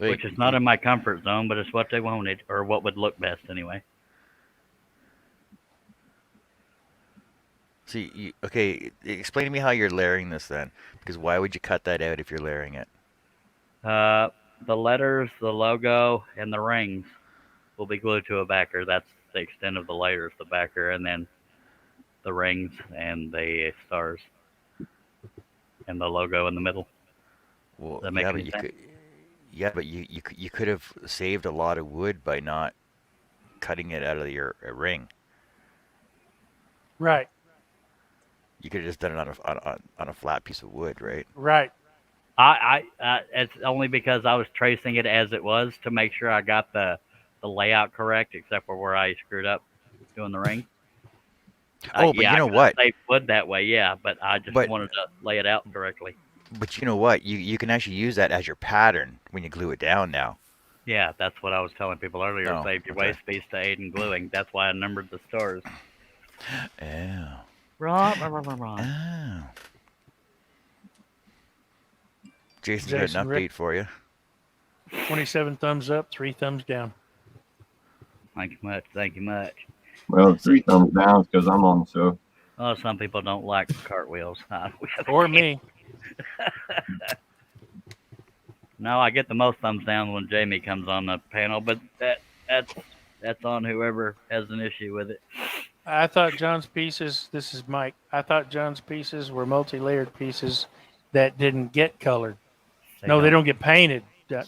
Wait, Which is not in my comfort zone, but it's what they wanted, or what would look best anyway. See, okay, explain to me how you're layering this then. Because why would you cut that out if you're layering it? The letters, the logo, and the rings will be glued to a backer. That's the extent of the layers, the backer, and then the rings and the stars, and the logo in the middle. Well, Does that make yeah, any but sense? you could have saved a lot of wood by not cutting it out of your ring. Right. You could have just done it on a flat piece of wood, right? Right. It's only because I was tracing it as it was to make sure I got the layout correct, except for where I screwed up doing the ring. Oh, but yeah, you know I what? saved wood that way, yeah, but I just But wanted to lay it out correctly. but you know what? You can actually use that as your pattern when you glue it down now. Yeah, that's what I was telling people earlier. Oh, Save your okay. waste piece to aid in gluing. That's why I numbered the stars. Oh. Right. Oh. Jason's got Jason an update Rick. for you. 27 thumbs up, 3 thumbs down. Thank you much. Thank you much. Well, 3 thumbs down because I'm on the show. Oh, some people don't like cartwheels. Or me. No, I get the most thumbs down when Jamie comes on the panel, but that's on whoever has an issue with it. I thought John's pieces, this is Mike, I thought John's pieces were multi-layered pieces that didn't get colored. They don't get painted.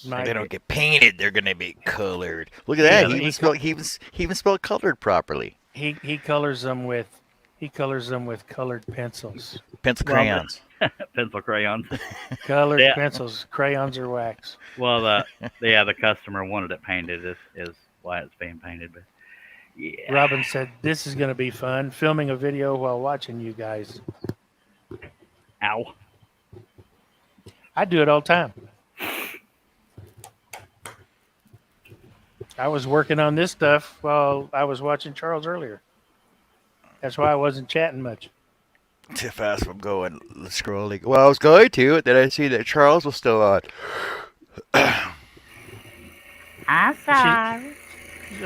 Mike. They don't get painted. They're gonna be colored. Look at that. Yeah, He even spelled colored properly. He colors them with colored pencils. Pencil crayons. Pencil crayons. Colored Yeah. pencils, crayons or wax. Well, the customer wanted it painted is why it's being painted. But yeah, Robin said, "This is going to be fun. Filming a video while watching you guys. ow. I do it all the time. I was working on this stuff while I was watching Charles earlier. That's why I wasn't chatting much. Too fast I'm going scrolling. Well, I was going to, and then I see that Charles was still on. I'm sorry.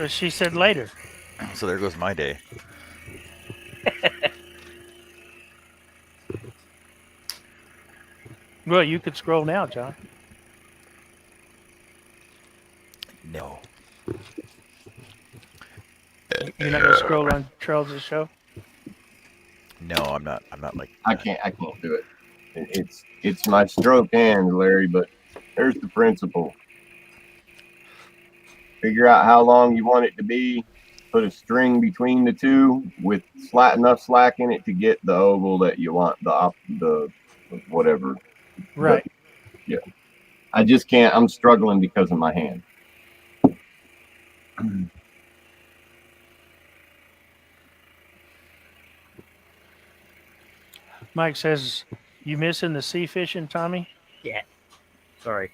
She said later. So there goes my day. Well, you could scroll now, John. No. You're not going to scroll on Charles's show? No, I'm not. I'm not like. I can't do it. It's my stroke hand, Larry, but there's the principle. Figure out how long you want it to be. Put a string between the two with enough slack in it to get the oval that you want, the whatever. Right. But, yeah. I just can't. I'm struggling because of my hand. Mike says, you missing the sea fishing, Tommy? Yeah. Sorry.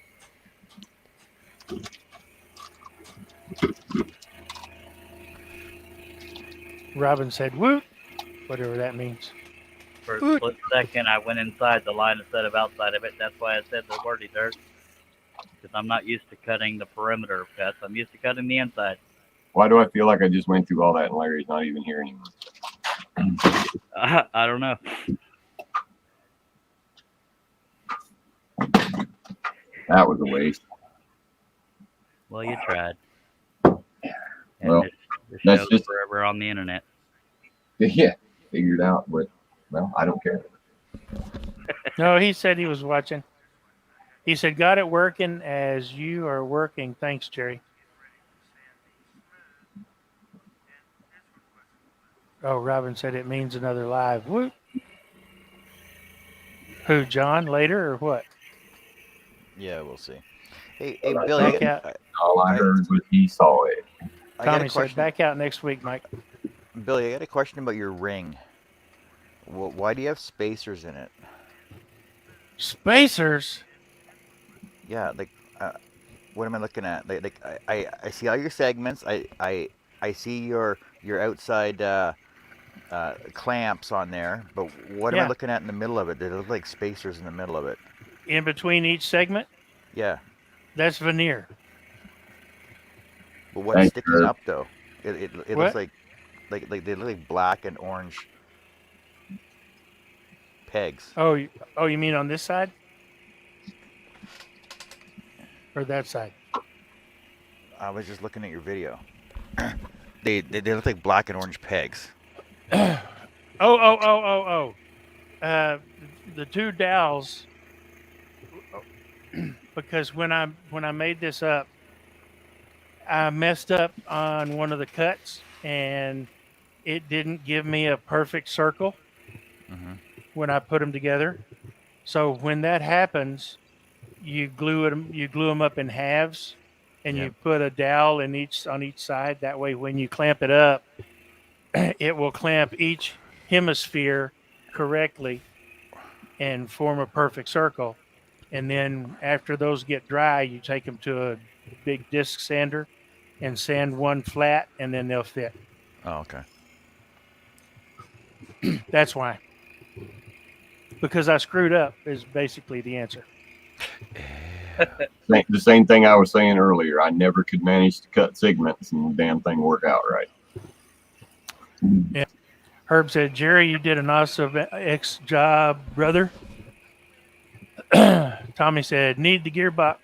Robin said, whoop, whatever that means. For a split second, I went inside the line instead of outside of it. That's why I said the wordy dirt. Because I'm not used to cutting the perimeter of cuts. I'm used to cutting the inside. Why do I feel like I just went through all that and Larry's not even here anymore? I don't know. That was a waste. Well, you tried. And Well, this that's show's just- forever on the internet. Yeah, figured out, but well, I don't care. No, he said he was watching. He said, got it working as you are working. Thanks, Jerry. Oh, Robin said it means another live. Whoop. Who, John, later or what? Yeah, we'll see. Hey, Billy. Back out. All I heard was he saw it. I got a Tommy said, question. back out next week, Mike. Billy, I got a question about your ring. Why do you have spacers in it? Spacers? Yeah, like what am I looking at? I see all your segments. I see your outside clamps on there, but what am I Yeah, looking at in the middle of it? They look like spacers in the middle of it. in between each segment, Yeah, that's veneer. but what's Thanks, sticking Herb. up though? It looks What? like they look like black and orange pegs. Oh, you mean on this side or that side? I was just looking at your video. They look like black and orange pegs. Oh. The two dowels, because when I made this up, I messed up on one of the cuts and it didn't give me a perfect circle Hmm. when I put them together. So when that happens, you glue them up in halves, and Yeah. you put a dowel in each on each side. That way, when you clamp it up, it will clamp each hemisphere correctly and form a perfect circle. And then after those get dry, you take them to a big disc sander and sand one flat, and then they'll fit. Oh, okay. That's why. Because I screwed up is basically the answer. The same thing I was saying earlier. I never could manage to cut segments and the damn thing work out right. Yeah. Herb said, Jerry, you did an awesome X job, brother. Tommy said, need the gearbox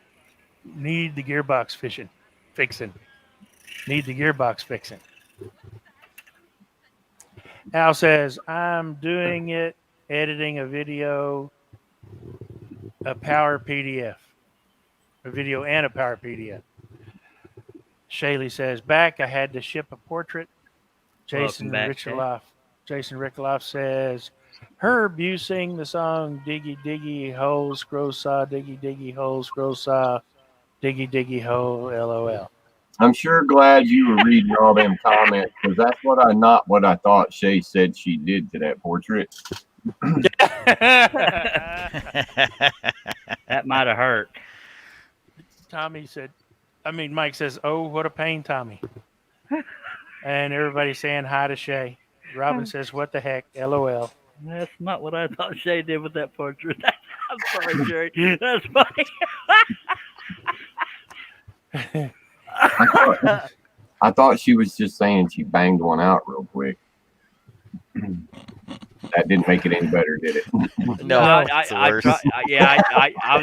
fixing. Need the gearbox fixing. Al says, I'm doing it, editing a video, a power PDF. A video and a power PDF. Shaylee says, back, I had to ship a portrait. Jason Rickloff says, Herb, you sing the song Diggy Diggy Hole, Scroll Saw, Diggy Diggy Hole, Scroll Saw, Diggy Diggy Hole, LOL. I'm sure glad you were reading all them comments because that's not what I thought Shay said she did to that portrait. That might have hurt. Mike says, oh, what a pain, Tommy. And everybody's saying hi to Shay. Robin says, what the heck, LOL. That's not what I thought Shay did with that portrait. I'm sorry, Jerry. That's funny. I thought she was just saying she banged one out real quick. That didn't make it any better, did it? No, it's the worst.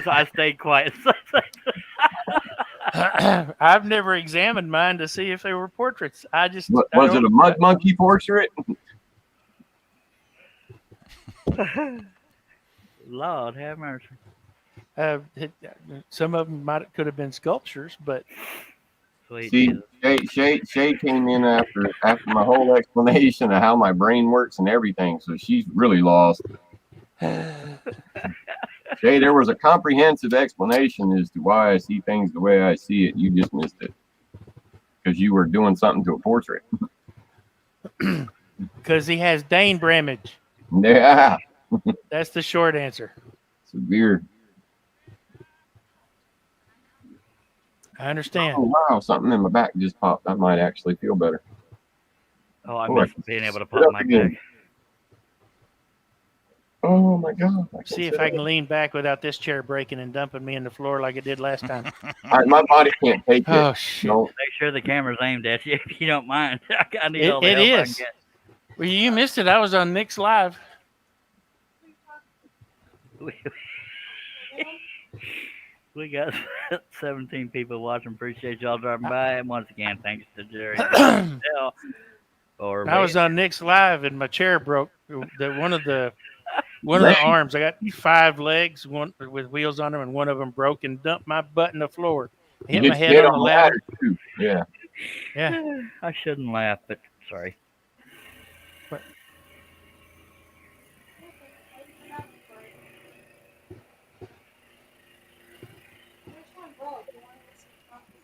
I stayed quiet. I've never examined mine to see if they were portraits. Was it a mud monkey portrait? Lord have mercy. Some of them could have been sculptures, but Sweet See, Shay came in after my whole explanation of how my brain works and everything, so she's really lost. Shay, there was a comprehensive explanation as to why I see things the way I see it. You just missed it because you were doing something to a portrait. because he has Dane Bramage. Yeah, That's the short answer. severe. I understand. Oh wow, something in my back just popped. I might actually feel better. Oh, I Oh, I miss can being able to sit put up my again. back. Oh my god! See if I can lean back without this chair breaking and dumping me in the floor like it did last time. My body can't take it. Oh, shit. No, Make sure the camera's aimed at you if you don't mind. I need all the It help I is. can get. Well, you missed it. I was on Nick's Live. We got 17 people watching. Appreciate y'all dropping by. And once again, thanks to Jerry and Michelle for I was on Nick's Live and my chair broke. One of the arms. I got 5 legs, one with wheels on them, and one of them broke and dumped my butt in the floor. Hit my head on the ladder. too. Yeah. Yeah. I shouldn't laugh, but sorry.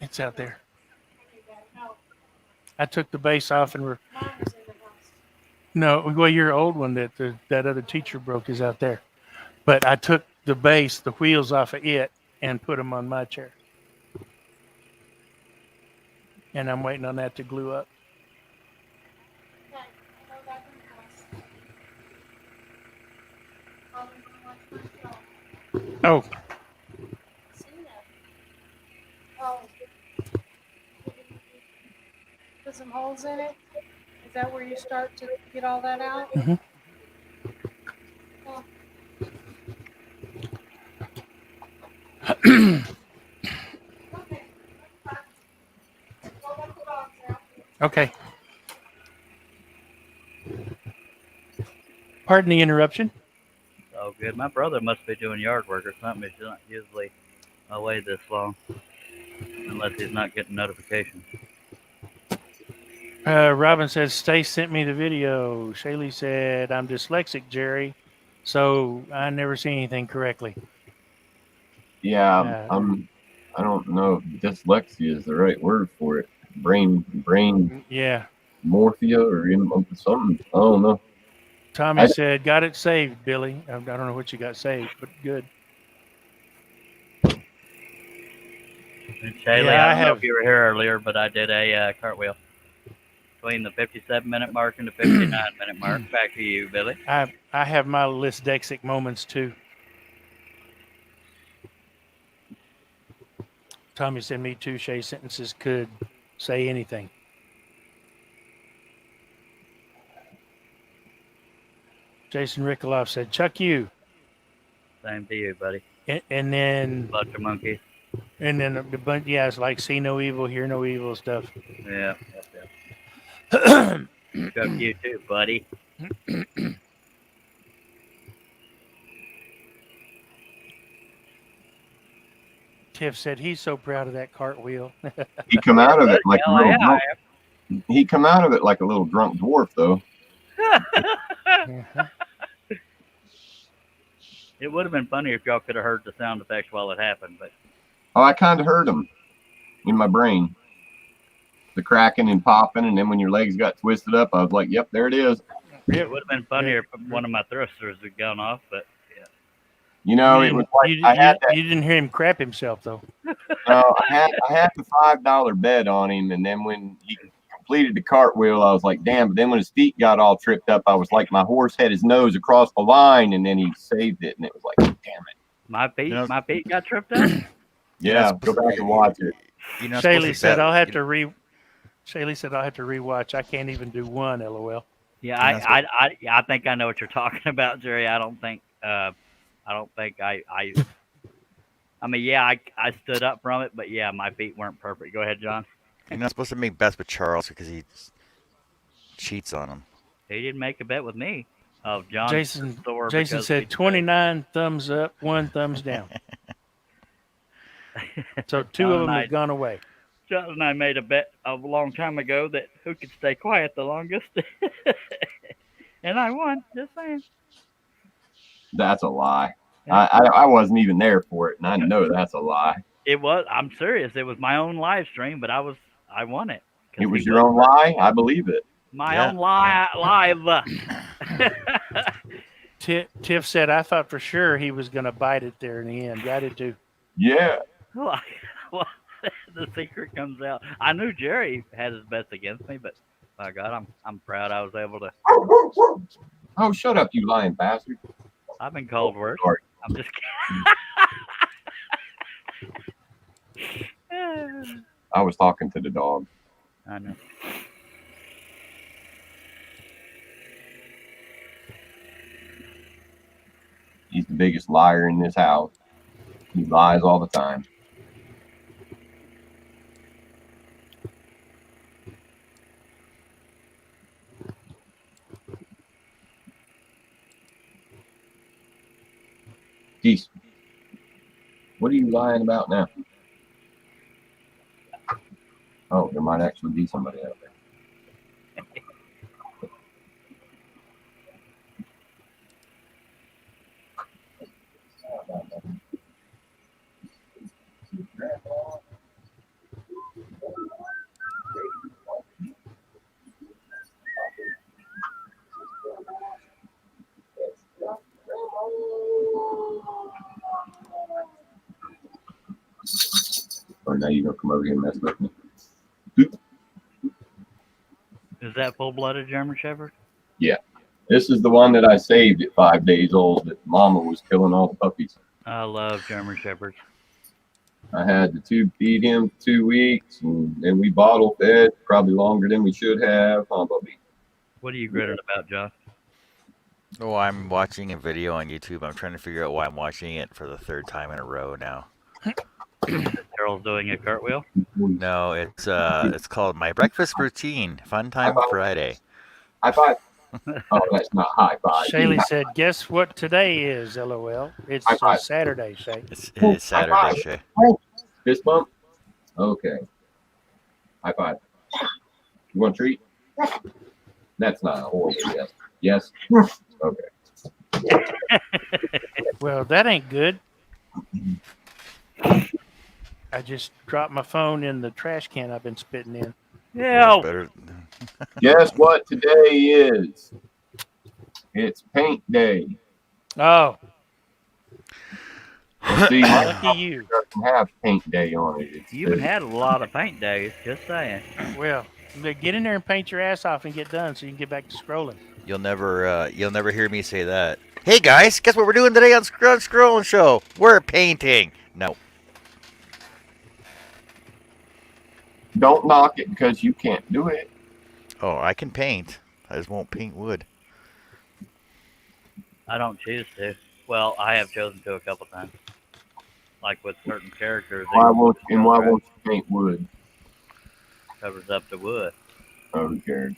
It's out there. I took the base off and no, well, your old one that other teacher broke is out there. But I took the base, the wheels off of it, and put them on my chair. And I'm waiting on that to glue up. Oh, Put some holes in it. Is that where you start to get all that out? Mhm. Okay. Pardon the interruption. Oh, good. My brother must be doing yard work or something. He's not usually away this long, unless he's not getting notifications. Robin says, Stace sent me the video. Shaylee said, I'm dyslexic, Jerry, so I never see anything correctly. Yeah, I don't know if dyslexia is the right word for it. Brain Yeah. morphia or something. I don't know. Tommy said, got it saved, Billy. I don't know what you got saved, but good. And Shaylee, Yeah, I I don't know have. if you were here earlier, but I did a cartwheel between the 57-minute mark and the 59-minute mark. Back to you, Billy. I have my dyslexic moments too. Tommy said, me too. Shay sentences could say anything. Jason Rikoloff said, Chuck you. Same to you, buddy. And then Bunch of monkeys. And then the bunch, yeah, it's like see no evil, hear no evil stuff. Yeah. Chuck you too, buddy. Tiff said he's so proud of that cartwheel. He come out of it like a little yeah, drunk. He come out of it like a little drunk dwarf, though. It would have been funny if y'all could have heard the sound effects while it happened, but I kind of heard them in my brain, the cracking and popping, and then when your legs got twisted up, I was like, "Yep, there it is." it would have been funnier if one of my thrusters had gone off, but yeah. You know, it was like I had that. You didn't hear him crap himself though. No, I had the $5 bet on him, and then when he completed the cartwheel, I was like, "Damn!" But then when his feet got all tripped up, I was like, my horse had his nose across the line, and then he saved it, and it was like, "Damn it!" My feet got tripped up. Yeah, go back and watch it. Shaylee said I'll have to rewatch. I can't even do one. LOL. Yeah, I think I know what you're talking about, Jerry. I mean, yeah, I stood up from it, but yeah, my feet weren't perfect. Go ahead, John. You're not supposed to make bets with Charles because he cheats on him. He didn't make a bet with me. Oh, John. Jason said 29 thumbs up, 1 thumbs down. So 2 of them have gone away. John and I made a bet a long time ago that who could stay quiet the longest. And I won, just saying. That's a lie. I wasn't even there for it, and I know that's a lie. It was. I'm serious. It was my own live stream, but I won it. It was your own lie? I believe it. My own lie live. Tiff said, I thought for sure he was going to bite it there in the end. I did too. Yeah. Well, the secret comes out. I knew Jerry had his bets against me, but my God, I'm proud I was able to. Oh, shut up, you lying bastard. I've been called worse. Sorry. I'm just kidding. I was talking to the dog. I know. He's the biggest liar in this house. He lies all the time. Geez. What are you lying about now? Oh, there might actually be somebody out there. now you're gonna come over here and mess with me. Is that full-blooded German Shepherd? Yeah. This is the one that I saved at 5 days old that Mama was killing all the puppies. I love German Shepherds. I had to tube feed him for 2 weeks, and then we bottle fed probably longer than we should have. Huh, Bubby? What are you gritting about, Josh? Oh, I'm watching a video on YouTube. I'm trying to figure out why I'm watching it for the 3rd time in a row now. Carol's doing a cartwheel? No, it's called My Breakfast Routine. Fun Time Friday. High five. Oh, that's not high five. Shaylee said, "Guess what today is? LOL. It's High five. Saturday, Shay." It's Saturday, Shay. Fist bump? Okay. High five. You want a treat? That's not a horrible yes. Yes? Okay. Well, that ain't good. I just dropped my phone in the trash can I've been spitting in. Yeah. Better. Guess what today is? It's paint day. Oh, See, lucky you. it doesn't have paint day on it. It's, You even had a lot of paint days, just saying. Well, get in there and paint your ass off and get done so you can get back to scrolling. You'll never hear me say that. Hey guys, guess what we're doing today on Scroll and Show? We're painting. No. Don't knock it because you can't do it. Oh, I can paint. I just won't paint wood. I don't choose to. Well, I have chosen to a couple times. Like with certain characters, Why won't you paint wood? covers up the wood. Oh, who cares?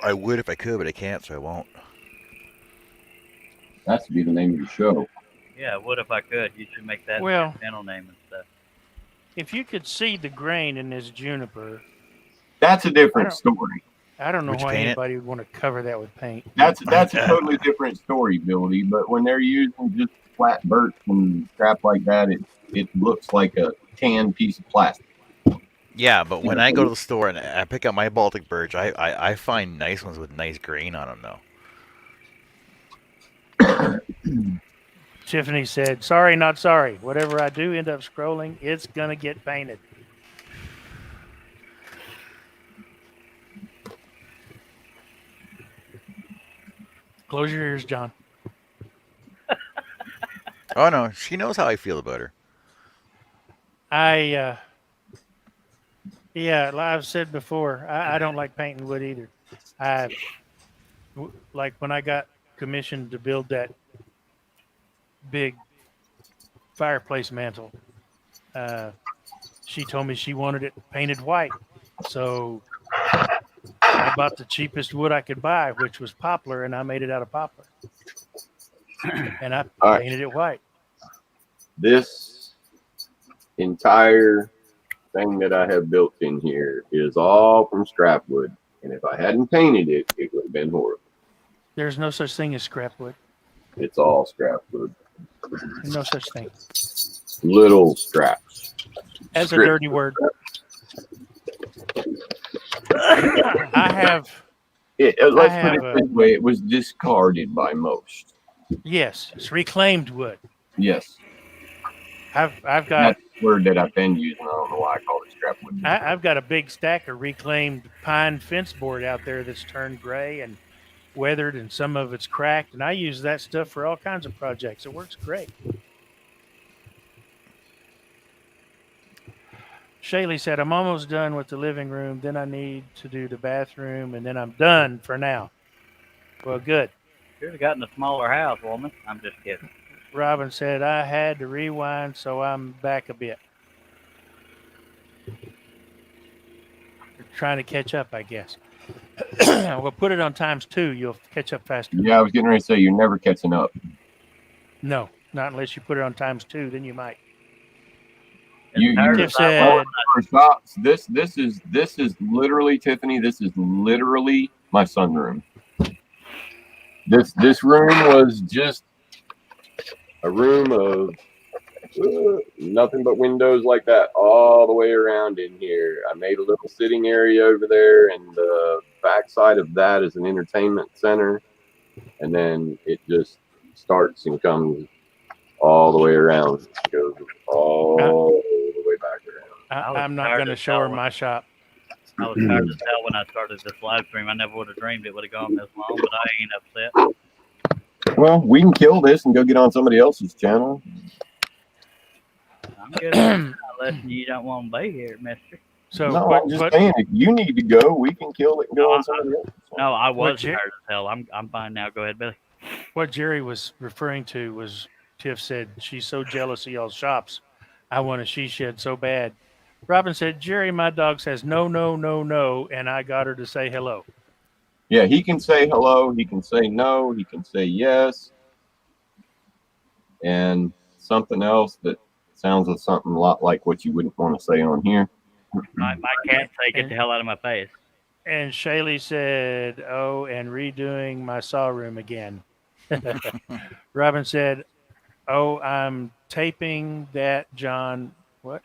I would if I could, but I can't, so I won't. That should be the name of your show. Yeah, I would if I could. You should make that Well, channel name and stuff. if you could see the grain in this juniper, That's a different story. I don't know Would you why paint it? anybody would want to cover that with paint. That's a totally different story, Billy. But when they're using just flat birch and crap like that, it looks like a tan piece of plastic. Yeah, but when I go to the store and I pick up my Baltic birch, I find nice ones with nice grain on them, though. Tiffany said, "Sorry, not sorry. Whatever I do end up scrolling, it's going to get painted." Close your ears, John. Oh no, she knows how I feel about her. Yeah, like I've said before, I don't like painting wood either. Like when I got commissioned to build that big fireplace mantle, she told me she wanted it painted white. So I bought the cheapest wood I could buy, which was poplar, and I made it out of poplar. And I painted it white. This entire thing that I have built in here is all from scrap wood. And if I hadn't painted it, it would have been horrible. There's no such thing as scrap wood. It's all scrap wood. No such thing. Little scraps. As a dirty word. I have. Let's put it this way. It was discarded by most. Yes, it's reclaimed wood. Yes. I've got. That's the word that I've been using. I don't know why I call it scrap wood. I've got a big stack of reclaimed pine fence board out there that's turned gray and weathered, and some of it's cracked. And I use that stuff for all kinds of projects. It works great. Shaylee said, "I'm almost done with the living room. Then I need to do the bathroom, and then I'm done for now." Well, good. Should have gotten a smaller house, woman. I'm just kidding. Robin said, "I had to rewind, so I'm back a bit." You're trying to catch up, I guess. We'll put it on ×2. You'll catch up faster. Yeah, I was getting ready to say you're never catching up. No, not unless you put it on ×2. Then you might. Tiff said, This is literally, Tiffany. This is literally my sunroom. This room was just a room of nothing but windows like that all the way around in here. I made a little sitting area over there, and the back side of that is an entertainment center. And then it just starts and comes all the way around. It goes all the way back around. I'm not going to show her my shop. I was tired as hell when I started this live stream. I never would have dreamed it would have gone this long, but I ain't upset. Well, we can kill this and go get on somebody else's channel. I'm good unless you don't want to be here, mister. So no, I'm just saying, if you need to go, we can kill it and go on somebody else. No, I was tired as hell. I'm fine now. Go ahead, Billy. What Jerry was referring to was Tiff said she's so jealous of y'all's shops. I want a she shed so bad. Robin said, Jerry, my dog says no, no, no, no, and I got her to say hello. Yeah, he can say hello, he can say no, he can say yes. And something else that sounds of something a lot like what you wouldn't want to say on here. My cat say get the hell out of my face. And Shaylee said, oh, and redoing my saw room again. Robin said, oh, I'm taping that, John. What?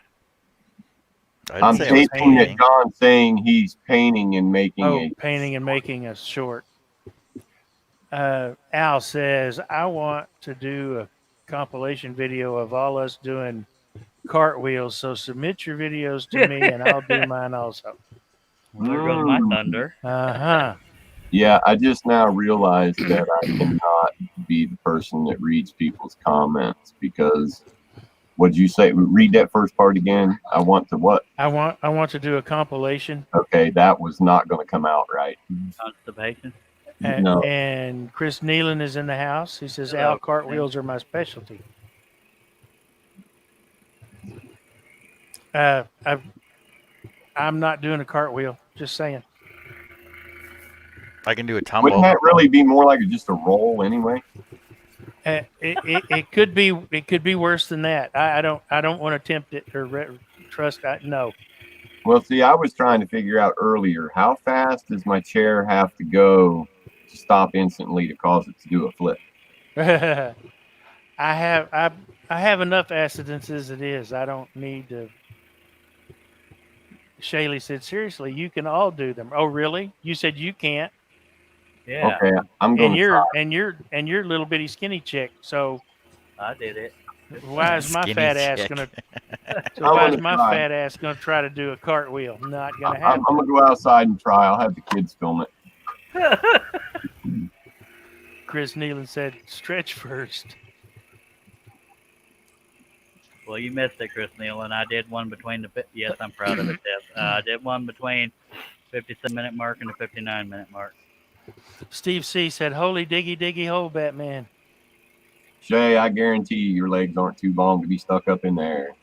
I'm taping that John saying he's painting and making painting and making a short. Al says, I want to do a compilation video of all us doing cartwheels, so submit your videos to me and I'll do mine also. Well, there goes my thunder. Uh-huh. Yeah, I just now realized that I cannot be the person that reads people's comments because what'd you say? Read that first part again. I want to what? I want to do a compilation. Okay, that was not going to come out right. Constipation. No. And Chris Nealon is in the house. He says, Al, cartwheels are my specialty. I'm not doing a cartwheel. Just saying. I can do a tumble. Wouldn't that really be more like just a roll anyway? It could be. It could be worse than that. I don't want to tempt it or trust. No. Well, see, I was trying to figure out earlier how fast does my chair have to go to stop instantly to cause it to do a flip. I have enough accidents as it is. I don't need to. Shaylee said, seriously, you can all do them. Oh, really? You said you can't. Yeah. Okay, I'm going to try. And you're little bitty skinny chick. So I did it. Why is my fat ass gonna? So why is my fat ass gonna try to do a cartwheel? Not gonna happen. I'm gonna go outside and try. I'll have the kids film it. Chris Nealon said, "Stretch first." Well, you missed it, Chris Nealon. I did one between the. Yes, I'm proud of it, Deb. I did one between 57-minute mark and the 59-minute mark. Steve C said, "Holy diggy diggy hole, Batman." Shay, I guarantee you your legs aren't too long to be stuck up in the air.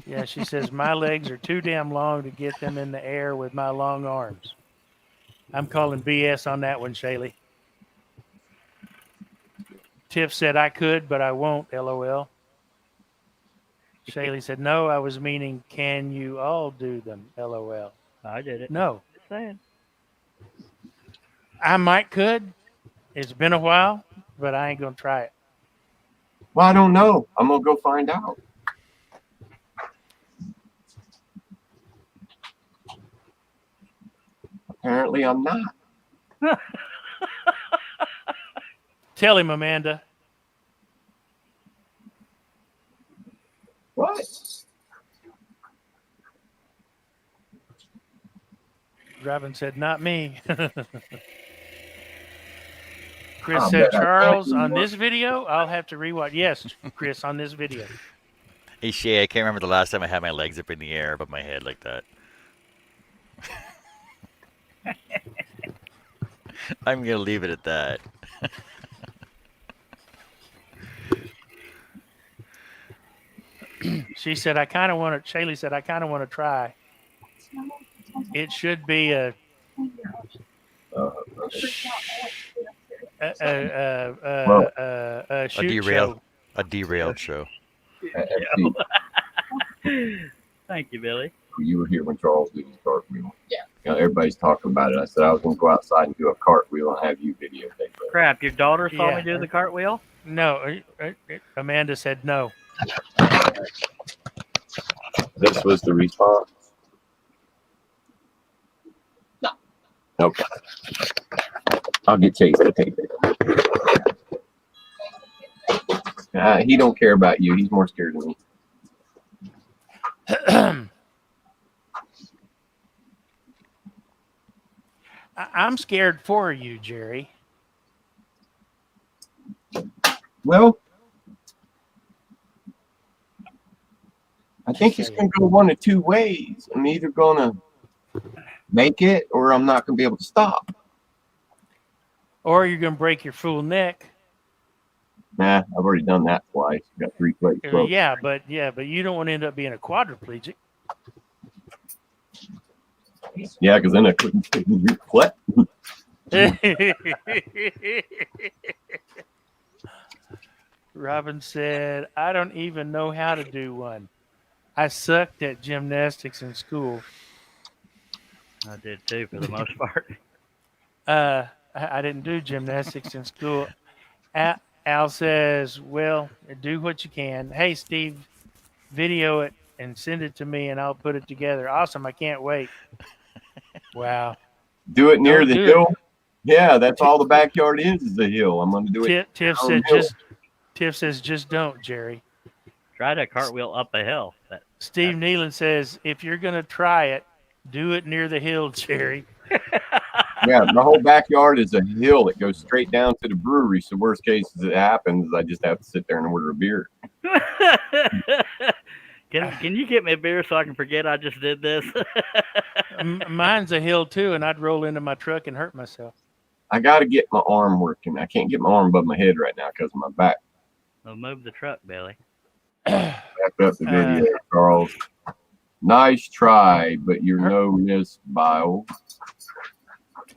Yeah, she says, my legs are too damn long to get them in the air with my long arms. I'm calling BS on that one, Shaylee. Tiff said, I could, but I won't, LOL. Shaylee said, no, I was meaning, can you all do them, LOL. I did it. No. Just saying. I might could. It's been a while, but I ain't going to try it. Well, I don't know. I'm going to go find out. Apparently, I'm not. Tell him, Amanda. What? Robin said, not me. Chris said, Charles, on this video, I'll have to rewatch. Yes, Chris, on this video. Hey, Shay, I can't remember the last time I had my legs up in the air above my head like that. I'm going to leave it at that. She said, I kind of want to, Shaylee said, I kind of want to try. It should be a derailed show. Thank you, Billy. You were here when Charles did his cartwheel. Yeah. You know, everybody's talking about it. I said I was going to go outside and do a cartwheel and have you videotape it. Crap, your daughter saw me do the cartwheel? No. Amanda said no. This was the response? No. Okay. I'll get Chase to tape it. He don't care about you. He's more scared of me. I'm scared for you, Jerry. Well, I think it's going to go one of two ways. I'm either going to make it or I'm not going to be able to stop. Or you're going to break your fool neck. Nah, I've already done that twice. Got 3 plates broke. Yeah, but you don't want to end up being a quadriplegic. Yeah, because then I couldn't what? Robin said, I don't even know how to do one. I sucked at gymnastics in school. I did too, for the most part. I didn't do gymnastics in school. Al says, well, do what you can. Hey, Steve, video it and send it to me and I'll put it together. Awesome. I can't wait. Wow. Do it near the hill. Yeah, that's all the backyard is the hill. I'm going to do it. Tiff says, just don't, Jerry. Try to cartwheel up a hill. Steve Nealon says, if you're going to try it, do it near the hill, Jerry. Yeah, my whole backyard is a hill that goes straight down to the brewery. So worst case as it happens, I just have to sit there and order a beer. Can you get me a beer so I can forget I just did this? Mine's a hill too, and I'd roll into my truck and hurt myself. I got to get my arm working. I can't get my arm above my head right now because of my back. Well, move the truck, Billy. Back up the video, Charles. Nice try, but you're no Miss Biles.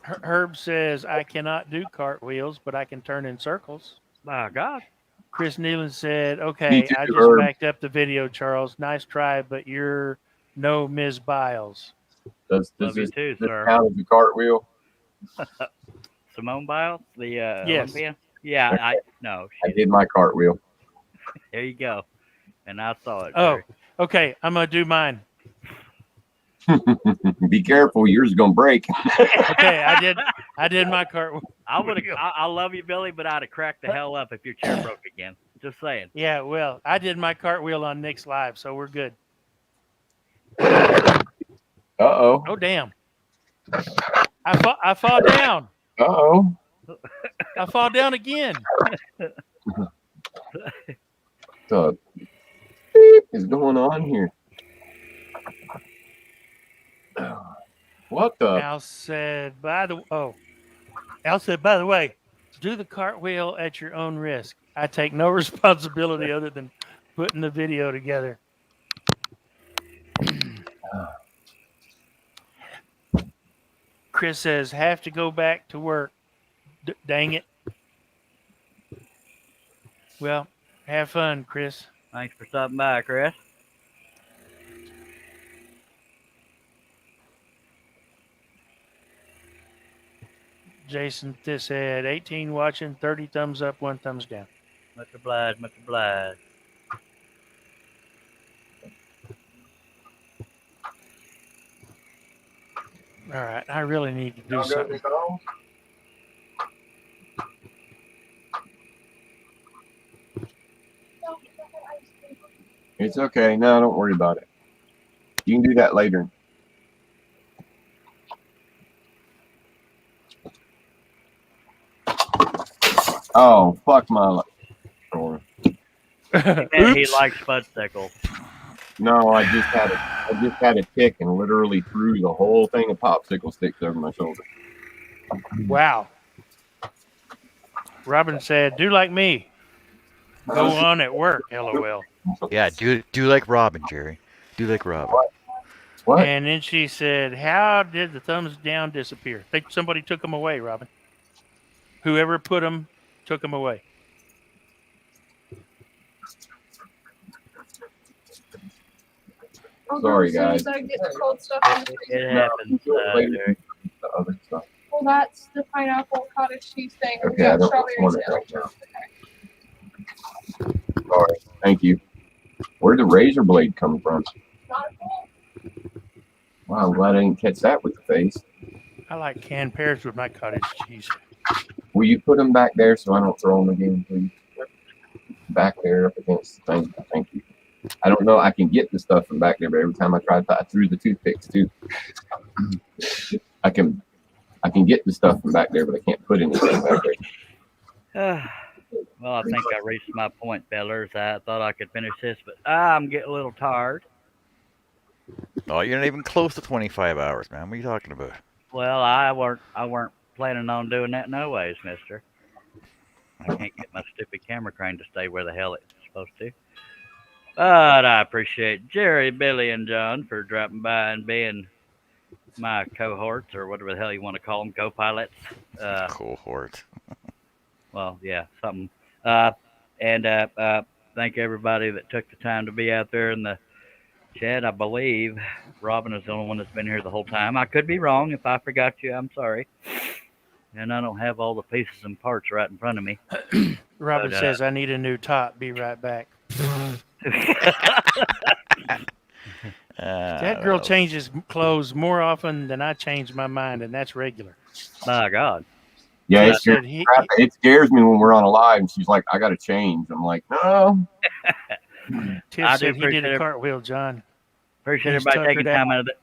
Herb says, I cannot do cartwheels, but I can turn in circles. My God. Chris Nealon said, okay, I just backed up the video, Charles. Nice try, but you're no Ms. Biles. Does Love this you too, sir. count as a cartwheel? Simone Biles, the yes. Olympian? Yeah, no. I did my cartwheel. There you go. And I saw it. Oh, Jerry. okay. I'm going to do mine. Be careful, yours is gonna break. Okay, I did my cartwheel. I love you, Billy, but I'd have cracked the hell up if your chair broke again. Just saying. Yeah, well, I did my cartwheel on Nick's Live, so we're good. Uh-oh. Oh, damn. I fall down. Uh-oh. I fall down again. What is going on here? What the? Al said, by the way, do the cartwheel at your own risk. I take no responsibility other than putting the video together. Chris says, have to go back to work. Dang it. Well, have fun, Chris. Thanks for stopping by, Chris. Jason said, 18 watching, 30 thumbs up, 1 thumbs down. Much obliged, much obliged. All right, I really need to do something. It's okay. No, don't worry about it. You can do that later. Oh, fuck my life. He likes fudgesicles. No, I just had a tick and literally threw the whole thing of popsicle sticks over my shoulder. Wow. Robin said, do like me. Go on at work, LOL. Yeah, do like Robin, Jerry. Do like Robin. What? And then she said, how did the thumbs down disappear? Somebody took them away, Robin. Whoever put them took them away. Sorry, guys. I get the cold stuff in the freezer. It happens. Jerry. The other stuff. Well, that's the pineapple cottage cheese thing. We Okay, I got don't want strawberries it in right it. now. Sorry. Thank you. Where'd the razor blade come from? Wow, I'm glad I didn't catch that with the face. I like canned pears with my cottage cheese. Will you put them back there so I don't throw them again, please? back there up against the thing. Thank you. I don't know. I can get the stuff from back there, but every time I try, I threw the toothpicks too. I can get the stuff from back there, but I can't put anything back there. Well, I think I reached my point, fellers. I thought I could finish this, but I'm getting a little tired. Oh, you're not even close to 25 hours, man. What are you talking about? Well, I weren't planning on doing that no ways, mister. I can't get my stupid camera crane to stay where the hell it's supposed to. But I appreciate Jerry, Billy, and John for dropping by and being my cohorts, or whatever the hell you want to call them, co-pilots. Cohort. Well, yeah, something. And thank everybody that took the time to be out there in the chat. I believe Robin is the only one that's been here the whole time. I could be wrong. If I forgot you, I'm sorry. And I don't have all the pieces and parts right in front of me. Robin says, I need a new top. Be right back. That girl changes clothes more often than I change my mind, and that's regular. My God. Yeah, it scares me when we're on a live and she's like, I got to change. I'm like, no. Tiff said he did a cartwheel, John. Appreciate everybody taking time out of it.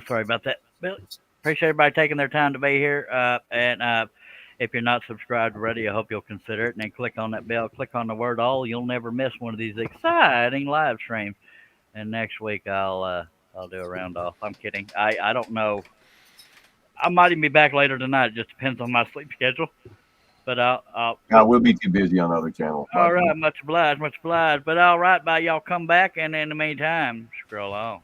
Sorry about that, Billy. Appreciate everybody taking their time to be here. And if you're not subscribed already, I hope you'll consider it. And then click on that bell. Click on the word all. You'll never miss one of these exciting live streams. And next week I'll do a round off. I'm kidding. I don't know. I might even be back later tonight. It just depends on my sleep schedule. But we'll be too busy on other channels. All right, much obliged. But all right, bye. Y'all come back, and in the meantime, scroll on.